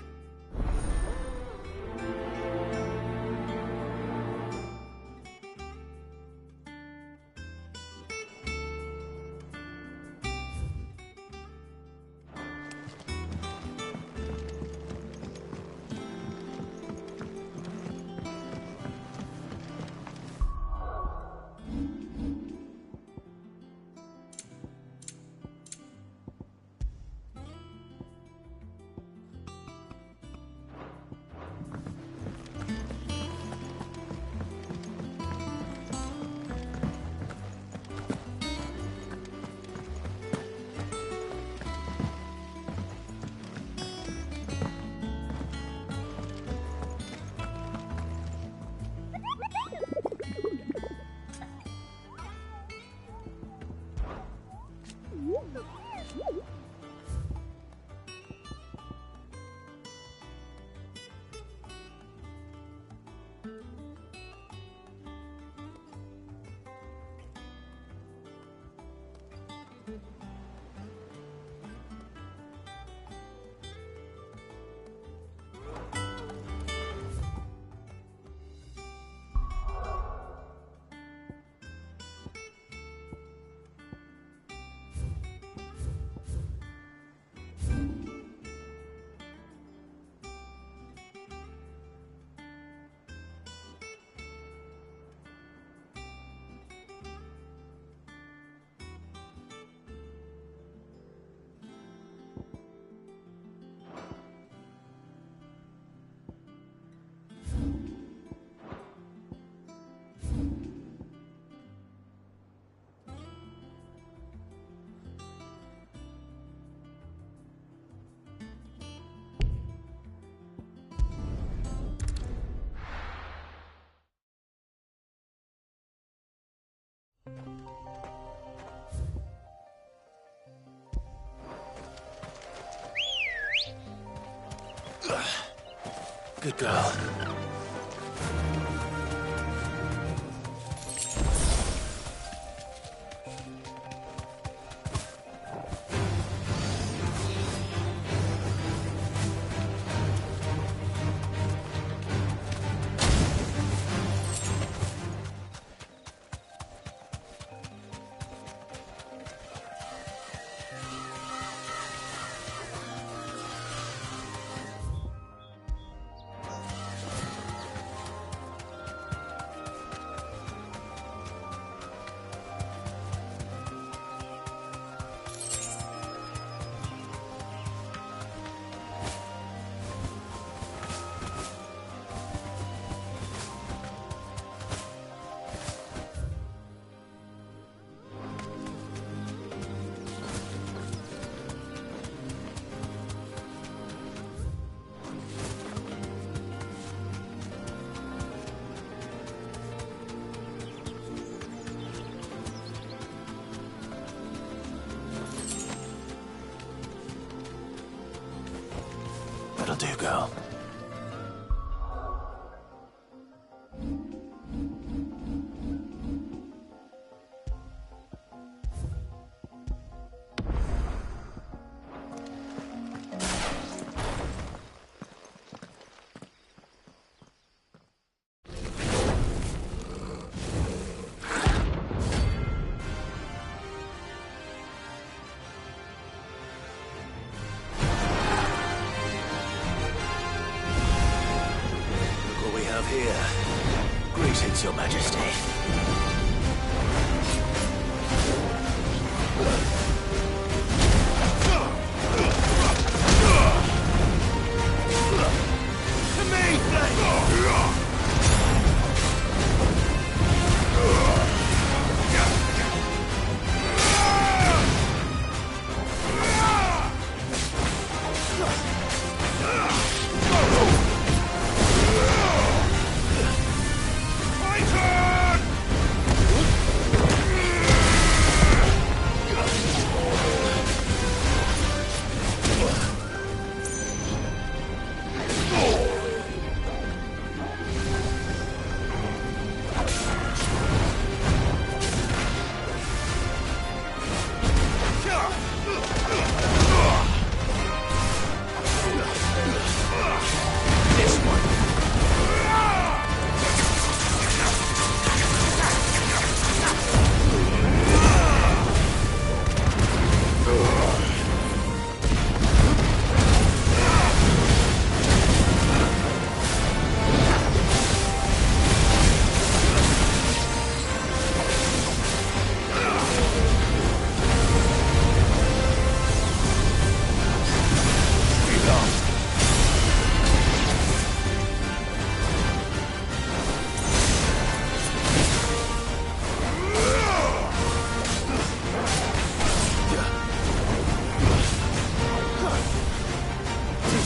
Good girl. That'll do, girl. Here. Greetings, Your Majesty.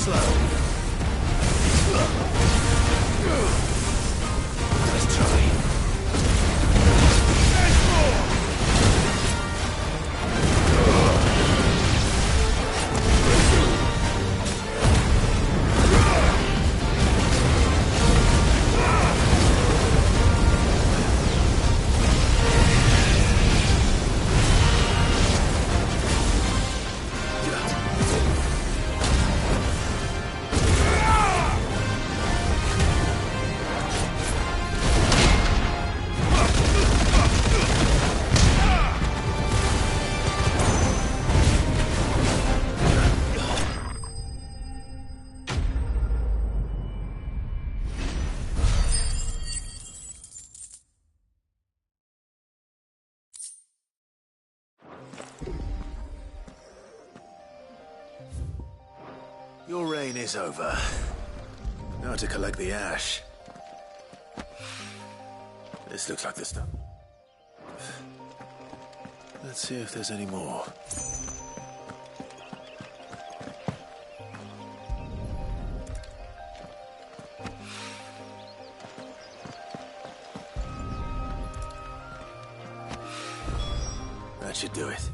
slow. Let's try. There's more! Your reign is over. Now to collect the ash. This looks like the stuff. Let's see if there's any more. That should do it.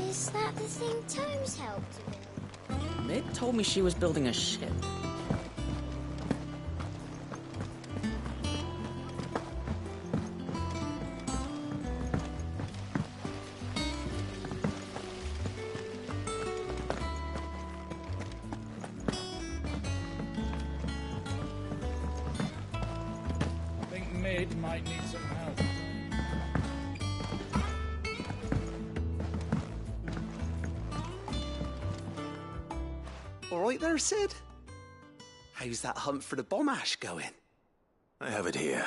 Is that the thing Tomes helped to build? Mid told me she was building a ship. I think Mid might need some help. All right there, Sid? How's that hunt for the bomb ash going? I have it here.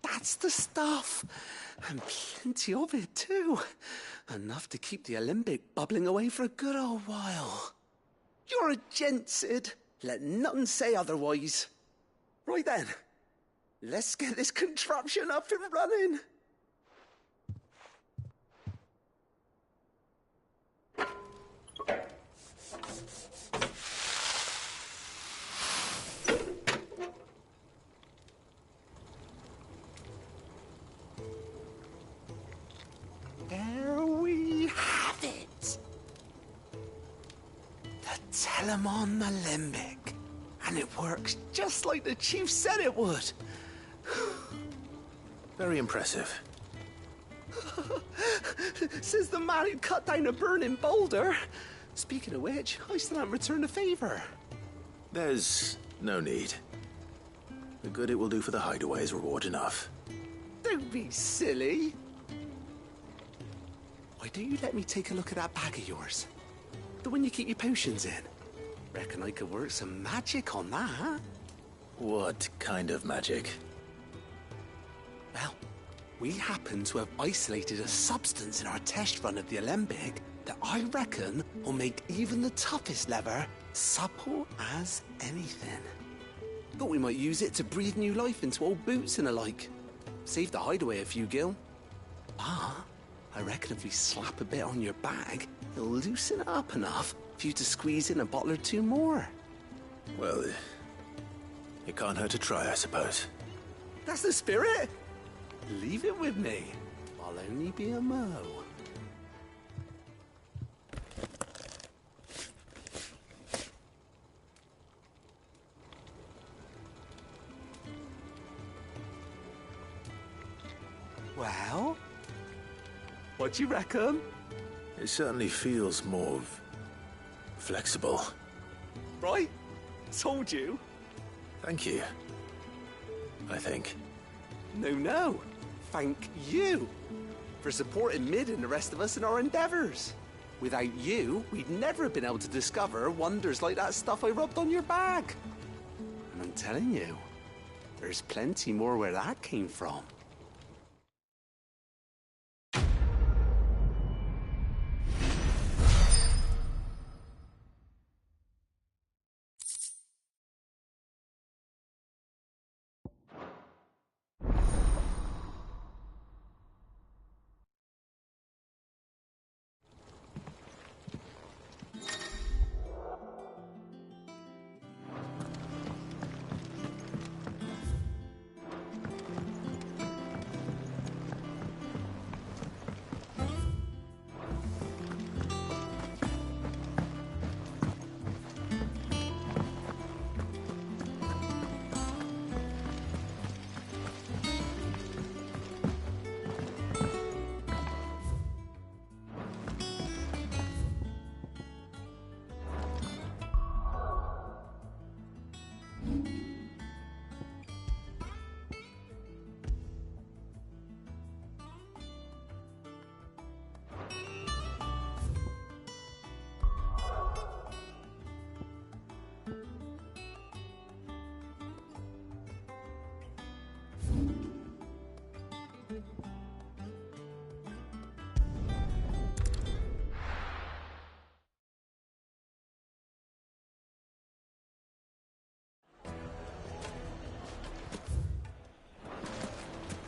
That's the stuff. And plenty of it, too. Enough to keep the Alembic bubbling away for a good old while. You're a gent, Sid. Let nothing say otherwise. Right then. Let's get this contraption up and running. There we have it. The Telemon Alembic. And it works just like the chief said it would. Very impressive. Says the man who cut down a burning boulder. Speaking of which, I still haven't returned the favor. There's no need. The good it will do for the hideaway is reward enough. Don't be silly. Why don't you let me take a look at that bag of yours? The one you keep your potions in. Reckon I could work some magic on that. What kind of magic? Well, we happen to have isolated a substance in our test run of the Alembic that I reckon will make even the toughest lever supple as anything. Thought we might use it to breathe new life into old boots and the like. Save the hideaway a few gil. Ah, I reckon if we slap a bit on your bag, it'll loosen it up enough for you to squeeze in a bottle or two more. Well, it can't hurt to try, I suppose. That's the spirit. Leave it with me. I'll only be a mo. Well? What do you reckon? It certainly feels more flexible. Right? Told you. Thank you. I think. No. Thank you for supporting Mid and the rest of us in our endeavors. Without you, we'd never have been able to discover wonders like that stuff I rubbed on your bag. And I'm telling you, there's plenty more where that came from.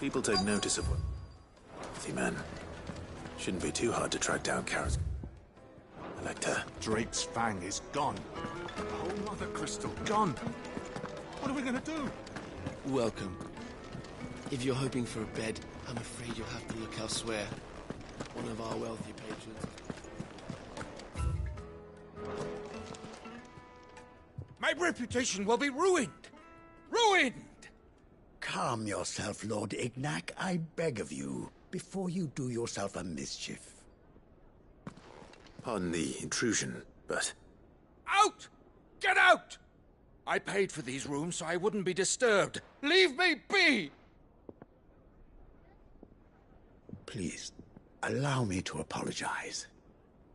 People take notice of what... Healthy men. Shouldn't be too hard to track down Karen's... Elector. Drake's Fang is gone. The whole Mother Crystal gone. What are we gonna do? Welcome. If you're hoping for a bed, I'm afraid you'll have to look elsewhere. One of our wealthy patrons. My reputation will be ruined! Ruined! Calm yourself, Lord Ignac, I beg of you, before you do yourself a mischief. Pardon the intrusion, but... Out! Get out! I paid for these rooms so I wouldn't be disturbed. Leave me be! Please, allow me to apologize.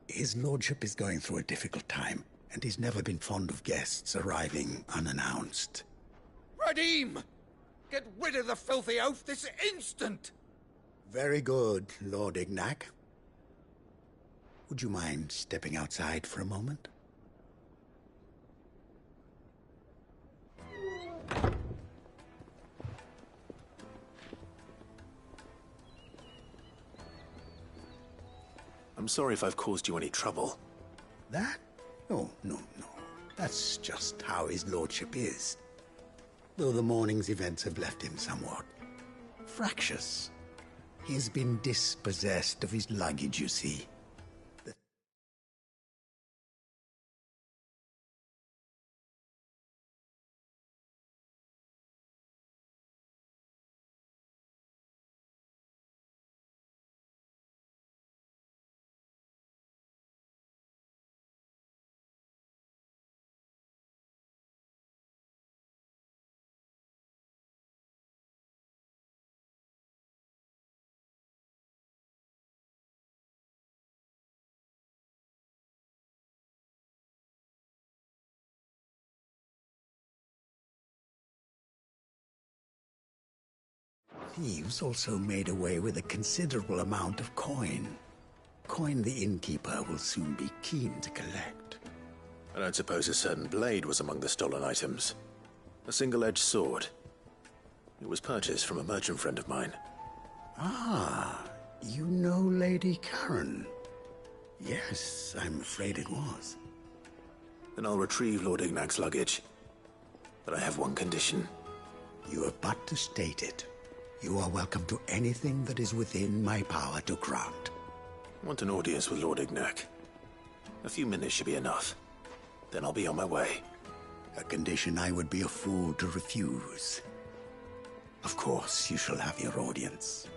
His lordship is going through a difficult time, and he's never been fond of guests arriving unannounced. Radim! Get rid of the filthy oaf this instant! Very good, Lord Ignac. Would you mind stepping outside for a moment? I'm sorry if I've caused you any trouble. That? Oh, no. That's just how his lordship is. Though the morning's events have left him somewhat fractious. He's been dispossessed of his luggage, you see. Thieves also made away with a considerable amount of coin. Coin the innkeeper will soon be keen to collect. I don't suppose a certain blade was among the stolen items. A single-edged sword. It was purchased from a merchant friend of mine. Ah, you know Lady Karen. Yes, I'm afraid it was. Then I'll retrieve Lord Ignac's luggage. But I have one condition. You have but to state it. You are welcome to anything that is within my power to grant. I want an audience with Lord Ignac. A few minutes should be enough. Then I'll be on my way. A condition I would be a fool to refuse. Of course, you shall have your audience.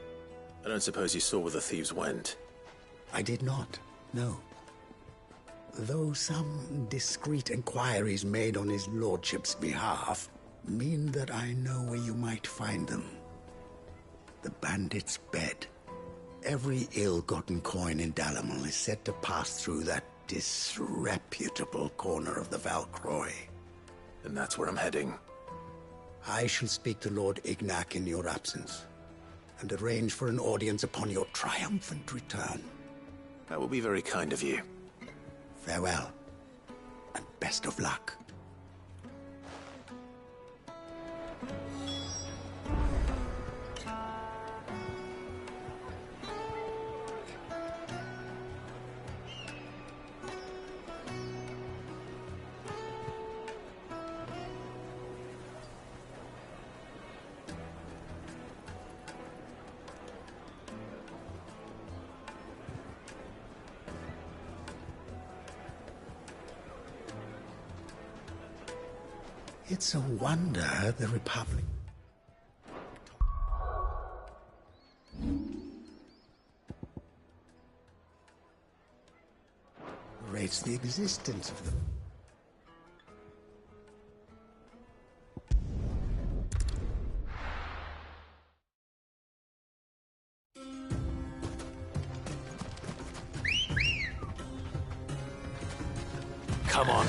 I don't suppose you saw where the thieves went? I did not, no. Though some discreet inquiries made on his lordship's behalf mean that I know where you might find them. The bandit's bed. Every ill-gotten coin in Dalimil is said to pass through that disreputable corner of the Valcroy. And that's where I'm heading. I shall speak to Lord Ignac in your absence, and arrange for an audience upon your triumphant return. That will be very kind of you. Farewell, and best of luck. It's a wonder the Republic rates the existence of them. Come on.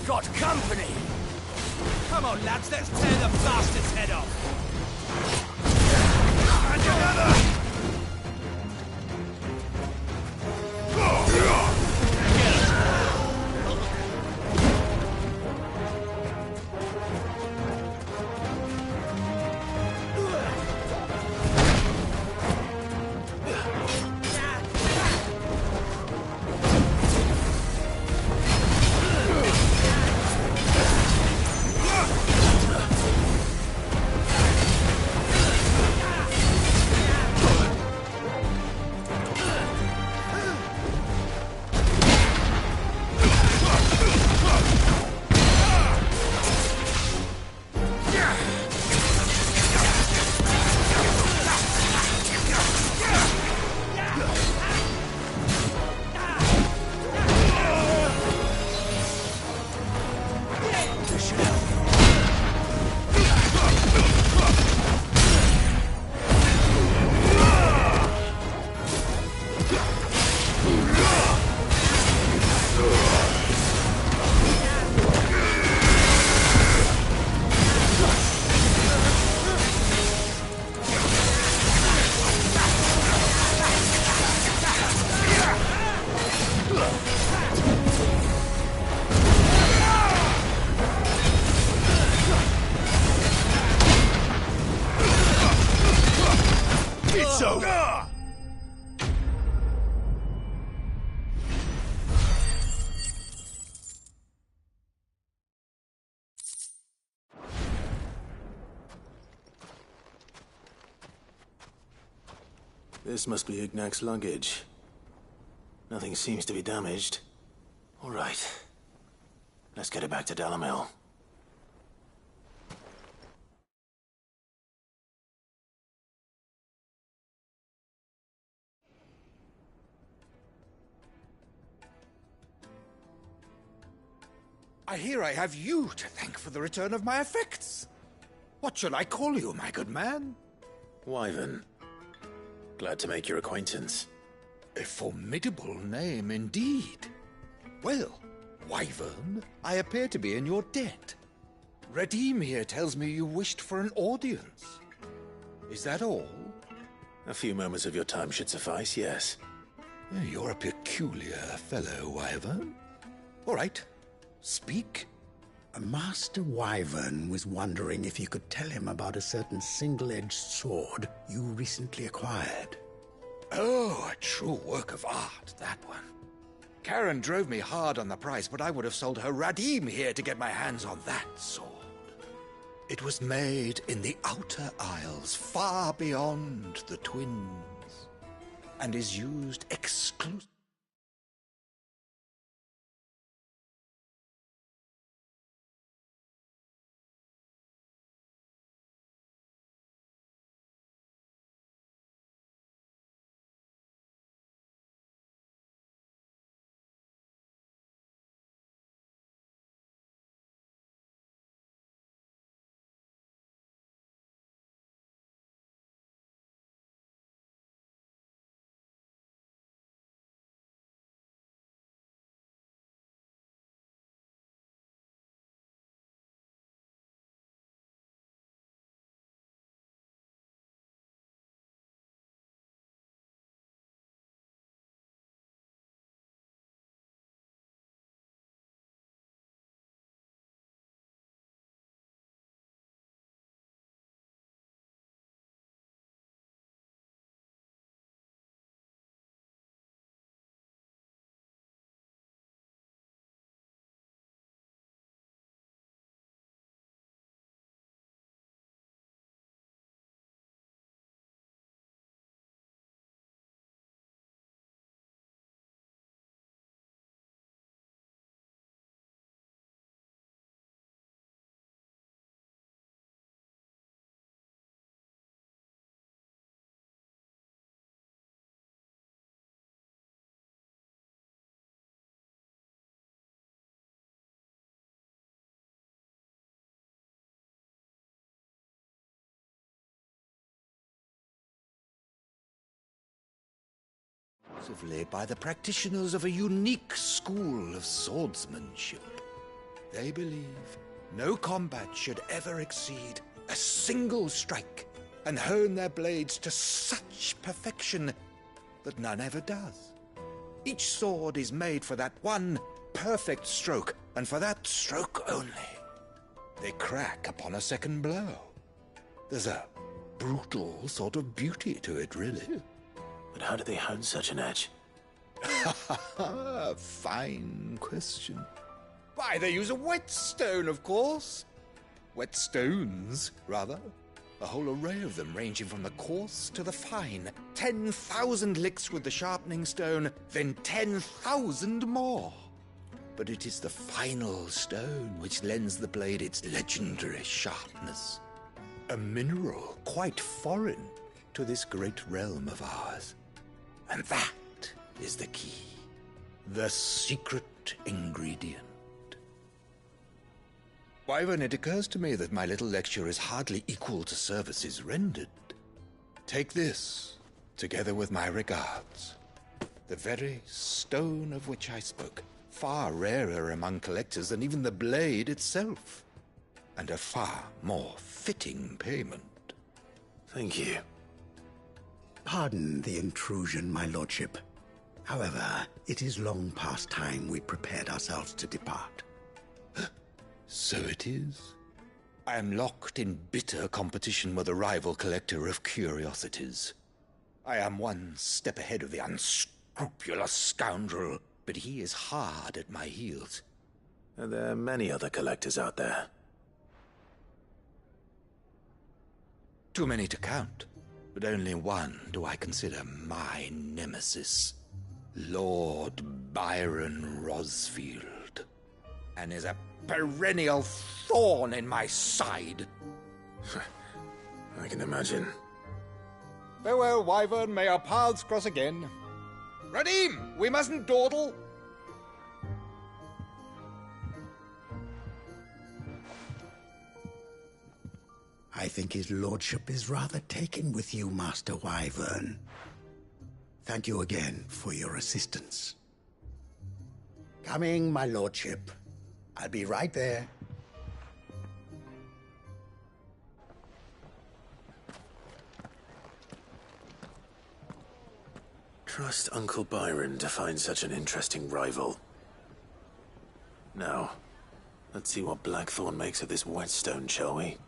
Got company! Come on, lads, let's tear the bastard's head off! And another! This must be Ignac's luggage. Nothing seems to be damaged. All right. Let's get it back to Dalimil. I hear I have you to thank for the return of my effects. What shall I call you, my good man? Wyvern. Glad to make your acquaintance. A formidable name indeed. Well, Wyvern, I appear to be in your debt. Redeem here tells me you wished for an audience. Is that all? A few moments of your time should suffice, yes. You're a peculiar fellow, Wyvern. All right, speak. Master Wyvern was wondering if you could tell him about a certain single-edged sword you recently acquired. Oh, a true work of art, that one. Karen drove me hard on the price, but I would have sold her Radim here to get my hands on that sword. It was made in the Outer Isles, far beyond the Twins, and is used exclusively. By the practitioners of a unique school of swordsmanship. They believe no combat should ever exceed a single strike, and hone their blades to such perfection that none ever does. Each sword is made for that one perfect stroke, and for that stroke only. They crack upon a second blow. There's a brutal sort of beauty to it, really. But how do they hone such an edge? Fine question. Why, they use a whetstone, of course. Whetstones, rather. A whole array of them, ranging from the coarse to the fine. 10,000 licks with the sharpening stone, then 10,000 more. But it is the final stone which lends the blade its legendary sharpness. A mineral quite foreign to this great realm of ours. And that is the key. The secret ingredient. Wyvern, it occurs to me that my little lecture is hardly equal to services rendered. Take this, together with my regards. The very stone of which I spoke, far rarer among collectors than even the blade itself, and a far more fitting payment. Thank you. Pardon the intrusion, my lordship. However, it is long past time we prepared ourselves to depart. So it is. I am locked in bitter competition with a rival collector of curiosities. I am one step ahead of the unscrupulous scoundrel, but he is hard at my heels. Are there many other collectors out there? Too many to count, but only one do I consider my nemesis. Lord Byron Rosfield, and is a perennial thorn in my side. I can imagine. Farewell, Wyvern. May our paths cross again. Radim, we mustn't dawdle. I think his lordship is rather taken with you, Master Wyvern. Thank you again for your assistance. Coming, my lordship. I'll be right there. Trust Uncle Byron to find such an interesting rival. Now, let's see what Blackthorn makes of this whetstone, shall we?